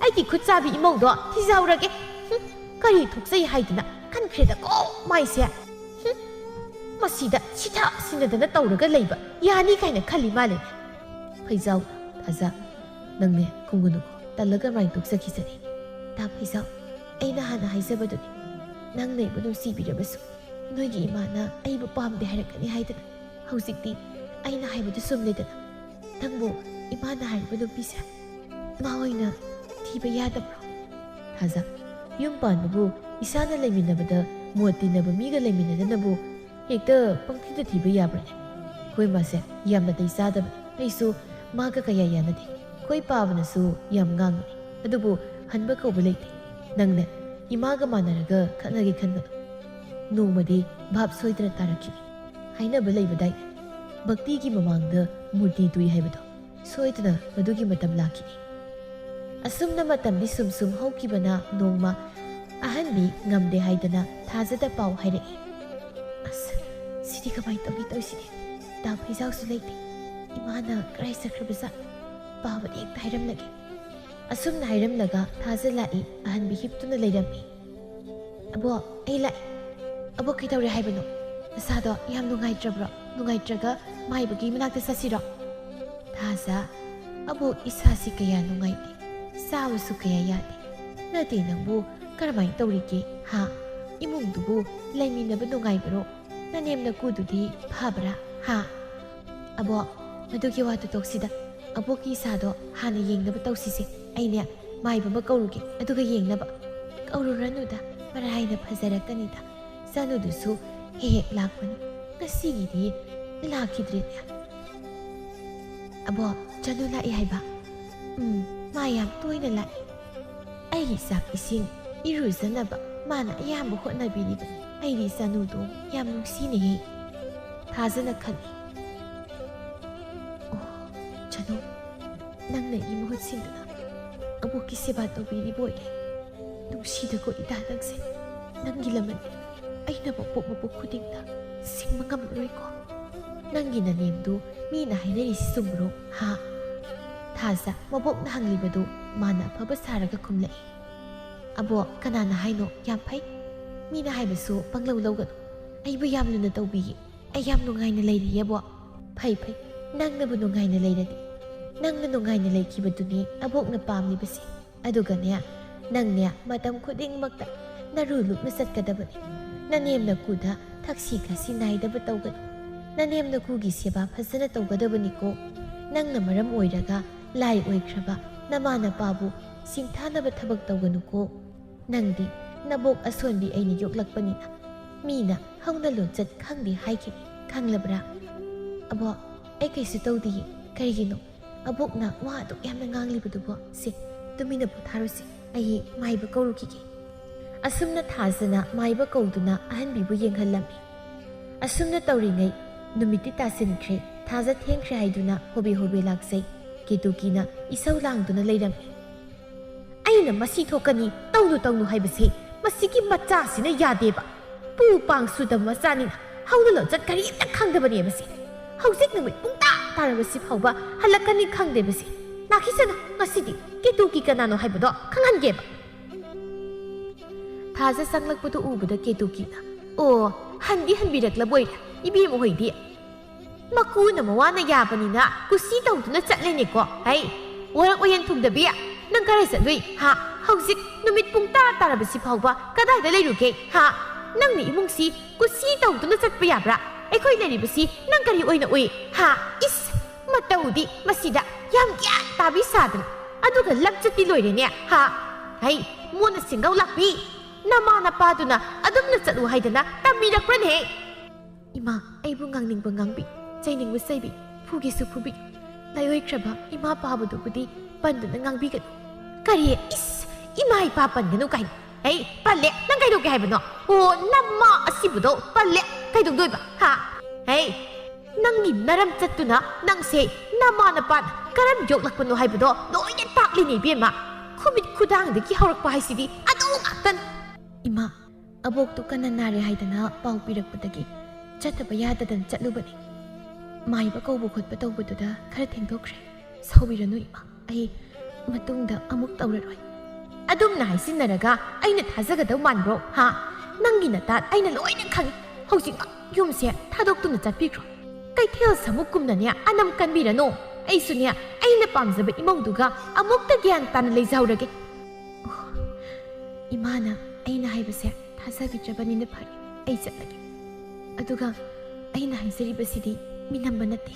ꯑꯩꯒꯤ ꯈꯨꯠꯆꯥꯕꯤ ꯏꯃꯧꯗꯣ ꯊꯤꯖꯍꯧꯔꯒꯦ ꯀꯔꯤ ꯊꯣꯛꯆꯩ ꯍꯥꯏꯗꯅ ꯀꯟꯈ꯭ꯔꯦꯗꯀꯣ ꯃꯥꯏꯁꯦ ꯃꯁꯤꯗ ꯁꯤꯊ ꯁꯤꯟꯅꯗꯅ ꯇꯧꯔꯒ ꯂꯩꯕ ꯌꯥꯅꯤ ꯀꯥꯏꯅ ꯈꯜꯂꯤ ꯃꯥꯜꯂꯦ ꯐꯩꯖꯥꯎ ꯊꯥꯖ ꯅꯪꯅꯦ ꯈꯨꯡꯒꯅꯨꯀꯣ ꯇꯜꯂꯒ ꯃꯥꯏ ꯇꯣꯛꯆꯈꯤꯁꯅꯤ ꯇꯥ ꯐꯩꯖꯥꯎ ꯑꯩꯅ ꯍꯥꯟꯅ ꯍꯥꯏꯖꯕꯗꯨꯅꯤ ꯅꯪꯅ ꯑꯩꯕꯨ ꯅꯨꯡꯁꯤꯕꯤꯔꯕꯁꯨ ꯅꯣꯏꯒꯤ ꯏꯃꯥꯅ ꯑꯩꯕꯨ ꯄꯥꯝꯗꯦ ꯍꯥꯏꯔꯛꯀꯅꯤ ꯍꯥꯏꯗꯅ ꯍꯧꯖꯤꯛꯇꯤ ꯑꯩꯅ ꯍꯥꯏꯕꯗꯨ ꯆꯨꯝꯂꯦꯗꯅ ꯅꯪꯕꯨ ꯏꯃꯥꯅ ꯍꯥꯏꯔꯤꯕ ꯅꯨꯄꯤꯁꯦ ꯃꯥ ꯑꯣꯏꯅ ꯊꯤꯕ ꯌꯥꯗꯕ꯭ꯔꯣ ꯊꯥꯖ ꯌꯨꯝ ꯄꯥꯟꯕꯕꯨ ꯏꯁꯥꯅ ꯂꯩꯃꯤꯟꯅꯕꯗ ꯃꯣꯠ ꯇꯤꯟꯅꯕ ꯃꯤꯒ ꯂꯩꯃꯤꯟꯅꯗꯅꯕꯨ ꯍꯦꯛꯇ ꯄꯪꯊꯤꯗ ꯊꯤꯕ ꯌꯥꯕ꯭ꯔꯅꯦ ꯑꯩꯈꯣꯏ ꯃꯥꯁꯦ ꯌꯥꯝꯅ ꯗꯩ ꯆꯥꯗꯕꯅꯤ ꯑꯩꯁꯨ ꯃꯥꯒ ꯀꯌꯥ ꯌꯥꯅꯗꯦ ꯑꯩꯈꯣꯏ ꯄꯥꯕꯅꯁꯨ ꯌꯥꯝ ꯉꯥꯡꯕꯅꯤ ꯑꯗꯨꯕꯨ ꯍꯟꯕ ꯀꯧꯕ ꯂꯩꯇꯦ ꯅꯪꯅꯦ ꯏꯃꯥꯒ ꯃꯥꯟꯅꯔꯒ ꯈꯠꯅꯒꯦ ꯈꯟꯕꯗꯣ ꯅꯣꯡꯃꯗꯤ ꯚꯥꯞ ꯁꯣꯏꯗꯅ ꯇꯥꯔꯛꯈꯤꯅꯤ ꯍꯥꯏꯅꯕ ꯂꯩꯕꯗꯥꯏ ꯚꯛꯇꯤꯒꯤ ꯃꯃꯥꯡꯗ ꯃꯨꯔꯇꯤ ꯇꯨꯏ ꯍꯥꯏꯕꯗꯣ ꯁꯣꯏꯗꯅ ꯃꯗꯨꯒꯤ ꯃꯇꯝ ꯂꯥꯛꯈꯤꯅꯤ ꯑꯁꯨꯝꯅ ꯃꯇꯝꯗꯤ ꯁꯨꯝ ꯍꯧꯈꯤꯕꯅ ꯅꯣꯡꯃ ꯑꯍꯟꯕꯤ ꯉꯝꯗꯦ ꯍꯥꯏꯗꯅ ꯊꯥꯖꯗ ꯄꯥꯎ ꯍꯥꯏꯔꯛꯏ ꯑꯁ ꯁꯤꯗꯤ ꯀꯃꯥꯏꯅ ꯇꯧꯅꯤ ꯇꯧꯁꯤꯗꯤ ꯗꯥ ꯐꯩꯖꯥꯎꯁꯨ ꯂꯩꯇꯦ ꯏꯃꯥꯅ ꯀꯔꯥꯏ ꯆꯠꯈ꯭ꯔꯕꯖꯥꯠ ꯄꯥꯕꯗꯤ ꯍꯦꯛꯇ ꯍꯥꯏꯔꯝꯂꯒꯦ ꯑꯁꯨꯝꯅ ꯍꯥꯏꯔꯝꯂꯒ ꯊꯥꯖ ꯂꯥꯛꯏ ꯑꯍꯟꯕꯤ ꯍꯤꯞꯇꯨꯅ ꯂꯩꯔꯝꯃꯤ ꯑꯕꯣꯛ ꯑꯩ ꯂꯥꯛꯏ ꯑꯕꯣꯛ ꯀꯩꯗꯧꯔꯦ ꯍꯥꯏꯕꯅꯣ ꯅꯁꯥꯗꯣ ꯌꯥꯝ ꯅꯨꯡꯉꯥꯏꯇ꯭ꯔꯕ꯭ꯔꯣ ꯅꯨꯡꯉꯥꯏꯇ꯭ꯔꯒ ꯃꯥꯏꯕꯒꯤ ꯃꯅꯥꯛꯇ ꯆꯠꯁꯤꯔꯣ ꯊꯥꯖ ꯑꯕꯣꯛ ꯏꯁꯥꯁꯤ ꯀꯌꯥ ꯅꯨꯡꯉꯥꯏꯇꯦ ꯆꯥꯕꯁꯨ ꯀꯌꯥ ꯌꯥꯗꯦ ꯅꯠꯇꯦ ꯅꯪꯕꯨ ꯀꯔꯝꯍꯥꯏꯅ ꯇꯧꯔꯤꯒꯦ ꯍꯥ ꯏꯃꯨꯡꯗꯨꯕꯨ ꯂꯩꯃꯤꯟꯅꯕ ꯅꯨꯡꯉꯥꯏꯕꯔꯣ ꯅꯅꯦꯝ ꯅꯀꯨꯗꯨꯗꯤ ꯐꯕ꯭ꯔꯥ ꯍꯥ ꯑꯕꯣꯛ ꯃꯗꯨꯒꯤ ꯋꯥꯗꯨ ꯇꯣꯛꯁꯤꯗ ꯑꯕꯣꯛꯀꯤ ꯏꯁꯥꯗꯣ ꯍꯥꯟꯅ ꯌꯦꯡꯅꯕ ꯇꯧꯁꯤꯁꯦ ꯑꯩꯅꯦ ꯃꯥꯏꯕ ꯑꯃ ꯀꯧꯔꯨꯒꯦ ꯑꯗꯨꯒ ꯌꯦꯡꯅꯕ ꯀꯧꯔꯨꯔꯅꯨꯗ ꯃꯔꯥꯏꯅ ꯐꯖꯔꯛꯀꯅꯤꯗ ꯆꯅꯨꯗꯨꯁꯨ ꯍꯦꯛ ꯍꯦꯛ ꯂꯥꯛꯄꯅꯤ ꯉꯁꯤꯒꯤꯗꯤ ꯂꯥꯛꯈꯤꯗ꯭ꯔꯦꯅꯦ ꯑꯕꯣꯛ ꯆꯅꯨ ꯂꯥꯛꯏ ꯍꯥꯏꯕ ꯃꯥ ꯌꯥꯝ ꯇꯣꯏꯅ ꯂꯥꯛꯏ ꯑꯩꯒꯤ ꯆꯥꯛ ꯏꯁꯤꯡ ꯏꯔꯨꯖꯅꯕ ꯃꯥꯅ ꯑꯌꯥꯝꯕ ꯍꯣꯠꯅꯕꯤꯔꯤꯕꯅꯤ ꯑꯩꯗꯤ ꯆꯅꯨꯗꯣ ꯌꯥꯝ ꯅꯨꯡꯁꯤꯅꯦꯍꯦ ꯊꯥꯖꯅ ꯈꯜꯂꯤ ꯑꯣ ꯆꯅꯨ ꯅꯪꯅ ꯑꯩꯒꯤ ꯃꯍꯨꯠ ꯁꯤꯟꯗꯨꯅ ꯑꯕꯣꯛꯀꯤ ꯁꯦꯕꯥ ꯇꯧꯕꯤꯔꯤꯕ ꯑꯣꯏꯔꯦ ꯅꯨꯡꯁꯤꯗꯀꯣ ꯏꯇꯥ ꯅꯪꯁꯦ ꯅꯪꯒꯤ ꯂꯃꯟ ꯑꯩꯅ ꯃꯄꯣꯛ ꯃꯄꯣꯛ ꯈꯨꯗꯤꯡꯗ ꯁꯤꯡꯕ ꯉꯝꯂꯔꯣꯏꯀꯣ ꯅꯪꯒꯤ ꯅꯅꯦꯝꯗꯨ ꯃꯤꯅ ꯍꯥꯏꯅꯔꯤꯁꯤ ꯆꯨꯝꯕ꯭ꯔꯣ ꯍꯥ ꯊꯥꯖ ꯃꯕꯣꯛꯅ ꯍꯪꯂꯤꯕꯗꯨ ꯃꯥꯅ ꯑꯐꯕ ꯁꯥꯔꯒ ꯈꯨꯝꯂꯛꯏ ꯑꯕꯣꯛ ꯀꯅꯥꯅ ꯍꯥꯏꯅꯣ ꯌꯥꯝ ꯐꯩ ꯃꯤꯅ ꯍꯥꯏꯕꯁꯨ ꯄꯪꯂꯧ ꯂꯧꯒꯅꯨ ꯑꯩꯕꯨ ꯌꯥꯝ ꯂꯨꯅ ꯇꯧꯕꯤꯌꯦ ꯑꯩ ꯌꯥꯝ ꯅꯨꯡꯉꯥꯏꯅ ꯂꯩꯔꯤꯌꯦ ꯑꯕꯣꯛ ꯐꯩ ꯐꯩ ꯅꯪꯅꯕꯨ ꯅꯨꯡꯉꯥꯏꯅ ꯂꯩꯔꯗꯤ ꯅꯪꯅ ꯅꯨꯡꯉꯥꯏꯅ ꯂꯩꯈꯤꯕꯗꯨꯅꯤ ꯑꯕꯣꯛꯅ ꯄꯥꯝꯂꯤꯕꯁꯤ ꯑꯗꯨꯒꯅꯦ ꯅꯪꯅꯦ ꯃꯇꯝ ꯈꯨꯗꯤꯡꯃꯛꯇ ꯅꯔꯨ ꯂꯨꯞꯅ ꯆꯠꯀꯗꯕꯅꯤ ꯅꯅꯦꯝ ꯅꯀꯨꯗ ꯊꯛꯁꯤ ꯈꯥꯁꯤ ナꯏꯗꯕ ꯇꯧꯒꯅꯨ ꯅꯅꯦꯝ ꯅꯀꯨꯒꯤ ꯁꯦꯕꯥ ꯐꯖꯅ ꯇꯧꯒꯗꯕꯅꯤꯀꯣ ꯅꯪꯅ ꯃꯔꯝ ꯑꯣꯏꯔꯒ ꯂꯥꯏ ꯑꯣꯏꯈ꯭ꯔꯕ ꯅꯃꯥ ꯅꯄꯥꯕꯨ ꯁꯤꯡꯊꯥꯅꯕ ꯊꯕꯛ ꯇꯧꯒꯅꯨꯀꯣ ꯅꯪꯗꯤ ꯅꯕꯣꯛ ꯑꯁꯣꯟꯕꯤ ꯑꯩꯅ ꯌꯣꯛꯂꯛꯄꯅꯤꯅ ꯃꯤꯅ ꯍꯧꯅ ꯂꯣꯟꯆꯠ ꯈꯪꯗꯦ ꯍꯥꯏꯈꯤꯅꯤ ꯈꯪꯂꯕ꯭ꯔꯥ ꯑꯕꯣꯛ ꯑꯩ ꯀꯩꯁꯨ ꯇꯧꯗꯤꯌꯦ ꯀꯔꯤꯒꯤꯅꯣ ꯑꯕꯣꯛꯅ ꯋꯥ ꯑꯗꯨꯛ ꯌꯥꯝꯅ ꯉꯥꯡꯂꯤꯕꯗꯨꯕꯣ ꯁꯦ ꯇꯨꯃꯤꯟꯅ ꯄꯣꯊꯥꯔꯨꯁꯤ ꯑꯩ ꯃꯥꯏꯕ ꯀꯧꯔꯨꯈꯤꯒꯦ ꯑꯁꯨꯝꯅ ꯊꯥꯖꯅ ꯃꯥꯏꯕ ꯀꯧꯗꯨꯅ ꯑꯍꯟꯕꯤꯕꯨ ꯌꯦꯡꯍꯜꯂꯝꯃꯤ ꯑꯁꯨꯝꯅ ꯇꯧꯔꯤꯉꯩ ꯅꯨꯃꯤꯠꯇꯤ ꯇꯥꯁꯤꯟꯈ꯭ꯔꯦ ꯊꯥꯖ ꯊꯦꯡꯈ꯭ꯔꯦ ꯍꯥꯏꯗꯨꯅ ꯍꯣꯕꯦ ꯍꯣꯕꯦ ꯂꯥꯛꯆꯩ ꯀꯦꯇꯨꯀꯤꯅ ꯏꯁꯧ ꯂꯥꯡꯗꯨꯅ ꯂꯩꯔꯝꯃꯤ ꯑꯩꯅ ꯃꯁꯤ ꯊꯣꯛꯀꯅꯤ ꯇꯧꯅꯨ ꯇꯧꯅꯨ ꯍꯥꯏꯕꯁꯤ ꯃꯁꯤꯒꯤ ꯃꯆꯥꯁꯤꯅ ꯌꯥꯗꯦꯕ ꯄꯨ ꯄꯥꯡ ꯁꯨꯗꯕ ꯃꯆꯥꯅꯤꯅ ꯍꯧꯅ ꯂꯣꯟꯆꯠ ꯀꯔꯤꯝꯇ ꯈꯪꯗꯕꯅꯦ ꯃꯁꯤ ꯍꯧꯖꯤꯛ ꯅꯨꯃꯤꯠ ꯄꯨꯡꯇꯥ ꯇꯥꯔꯕꯁꯤ ꯐꯥꯎꯕ ꯍꯜꯂꯛꯀꯅꯤ ꯈꯪꯗꯦꯕꯁꯤ ꯂꯥꯛꯈꯤꯁꯅꯨ ꯉꯁꯤꯗꯤ ꯀꯦꯇꯨꯀꯤ ꯀꯅꯥꯅꯣ ꯍꯥꯏꯕꯗꯣ ꯈꯪꯍꯟꯒꯦꯕ ꯊꯥꯖ ꯆꯪꯂꯛꯄꯗꯨ ꯎꯕꯗ ꯀꯦꯇꯨꯀꯤꯅ ꯑꯣ ꯍꯟꯗꯤ ꯍꯟꯕꯤꯔꯛꯂꯕꯣꯏꯔꯦ ꯏꯕꯦꯝꯃ ꯍꯣꯏꯗꯤ ꯃꯀꯨꯅ ꯃꯋꯥꯅ ꯌꯥꯕꯅꯤꯅ ꯀꯨꯁꯤ ꯇꯧꯗꯨꯅ ꯆꯠꯂꯦꯅꯦꯀꯣ ꯍꯩ ꯋꯥꯔꯛ ꯋꯥꯌꯦꯟ ꯊꯨꯡꯗꯕꯤ ꯅꯪ ꯀꯔꯥꯏ ꯆꯠꯂꯨꯏ ꯍꯥ ꯍꯧꯖꯤꯛ ꯅꯨꯃꯤꯠ ꯄꯨꯡꯇꯥ ꯇꯥꯔꯕꯁꯤ ꯐꯥꯎꯕ ꯀꯗꯥꯏꯗ ꯂꯩꯔꯨꯒꯦ ꯍꯥ ꯅꯪꯅ ꯏꯃꯨꯡꯁꯤ ꯀꯨꯁꯤ ꯇꯧꯗꯨꯅ ꯆꯠꯄ ꯌꯥꯕ꯭ꯔꯥ ꯑꯩꯈꯣꯏ ꯂꯩꯔꯤꯕꯁꯤ ꯅꯪ ꯀꯔꯤ ꯑꯣꯏꯅ ꯎꯏ ꯍꯥ ꯏꯁ ꯃꯇꯧꯗꯤ ꯃꯁꯤꯗ ꯌꯥꯝ ꯒ꯭ꯌꯥꯟ ꯇꯥꯕꯤ ꯁꯥꯗꯅ ꯑꯗꯨꯒ ꯂꯝꯆꯠꯇꯤ ꯂꯣꯏꯔꯦꯅꯦ ꯍꯥ ꯍꯩ ꯃꯣꯟꯅ ꯁꯤꯡꯒꯧ ꯂꯥꯛꯄꯤ ꯅꯃꯥ ꯅꯄꯥꯗꯨꯅ ꯑꯗꯨꯝꯅ ꯆꯠꯂꯨ ꯍꯥꯏꯗꯅ ꯇꯝꯕꯤꯔꯛꯄ꯭ꯔꯅꯦ ꯏꯃꯥ ꯑꯩꯕꯨ ꯉꯥꯡꯅꯤꯡꯕ ꯉꯥꯡꯕꯤ ꯆꯩꯅꯤꯡꯕ ꯆꯩꯕꯤ ꯐꯨꯒꯦꯁꯨ ꯐꯨꯕꯤ ꯂꯥꯏꯑꯣꯏꯈ꯭ꯔꯕ ꯏꯃꯥ ꯄꯥꯕꯗꯨꯕꯨꯗꯤ ꯄꯟꯗꯨꯅ ꯉꯥꯡꯕꯤꯒꯅꯨ ꯀꯔꯤ ꯏꯁ ꯏꯃꯥ ꯏꯄꯥ ꯄꯟꯒꯅꯨ ꯀꯥꯏꯅ ꯍꯩ ꯄꯜꯂꯦ ꯅꯪ ꯀꯩꯗꯧꯒꯦ ꯍꯥꯏꯕꯅꯣ ꯑꯣ ꯅꯃꯥ ꯑꯁꯤꯕꯨꯗꯣ ꯄꯜꯂꯦ ꯀꯩꯗꯧꯗꯣꯏꯕ ꯍꯥ ꯍꯩ ꯅꯪꯒꯤ ꯅꯔꯝ ꯆꯠꯇꯨꯅ ꯅꯪꯁꯦ ꯅꯃꯥ ꯅꯄꯥꯅ ꯀꯔꯝ ꯌꯣꯛꯂꯛꯄꯅꯣ ꯍꯥꯏꯕꯗꯣ ꯂꯣꯏꯅ ꯇꯥꯛꯂꯤꯅꯦ ꯏꯕꯦꯝꯃ ꯈꯨꯃꯤꯠ ꯈꯨꯗꯥꯡꯗꯒꯤ ꯍꯧꯔꯛꯄ ꯍꯥꯏꯁꯤꯗꯤ ꯑꯗꯨ ꯉꯥꯛꯇꯅꯤ ꯏꯃꯥ ꯑꯕꯣꯛꯇꯨ ꯀꯟꯅ ꯅꯥꯔꯦ ꯍꯥꯏꯗꯅ ꯄꯥꯎ ꯄꯤꯔꯛꯄꯗꯒꯤ ꯆꯠꯇꯕ ꯌꯥꯗꯗꯅ ꯆꯠꯂꯨꯕꯅꯤ ꯃꯥꯏꯕ ꯀꯧꯕ ꯈꯣꯠꯄ ꯇꯧꯕꯗꯨꯗ ꯈꯔ ꯊꯦꯡꯗꯣꯛꯈ꯭ꯔꯦ ꯁꯥꯎꯕꯤꯔꯅꯨ ꯏꯃꯥ ꯑꯩ ꯃꯇꯨꯡꯗ ꯑꯃꯨꯛ ꯇꯧꯔꯔꯣꯏ ꯑꯗꯨꯝꯅ ꯍꯥꯏꯁꯤꯟꯅꯔꯒ ꯑꯩꯅ ꯊꯥꯖꯒꯗꯧ माꯟꯕ꯭ꯔꯣ ꯍꯥ ꯅꯪꯒꯤ ꯅꯇꯥꯠ ꯑꯩꯅ ꯂꯣꯏꯅ ꯈꯪꯉꯤ ꯍꯧꯖꯤꯛꯃꯛ ꯌꯨꯝꯁꯦ ꯊꯥꯗꯣꯛꯇꯨꯅ ꯆꯠꯄꯤꯈ꯭ꯔꯣ ꯀꯩꯊꯦꯜ ꯁꯃꯨꯛꯀꯨꯝꯅꯅꯦ ꯑꯅꯝ ꯀꯟꯕꯤꯔꯅꯨ ꯑꯩꯁꯨꯅꯦ ꯑꯩꯅ ꯄꯥꯝꯖꯕ ꯏꯃꯧꯗꯨꯒ ꯑꯃꯨꯛꯇ ꯒ꯭ꯌꯥꯟ ꯇꯥꯅ ꯂꯩꯖꯍꯧꯔꯒꯦ ꯏꯃꯥꯅ ꯑꯩꯅ ꯍꯥꯏꯕꯁꯦ ꯊꯥꯖꯕꯤꯗ꯭ꯔꯕꯅꯤꯅ ꯐꯔꯦ ꯑꯩ ꯆꯠꯂꯒꯦ ꯑꯗꯨꯒ ꯑꯩꯅ ꯍꯥꯏꯖꯔꯤꯕꯁꯤꯗꯤ ꯃꯤꯅꯝꯕ ꯅꯠꯇꯦ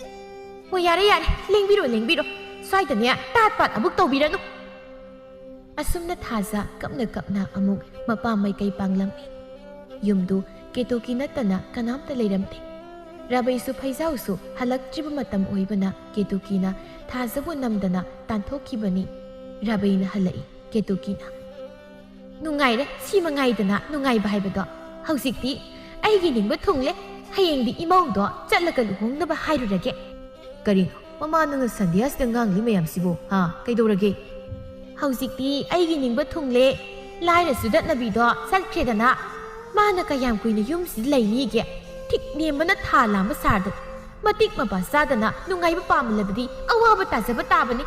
ꯍꯣꯏ ꯌꯥꯔꯦ ꯌꯥꯔꯦ ꯂꯦꯡꯕꯤꯔꯣ ꯂꯦꯡꯕꯤꯔꯣ ꯁ꯭ꯋꯥꯏꯗꯅꯦ ꯇꯥꯠ ꯄꯥꯠ ꯑꯃꯨꯛ ꯇꯧꯕꯤꯔꯅꯨ ꯑꯁꯨꯝꯅ ꯊꯥꯖ ꯀꯞꯅ ꯀꯞꯅ ꯑꯃꯨꯛ ꯃꯄꯥ ꯃꯥꯏꯀꯩ ꯄꯥꯡꯂꯝꯃꯤ ꯌꯨꯝꯗꯨ ꯀꯦꯇꯨꯀꯤ ꯅꯠꯇꯅ ꯀꯅꯥꯝꯇ ꯂꯩꯔꯝꯗꯦ ꯔꯥꯕꯩꯁꯨ ꯐꯩꯖꯥꯎꯁꯨ ꯍꯜꯂꯛꯇ꯭ꯔꯤꯕ ꯃꯇꯝ ꯑꯣꯏꯕꯅ ꯀꯦꯇꯨꯀꯤꯅ ꯊꯥꯖꯕꯨ ꯅꯝꯗꯅ तान्थोखिबनी राबैना हल्लई केतुकीना नुंगाइरे सिमा ngaइदना नुंगाइबा हाइबदो हौजिक्ति आइगी निंगबा थुंगले हयेंगदि इमौदो चललगा लुहोंगनबा हाइरुरगे करिनो ममा नंग संध्यास दंगांगलि मयामसिबो हा कैदौरगे हौजिक्ति आइगी निंगबा थुंगले लाइरा सुदतनबिदो चलख्रेदना माना कयाम कुइना युमसि लैनिगे ꯊꯤꯛ ꯅꯦꯝꯕꯅ ꯊꯥ ꯂꯥꯡꯕ ꯁꯥꯔꯗꯅ ꯃꯇꯤꯛ ꯃꯄꯥ ꯆꯥꯗꯅ ꯅꯨꯡꯉꯥꯏꯕ ꯄꯥꯝꯂꯕꯗꯤ ꯑꯋꯥꯕ ꯇꯥꯖꯕ ꯇꯥꯕꯅꯤ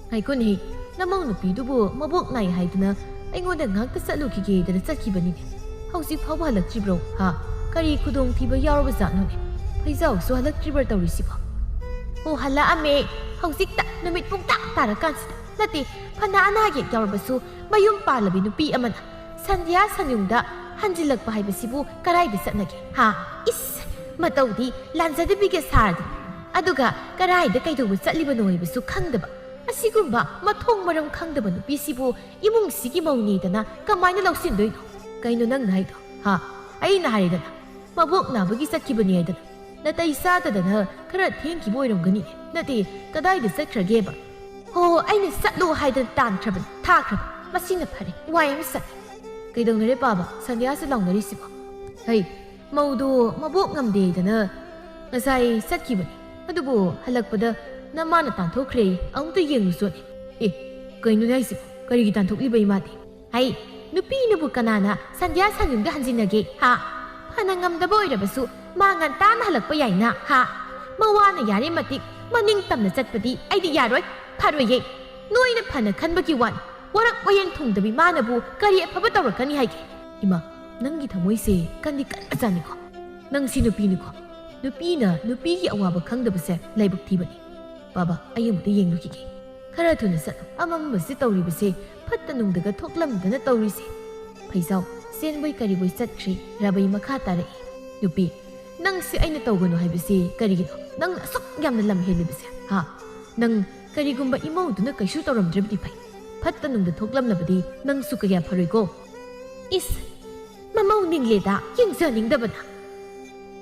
ꯉꯥꯏꯈꯣꯅꯦꯍꯦ ꯅꯃꯧ ꯅꯨꯄꯤꯗꯨꯕꯨ ꯃꯕꯣꯛ ꯅꯥꯏ ꯍꯥꯏꯗꯨꯅ ꯑꯩꯉꯣꯟꯗ ꯉꯥꯛꯇ ꯆꯠꯂꯨꯈꯤꯒꯦꯗꯅ ꯆꯠꯈꯤꯕꯅꯤꯅꯦ ꯍꯧꯖꯤꯛ ꯐꯥꯎꯕ ꯍꯜꯂꯛꯇ꯭ꯔꯤꯕ꯭ꯔꯣ ꯀꯔꯤ ꯈꯨꯗꯣꯡꯊꯤꯕ ꯌꯥꯎꯔꯕ ꯖꯥꯠꯅꯣꯅꯦ ꯐꯩꯖꯥꯎꯁꯨ ꯍꯜꯂꯛꯇ꯭ꯔꯤꯕ꯭ꯔꯥ ꯇꯧꯔꯤꯁꯤꯕꯣ ꯑꯣ ꯍꯜꯂꯛꯑꯝꯃꯦ ꯍꯧꯖꯤꯛꯇ ꯅꯨꯃꯤꯠ ꯄꯨꯡꯇꯥ ꯇꯥꯔꯀꯥꯟꯁꯤꯗ ꯅꯠꯇꯦ ꯐꯅ ꯑꯅꯥ ꯑꯌꯦꯛ ꯌꯥꯎꯔꯕꯁꯨ ꯃꯌꯨꯝ ꯄꯥꯜꯂꯕꯤ ꯅꯨꯄꯤ ꯑꯃꯅ ꯁꯟꯙ꯭ꯌꯥ ꯁꯟꯌꯨꯡꯗ ꯍꯟꯖꯤꯜꯂꯛꯄ ꯍꯥꯏꯕꯁꯤꯕꯨ ꯀꯔꯥꯏꯗ ꯆꯠꯅꯒꯦ ꯏꯁ ꯃꯇꯧꯗꯤ ꯂꯥꯟꯖꯗꯕꯤꯒ ꯁꯥꯔꯗꯤ ꯑꯗꯨꯒ ꯀꯔꯥꯏꯗ ꯀꯩꯗꯧꯕ ꯆꯠꯂꯤꯕꯅꯣ ꯍꯥꯏꯕꯁꯨ ꯈꯪꯗꯕ ꯑꯁꯤꯒꯨꯝꯕ ꯃꯊꯣꯡ ꯃꯔꯝ ꯈꯪꯗꯕ ꯅꯨꯄꯤꯁꯤꯕꯨ ꯏꯃꯨꯡꯁꯤꯒꯤ ꯃꯧꯅꯤꯗꯅ ꯀꯃꯥꯏꯅ ꯂꯧꯁꯤꯟꯗꯣꯏꯅꯣ ꯀꯩꯅꯣ ꯅꯪꯅ ꯍꯥꯏꯗꯣ ꯑꯩꯅ ꯍꯥꯏꯔꯦꯗꯅ ꯃꯕꯣꯛ ꯅꯥꯕꯒꯤ ꯆꯠꯈꯤꯕꯅꯤ ꯍꯥꯏꯗꯅ ꯅꯇꯩ ꯆꯥꯗꯗꯅ ꯈꯔ ꯊꯦꯡꯈꯤꯕ ꯑꯣꯏꯔꯝꯒꯅꯤ ꯅꯠꯇꯦ ꯀꯗꯥꯏꯗ ꯆꯠꯈ꯭ꯔꯒꯦꯕ ꯍꯣ ꯑꯩꯅ ꯆꯠꯂꯣ ꯍꯥꯏꯗꯅ ꯇꯥꯟꯈ꯭ꯔꯕꯅꯤ ꯊꯥꯈ꯭ꯔꯕ ꯃꯁꯤꯅ ꯐꯔꯦ ꯋꯥꯏ ꯑꯃ ꯆꯠꯂꯦ ꯀꯩꯗꯧꯅꯔꯦ ꯄꯥꯕ ꯁꯟꯙ꯭ꯌꯥꯁꯨ ꯂꯥꯎꯅꯔꯤꯁꯤꯕꯣ ꯍꯩ ꯃꯧꯗꯨ ꯃꯕꯣꯛ ꯉꯝꯗꯦ ꯍꯥꯏꯗꯅ ꯉꯁꯥꯏ ꯆꯠꯈꯤꯕꯅꯤ ꯑꯗꯨꯕꯨ ꯍꯜꯂꯛꯄꯗ ꯅꯃꯥꯅ ꯇꯥꯟꯊꯣꯛꯈ꯭ꯔꯦ ꯑꯃꯨꯛꯇ ꯌꯦꯡꯂꯨꯆꯣꯅꯦ ꯀꯩꯅꯣꯅꯦ ꯍꯥꯏꯁꯤꯕꯣ ꯀꯔꯤꯒꯤ ꯇꯥꯟꯊꯣꯛꯂꯤꯕ ꯏꯃꯥꯗꯤ ꯍꯩ ꯅꯨꯄꯤꯅꯕꯨ ꯀꯅꯥꯅ ꯁꯟꯙ꯭ꯌꯥ ꯁꯟꯌꯨꯡꯗ ꯍꯟꯖꯤꯟꯅꯒꯦ ꯐꯅ ꯉꯝꯗꯕ ꯑꯣꯏꯔꯕꯁꯨ ꯃꯥ ꯉꯟꯇꯥꯅ ꯍꯜꯂꯛꯄ ꯌꯥꯏꯅ ꯃꯋꯥꯅ ꯌꯥꯔꯤ ꯃꯇꯤꯛ ꯃꯅꯤꯡ ꯇꯝꯅ ꯆꯠꯄꯗꯤ ꯑꯩꯗꯤ ꯌꯥꯔꯣꯏ ꯐꯔꯣꯏꯌꯦ ꯅꯣꯏꯅ ꯐꯅ ꯈꯟꯕꯒꯤ ꯋꯥꯅꯤ ꯋꯥꯔꯛ ꯋꯥꯌꯦꯜ ꯊꯨꯡꯗꯕꯤ ꯃꯥꯅꯕꯨ ꯀꯔꯤ ꯑꯐꯕ ꯇꯧꯔꯛꯀꯅꯤ ꯍꯥꯏꯒꯦ ꯏꯃꯥ ꯅꯪꯒꯤ ꯊꯃꯣꯏꯁꯦ ꯀꯟꯗꯤ ꯀꯟꯕꯖꯥꯠꯅꯤꯀꯣ ꯅꯪ ꯁꯤ ꯅꯨꯄꯤꯅꯤꯀꯣ ꯅꯨꯄꯤꯅ ꯅꯨꯄꯤꯒꯤ ꯑꯋꯥꯕ ꯈꯪꯗꯕꯁꯦ ꯂꯥꯏꯕꯛ ꯊꯤꯕꯅꯤ ꯕꯥꯕꯥ ꯑꯩ ꯑꯃꯨꯛꯇ ꯌꯦꯡꯂꯨꯈꯤꯒꯦ ꯈꯔ ꯊꯨꯅ ꯆꯠꯂꯨ ꯑꯃꯝꯕꯁꯤ ꯇꯧꯔꯤꯕꯁꯦ ꯐꯠꯇ ꯅꯨꯡꯗꯒ ꯊꯣꯛꯂꯝꯗꯅ ꯇꯧꯔꯤꯁꯦ ꯐꯩꯖꯥꯎ ꯆꯦꯟꯕꯣꯏ ꯀꯔꯤꯕꯣꯏ ꯆꯠꯈ꯭ꯔꯤ ꯔꯥꯕꯩ ꯃꯈꯥ ꯇꯥꯔꯛꯏ ꯅꯨꯄꯤ ꯅꯪꯁꯦ ꯑꯩꯅ ꯇꯧꯒꯅꯨ ꯍꯥꯏꯕꯁꯤ ꯀꯔꯤꯒꯤꯅꯣ ꯅꯪꯅ ꯑꯁꯨꯛ ꯌꯥꯝꯅ ꯂꯝ ꯍꯦꯜꯂꯤꯕꯁꯦ ꯅꯪ ꯀꯔꯤꯒꯨꯝꯕ ꯏꯃꯧꯗꯨꯅ ꯀꯩꯁꯨ ꯇꯧꯔꯝꯗ꯭ꯔꯕꯗꯤ ꯐꯩ ꯐꯠꯇ ꯅꯨꯡꯗ ꯊꯣꯛꯂꯝꯂꯕꯗꯤ ꯅꯪꯁꯨ ꯀꯌꯥ ꯐꯔꯣꯏꯀꯣ ꯏꯁ ꯃꯃꯧ ꯅꯤꯡꯂꯦꯗ ꯌꯦꯡꯖꯅꯤꯡꯗꯕꯅ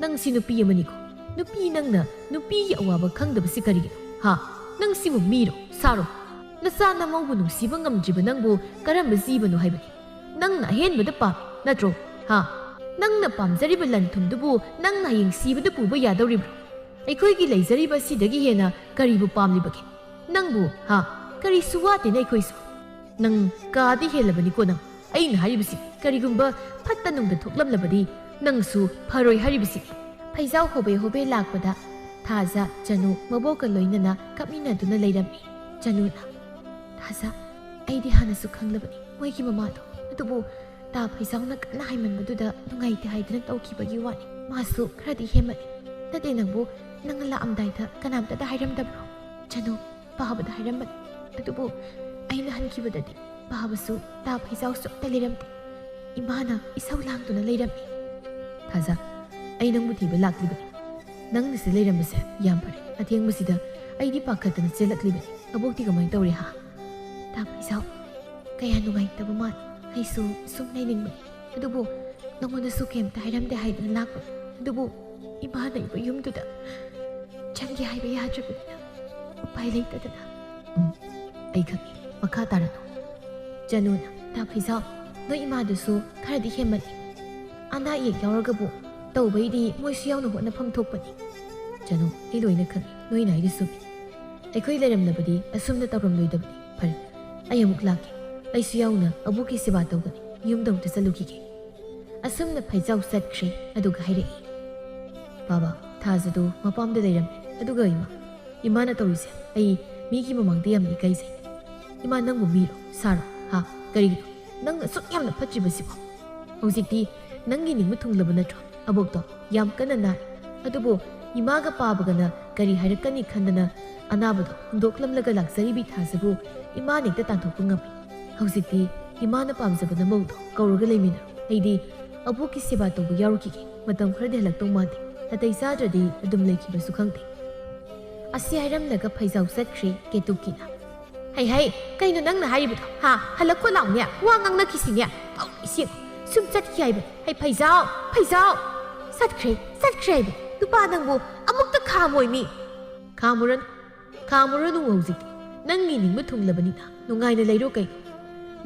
ꯅꯪ ꯁꯤ ꯅꯨꯄꯤ ꯑꯃꯅꯤꯀꯣ ꯅꯨꯄꯤ ꯅꯪꯅ ꯅꯨꯄꯤꯒꯤ ꯑꯋꯥꯕ ꯈꯪꯗꯕꯁꯤ ꯀꯔꯤꯒꯤꯅꯣ ꯅꯪ ꯁꯤꯕꯨ ꯃꯤꯔꯣ ꯁꯥꯔꯣ ꯅꯆꯥ ꯅꯃꯧꯕꯨ ꯅꯨꯡꯁꯤꯕ ꯉꯝꯗ꯭ꯔꯤꯕ ꯅꯪꯕꯨ ꯀꯔꯝꯕ ꯖꯤꯕꯅꯣ ꯍꯥꯏꯕꯅꯤ ꯅꯪꯅ ꯑꯍꯦꯟꯕꯗ ꯄꯥꯝꯃꯤ ꯅꯠꯇ꯭ꯔꯣ ꯅꯪꯅ ꯄꯥꯝꯖꯔꯤꯕ ꯂꯟ ꯊꯨꯝꯗꯨꯕꯨ ꯅꯪꯅ ꯍꯌꯦꯡ ꯁꯤꯕꯗ ꯄꯨꯕ ꯌꯥꯗꯧꯔꯤꯕ꯭ꯔꯣ ꯑꯩꯈꯣꯏꯒꯤ ꯂꯩꯖꯔꯤꯕ ꯑꯁꯤꯗꯒꯤ ꯍꯦꯟꯅ ꯀꯔꯤꯕꯨ ꯄꯥꯝꯂꯤꯕꯒꯦ ꯅꯪꯕꯨ ꯀꯔꯤꯁꯨ ꯋꯥꯠꯇꯦꯅ ꯑꯩꯈꯣꯏꯁꯨ ꯅꯪ ꯀꯥꯗꯤ ꯍꯦꯜꯂꯕꯅꯤꯀꯣ ꯅꯪ ꯑꯩꯅ ꯍꯥꯏꯔꯤꯕꯁꯤ ꯀꯔꯤꯒꯨꯝꯕ ꯐꯠꯇ ꯅꯨꯡꯗ ꯊꯣꯛꯂꯝꯂꯕꯗꯤ ꯅꯪꯁꯨ ꯐꯔꯣꯏ ꯍꯥꯏꯔꯤꯕꯁꯤ ꯐꯩꯖꯥꯎ ꯍꯣꯕꯦ ꯍꯣꯕꯦ ꯂꯥꯛꯄꯗ ꯊꯥꯖ ꯆꯅꯨ ꯃꯕꯣꯛꯀ ꯂꯣꯏꯅꯅ ꯀꯞꯃꯤꯟꯅꯗꯨꯅ ꯂꯩꯔꯝꯃꯤ ꯆꯅꯨꯅ ꯊꯥꯖ ꯑꯩꯗꯤ ꯍꯥꯟꯅꯁꯨ ꯈꯪꯂꯕꯅꯤ ꯃꯣꯏꯒꯤ ꯃꯃꯥꯗꯣ ꯑꯗꯨꯕꯨ ꯇꯥ ꯐꯩꯖꯥꯎꯅ ꯀꯟꯅ ꯍꯥꯏꯃꯟꯕꯗꯨꯗ ꯅꯨꯡꯉꯥꯏꯇꯦ ꯍꯥꯏꯗꯅ ꯇꯧꯈꯤꯕꯒꯤ ꯋꯥꯅꯤ ꯃꯥꯁꯨ ꯈꯔꯗꯤ ꯍꯦꯟꯃꯜꯂꯤ ꯅꯠꯇꯦ ꯅꯪꯕꯨ ꯅꯪꯅ ꯂꯥꯛꯑꯝꯗꯥꯏꯗ ꯀꯅꯥꯝꯇꯗ ꯍꯥꯏꯔꯝꯗꯕ꯭ꯔꯣ ꯆꯅꯨ ꯄꯥꯕꯗ ꯍꯥꯏꯔꯝꯕꯅꯤ ꯑꯗꯨꯕꯨ ꯑꯩꯅ ꯍꯟꯈꯤꯕꯗꯗꯤ ꯄꯥꯕꯁꯨ ꯇꯥ ꯐꯩꯖꯥꯎꯁꯨ ꯑꯝꯇ ꯂꯩꯔꯝꯗꯦ ꯏꯃꯥꯅ ꯏꯁꯧ ꯂꯥꯡꯗꯨꯅ ꯂꯩꯔꯝꯃꯤ ꯊꯥꯖ ꯑꯩ ꯅꯪꯕꯨ ꯊꯤꯕ ꯂꯥꯛꯂꯤꯕꯅꯤ ꯅꯪꯅ ꯂꯩꯔꯝꯕꯁꯦ ꯌꯥꯝ ꯐꯔꯦ ꯑꯊꯦꯡꯕꯁꯤꯗ ꯑꯩꯗꯤ ꯄꯥꯈꯠꯇꯅ ꯆꯦꯜꯂꯛꯂꯤꯕꯅꯤ ꯑꯕꯣꯛꯇꯤ ꯀꯃꯥꯏꯅ ꯇꯧꯔꯤ ꯇꯥ ꯐꯩꯖꯥꯎ ꯀꯌꯥ ꯅꯨꯡꯉꯥꯏꯇꯕ ꯃꯥꯜꯂꯤ ꯑꯩꯁꯨ ꯁꯨꯝ ꯂꯩꯅꯤꯡꯕꯅꯤ ꯑꯗꯨꯕꯨ ꯅꯉꯣꯟꯗꯁꯨ ꯀꯩꯝꯇ ꯍꯥꯏꯔꯝꯗꯦ ꯍꯥꯏꯗꯅ ꯂꯥꯛꯄꯅꯤ ꯑꯗꯨꯕꯨ ꯏꯃꯥ ꯂꯩꯕ ꯌꯨꯝꯗꯨꯗ ꯆꯪꯒꯦ ꯍꯥꯏꯕ ꯌꯥꯗ꯭ꯔꯕꯅꯤꯅ ꯎꯄꯥꯏ ꯂꯩꯇꯗꯅ ꯑꯩ ꯈꯪꯉꯤ ꯃꯈꯥ ꯇꯥꯔꯛꯎ ꯆꯅꯨꯅ ꯇꯥ ꯐꯩꯖꯥꯎ ꯅꯣꯏ ꯏꯃꯥꯗꯨꯁꯨ ꯈꯔꯗꯤ ꯍꯦꯟꯃꯜꯂꯤ ꯑꯅꯥ ꯑꯌꯦꯛ ꯌꯥꯎꯔꯒꯕꯨ ꯇꯧꯕꯩꯗꯤ ꯃꯣꯏꯁꯨ ꯌꯥꯎꯅ ꯍꯣꯠꯅꯐꯝ ꯊꯣꯛꯄꯅꯤ ꯆꯅꯨ ꯑꯩ ꯂꯣꯏꯅ ꯈꯪꯉꯤ ꯅꯣꯏꯅ ꯍꯥꯏꯗꯤ ꯆꯨꯝꯃꯤ ꯑꯩꯈꯣꯏ ꯂꯩꯔꯝꯂꯕꯗꯤ ꯑꯁꯨꯝꯅ ꯇꯧꯔꯝꯂꯣꯏꯗꯕꯅꯤ ꯐꯔꯦ ꯑꯩ ꯑꯃꯨꯛ ꯂꯥꯛꯀꯦ ꯑꯩꯁꯨ ꯌꯥꯎꯅ ꯑꯕꯣꯛꯀꯤ ꯁꯦꯕꯥ ꯇꯧꯒꯅꯤ ꯌꯨꯝꯗ ꯑꯃꯨꯛꯇ ꯆꯠꯂꯨꯈꯤꯒꯦ ꯑꯁꯨꯝꯅ ꯐꯩꯖꯥꯎ ꯆꯠꯈ꯭ꯔꯦ ꯑꯗꯨꯒ ꯍꯥꯏꯔꯛꯏ ꯕꯥꯕꯥ ꯊꯥꯖꯗꯨ ꯃꯄꯥꯝꯗ ꯂꯩꯔꯝꯃꯦ ꯑꯗꯨꯒ ꯏꯃꯥꯅ ꯇꯧꯔꯤꯁꯦ ꯑꯩ ꯃꯤꯒꯤ ꯃꯃꯥꯡꯗ ꯌꯥꯝꯅ ꯏꯀꯥꯏꯖꯩ ꯏꯃꯥ ꯅꯪꯕꯨ ꯃꯤꯔꯣ ꯁꯥꯔꯣ ꯀꯔꯤꯒꯤꯅꯣ ꯅꯪꯅ ꯑꯁꯨꯛ ꯌꯥꯝꯅ ꯐꯠꯇ꯭ꯔꯤꯕꯁꯤꯕꯣ ꯍꯧꯖꯤꯛꯇꯤ ꯅꯪꯒꯤ ꯅꯤꯡꯕ ꯊꯨꯡꯂꯕ ꯅꯠꯇ꯭ꯔꯣ ꯑꯕꯣꯛꯇꯣ ꯌꯥꯝ ꯀꯟꯅ ꯅꯥꯔꯤ ꯑꯗꯨꯕꯨ ꯏꯃꯥꯒ ꯄꯥꯕꯒꯅ ꯀꯔꯤ ꯍꯥꯏꯔꯛꯀꯅꯤ ꯈꯟꯗꯅ ꯑꯅꯥꯕꯗꯣ ꯍꯨꯟꯗꯣꯛꯂꯝꯂꯒ ꯂꯥꯛꯆꯔꯤꯕꯤ ꯊꯥꯖꯕꯨ ꯏꯃꯥꯅ ꯍꯦꯛꯇ ꯇꯥꯟꯊꯣꯛꯄ ꯉꯝꯃꯤ ꯍꯧꯖꯤꯛꯇꯤ ꯏꯃꯥꯅ ꯄꯥꯝꯖꯕ ꯅꯃꯧꯗꯣ ꯀꯧꯔꯒ ꯂꯩꯃꯤꯟꯅꯔꯣ ꯑꯩꯗꯤ ꯑꯕꯣꯛꯀꯤ ꯁꯦꯕꯥ ꯇꯧꯕ ꯌꯥꯎꯔꯨꯈꯤꯒꯦ ꯃꯇꯝ ꯈꯔꯗꯤ ꯍꯜꯂꯛꯇꯧ ꯃꯥꯟꯗꯦ ꯅꯥꯇꯩ ꯆꯥꯗ꯭ꯔꯗꯤ ꯑꯗꯨꯝ ꯂꯩꯈꯤꯕꯁꯨ ꯈꯪꯗꯦ ꯑꯁꯤ ꯍꯥꯏꯔꯝꯂꯒ ꯐꯩꯖꯥꯎ ꯆꯠꯈ꯭ꯔꯦ ꯀꯦꯇꯨꯀꯤꯅ ꯍꯩ ꯀꯩꯅꯣ ꯅꯪꯅ ꯍꯥꯏꯔꯤꯕꯗꯣ ꯍꯜꯂꯛꯈꯣ ꯂꯥꯎꯅꯦ ꯋꯥ ꯉꯥꯡꯅꯈꯤꯁꯤꯅꯦ ꯇꯧꯔꯤꯁꯤ ꯁꯨꯝ ꯆꯠꯈꯤ ꯍꯥꯏꯕꯅꯤ ꯐꯩꯖꯥꯎ ꯆꯠꯈ꯭ꯔꯦ ꯍꯥꯏꯕ ꯅꯨꯄꯥ ꯅꯪꯕꯨ ꯑꯃꯨꯛꯇ ꯈꯥꯝꯃꯣꯏꯃꯤ ꯈꯥꯝꯃꯨꯔꯅꯨ ꯍꯧꯖꯤꯛꯇꯤ ꯅꯪꯒꯤ ꯅꯤꯡꯕ ꯊꯨꯡꯂꯕꯅꯤꯅ ꯅꯨꯡꯉꯥꯏꯅ ꯂꯩꯔꯣ ꯀꯩꯅꯣ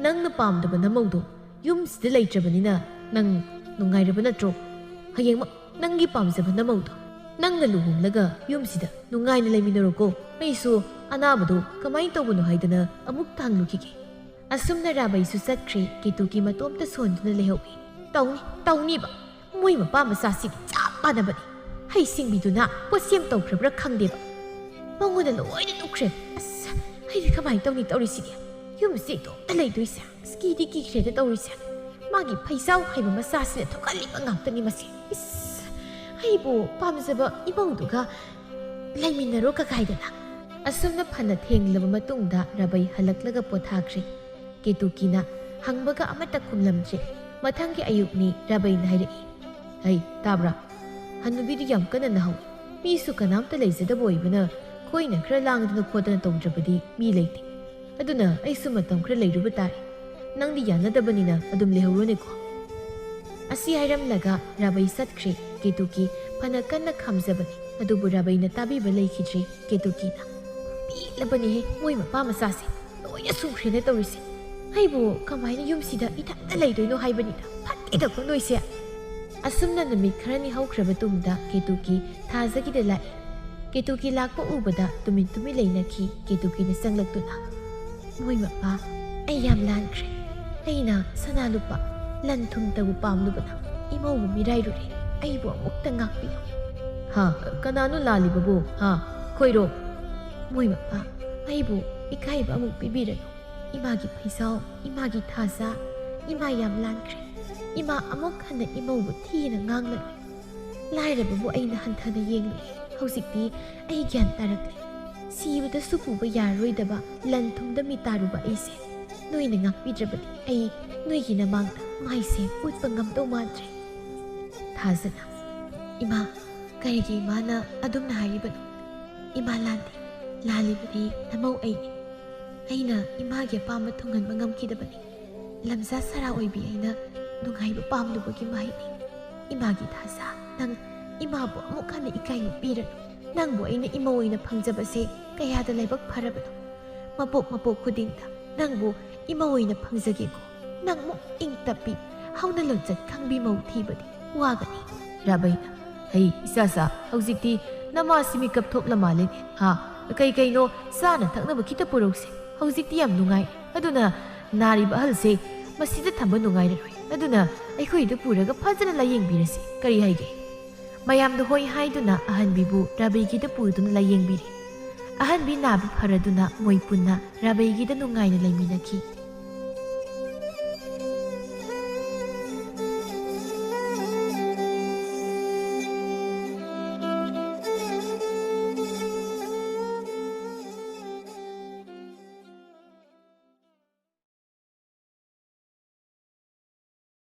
ꯅꯪꯅ ꯄꯥꯝꯗꯕ ꯅꯃꯧꯗꯣ ꯌꯨꯝꯁꯤꯗ ꯂꯩꯇ꯭ꯔꯕꯅꯤꯅ ꯅꯪ ꯅꯨꯡꯉꯥꯏꯔꯕ ꯅꯠꯇ꯭ꯔꯣ ꯍꯌꯦꯡꯃꯛ ꯅꯪꯒꯤ ꯄꯥꯝꯖꯕ namaw do nangna luhumlaga yumsida nungai na leminaroko maisu anabado kamai tawbuno haidana amuk tanglukige asumna rabai su satkri kituki matomta sonduna lehowi tawni ba moi mapa masasi chap ꯃꯥꯟꯅꯕꯅꯤ ꯍꯩꯁꯤꯡꯕꯤꯗꯨꯅ ꯄꯣꯠꯁꯦꯝ ꯇꯧꯈ꯭ꯔꯕ꯭ꯔꯥ ꯈꯪꯗꯦꯕ ꯃꯉꯣꯟꯗ ꯂꯣꯏꯅ ꯅꯨꯛꯈ꯭ꯔꯦ ꯑꯁ ꯑꯩꯗꯤ ꯀꯃꯥꯏꯅ ꯇꯧꯅꯤ ꯇꯧꯔꯤꯁꯤꯒꯦ ꯌꯨꯝꯁꯦ ꯏꯇꯣꯝꯇ ꯂꯩꯗꯣꯏꯁꯦ ꯀꯤꯗꯤ ꯀꯤꯈ꯭ꯔꯦꯗ ꯇꯧꯔꯤꯁꯦ ꯃꯥꯒꯤ ꯐꯩꯖꯥꯎ ꯍꯥꯏꯕ ꯃꯆꯥꯁꯤꯅ ꯊꯣꯛꯍꯜꯂꯤꯕ ꯉꯥꯛꯇꯅꯤ ꯃꯁꯤ ꯏꯁ ꯑꯩꯕꯨ ꯄꯥꯝꯖꯕ ꯏꯃꯧꯗꯨꯒ ꯂꯩꯃꯤꯟꯅꯔꯣ ꯀꯀꯥꯏꯗꯅ ꯑꯁꯨꯝꯅ ꯐꯅ ꯊꯦꯡꯂꯕ ꯃꯇꯨꯡꯗ ꯔꯕꯩ ꯍꯜꯂꯛꯂꯒ ꯄꯣꯊꯥꯈ꯭ꯔꯦ ꯀꯦꯇꯨꯀꯤꯅ ꯍꯪꯕꯒ ꯑꯃꯠꯇ ꯈꯨꯝꯂꯝꯗ꯭ꯔꯦ ꯃꯊꯪꯒꯤ ꯑꯌꯨꯛꯅꯤ ꯔꯕꯩꯅ ꯍꯥꯏꯔꯛꯏ ꯍꯩ ꯇꯥꯕ꯭ꯔꯥ ꯍꯟꯅꯨꯕꯤꯗꯨ ꯌꯥꯝ ꯀꯟꯅ ꯅꯍꯧꯏ ꯃꯤꯁꯨ ꯀꯅꯥꯝꯇ ꯂꯩꯖꯗꯕ ꯑꯣꯏꯕꯅ ꯈꯣꯏꯅ ꯈꯔ ꯂꯥꯡꯗꯅ ꯈꯣꯠꯇꯅ ꯇꯧꯗ꯭ꯔꯕꯗꯤ ꯃꯤ ꯂꯩꯇꯦ ꯑꯗꯨꯅ ꯑꯩꯁꯨ ꯃꯇꯝ ꯈꯔ ꯂꯩꯔꯨꯕ ꯇꯥꯔꯦ ꯅꯪꯗꯤ ꯌꯥꯅꯗꯕꯅꯤꯅ ꯑꯗꯨꯝ ꯂꯩꯍꯧꯔꯣꯅꯦꯀꯣ ꯑꯁꯤ ꯍꯥꯏꯔꯝꯂꯒ ꯔꯕꯩ ꯆꯠꯈ꯭ꯔꯦ ꯀꯦꯇꯨꯀꯤ ꯐꯅ ꯀꯟꯅ ꯈꯥꯝꯖꯕꯅꯤ ꯑꯗꯨꯕꯨ ꯔꯕꯩꯅ ꯇꯥꯕꯤꯕ ꯂꯩꯈꯤꯗ꯭ꯔꯦ ꯀꯦꯇꯨꯀꯤꯅ ꯄꯤꯛꯂꯕꯅꯤꯍꯦ ꯃꯣꯏ ꯃꯄꯥ ꯃꯆꯥꯁꯦ ꯂꯣꯏꯅ ꯁꯨꯈ꯭ꯔꯦꯅ ꯇꯧꯔꯤꯁꯦ ꯑꯩꯕꯨ ꯀꯃꯥꯏꯅ ꯌꯨꯝꯁꯤꯗ ꯏꯊꯟꯇ ꯂꯩꯗꯣꯏꯅꯣ ꯍꯥꯏꯕꯅꯤꯗ ꯐꯠꯇꯦꯗꯀꯣ ꯅꯣꯏꯁꯦ ꯑꯁꯨꯝꯅ ꯅꯨꯃꯤꯠ ꯈꯔꯅꯤ ꯍꯧꯈ꯭ꯔꯕ ꯇꯨꯡꯗ ꯀꯦꯇꯨꯀꯤ ꯊꯥꯖꯒꯤꯗ ꯂꯥꯛꯏ ꯀꯦꯇꯨꯀꯤ ꯂꯥꯛꯄ ꯎꯕꯗ ꯇꯨꯃꯤꯟ ꯇꯨꯃꯤꯟ ꯂꯩꯅꯈꯤ ꯀꯦꯇꯨꯀꯤꯅ ꯆꯪꯂꯛꯇꯨꯅ ꯃꯣꯏ ꯃꯄꯥ ꯑꯩ ꯌꯥꯝ ꯂꯥꯟꯈ꯭ꯔꯦ ꯑꯩꯅ ꯁꯅꯥ ꯂꯨꯄꯥ ꯂꯟ ꯊꯨꯝꯇꯕꯨ ꯄꯥꯝꯂꯨꯕꯅ ꯏꯃꯧꯕꯨ ꯃꯤꯔꯥꯏꯔꯨꯔꯦ ꯑꯩꯕꯨ ꯑꯃꯨꯛꯇ ꯉꯥꯛꯄꯤꯌꯨ ꯍꯥ ꯀꯅꯥꯅꯣ ꯂꯥꯜꯂꯤꯕꯕꯨ ꯍꯥ ꯈꯣꯏꯔꯣ ꯃꯣꯏ ꯃꯄꯥ ꯑꯩꯕꯨ ꯏꯀꯥꯏꯕ ꯑꯃꯨꯛ ꯄꯤꯕꯤꯔꯅꯨ ꯏꯃꯥꯒꯤ ꯐꯩꯖꯥꯎ ꯏꯃꯥꯒꯤ ꯊꯥꯖ ꯏꯃꯥ ꯌꯥꯝ ꯂꯥꯟꯈ꯭ꯔꯦ ꯏꯃꯥ ꯑꯃꯨꯛ ꯍꯟꯅ ꯏꯃꯧꯕꯨ ꯊꯤꯅ ꯉꯥꯡꯂꯔꯣꯏ ꯂꯥꯏꯔꯕꯕꯨ ꯑꯩꯅ ꯍꯟꯊꯅ ꯌꯦꯡꯂꯨꯏ ꯍꯧꯖꯤꯛꯇꯤ ꯑꯩ ꯒ꯭ꯌꯥꯟ ꯇꯥꯔꯛꯂꯦ ꯁꯤꯕꯗꯁꯨ ꯄꯨꯕ ꯌꯥꯔꯔꯣꯏꯗꯕ ꯂꯟ ꯊꯨꯝꯗ ꯃꯤꯇꯥꯔꯨꯕ ꯑꯩꯁꯦ ꯅꯣꯏꯅ ꯉꯥꯛꯄꯤꯗ꯭ꯔꯕꯗꯤ ꯑꯩ ꯅꯣꯏꯒꯤ ꯅꯃꯥꯡꯗ ꯃꯥꯏꯁꯦ ꯎꯠꯄ ꯉꯝꯗꯧ ꯃꯥꯟꯗ꯭ꯔꯦ ꯊꯥꯖꯅ ꯏꯃꯥ ꯀꯔꯤꯒꯤ ꯏꯃꯥꯅ ꯑꯗꯨꯝꯅ ꯍꯥꯏꯔꯤꯕꯅꯣ ꯏꯃꯥ ꯂꯥꯟꯗꯦ ꯂꯥꯜꯂꯤꯕꯗꯤ ꯅꯃꯧ ꯑꯩꯅ ꯏꯃꯥꯒꯤ ꯑꯄꯥꯝꯕ ꯊꯨꯡꯍꯟꯕ ꯉꯝꯈꯤꯗꯕꯅꯤ ꯂꯝꯖꯥ ꯁꯔꯥ ꯑꯣꯏꯕꯤ ꯑꯩꯅ ꯅꯨꯡꯉꯥꯏꯕ ꯄꯥꯝꯂꯨꯕꯒꯤ ꯃꯍꯩꯅꯤ ꯏꯃꯥꯒꯤ ꯊꯥꯖ ꯅꯪ ꯏꯃꯥꯕꯨ ꯑꯃꯨꯛ ꯍꯟꯅ ꯏꯀꯥꯏꯕ ꯄꯤꯔꯅꯨ ꯅꯪꯕꯨ ꯑꯩꯅ ꯏꯃꯧ ꯑꯣꯏꯅ ꯐꯪꯖꯕꯁꯦ ꯀꯌꯥꯗ ꯂꯥꯏꯕꯛ ꯐꯔꯕꯅꯣ ꯃꯄꯣꯛ ꯈꯨꯗꯤꯡꯗ ꯅꯪꯕꯨ ꯏꯃꯧ ꯑꯣꯏꯅ ꯐꯪꯖꯒꯦꯀꯣ ꯅꯪꯃꯨꯛ ꯏꯪ ꯇꯞꯄꯤ ꯍꯧꯅ ꯂꯣꯟꯆꯠ ꯈꯪꯕꯤ ꯃꯧ ꯊꯤꯕꯗꯤ ꯋꯥꯒꯅꯤ ꯔꯕꯩꯅ ꯍꯩ ꯏꯆꯥꯆꯥ ꯍꯧꯖꯤꯛꯇꯤ ꯅꯃꯥꯁꯤ ꯃꯤꯀꯞ ꯊꯣꯛꯂ ꯃꯥꯜꯂꯦꯅꯦ ꯍꯥ ꯀꯩꯅꯣ ꯆꯥꯅ ꯊꯛꯅꯕ ꯈꯤꯇ ꯄꯨꯔꯛꯁꯦ ꯍꯧꯖꯤꯛꯇꯤ ꯌꯥꯝ ꯅꯨꯡꯉꯥꯏ ꯑꯗꯨꯅ ꯅꯥꯔꯤꯕ ꯑꯍꯜꯁꯦ ꯃꯁꯤꯗ ꯊꯝꯕ ꯅꯨꯡꯉꯥꯏꯔꯔꯣই ꯑꯗꯨꯅ ꯑꯩꯈꯣꯏꯗ ꯄꯨꯔꯒ ꯐꯖꯅ ꯂꯥꯌꯦꯡꯕꯤꯔꯁꯤ ꯀꯔꯤ ꯍꯥꯏꯒꯦ ꯃꯌꯥꯝꯗ ꯍꯣꯏ ꯍꯥꯏꯗꯨꯅ ꯑꯍꯟꯕꯤꯕꯨ ꯔꯕꯩꯒꯤꯗ ꯄꯨꯗꯨꯅ ꯂꯥꯌꯦꯡꯕꯤꯔꯤ ꯑꯍꯟꯕꯤ ꯅꯥꯕ ꯐꯔꯗꯨꯅ ꯃꯣꯏ ꯄꯨꯟꯅ ꯔꯕꯩꯒꯤꯗ ꯅꯨꯡꯉꯥꯏꯅ ꯂꯩꯃꯤꯟꯅꯈꯤ